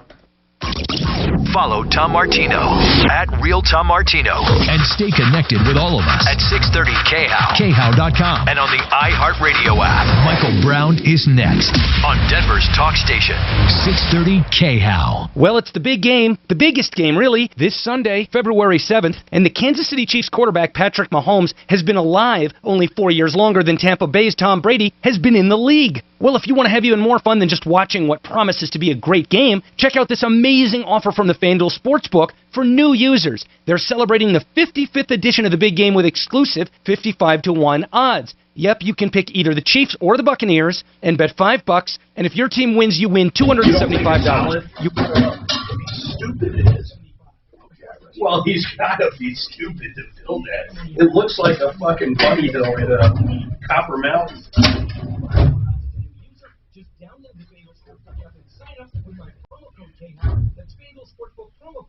Follow Tom Martino at Real Tom Martino. And stay connected with all of us at 630 KHOW. KHOW.com. And on the iHeartRadio app. Michael Brown is next on Denver's talk station, 630 KHOW. Well, it's the big game, the biggest game, really, this Sunday, February 7th, and the Kansas City Chiefs quarterback Patrick Mahomes has been alive only 4 years longer than Tampa Bay's Tom Brady has been in the league. Well, if you want to have even more fun than just watching what promises to be a great game, check out this amazing offer from the FanDuel Sportsbook for new users. They're celebrating the 55th edition of the big game with exclusive 55-1 odds. Yep, you can pick either the Chiefs or the Buccaneers and bet $5, and if your team wins, you win $275. Stupid it is. Well, he's got to be stupid to build that. It looks like a fucking bunny hill in Copper Mountain. Just download the FanDuel Sportsbook app and sign up with my promo code KHOW. That's FanDuel Sportsbook promo code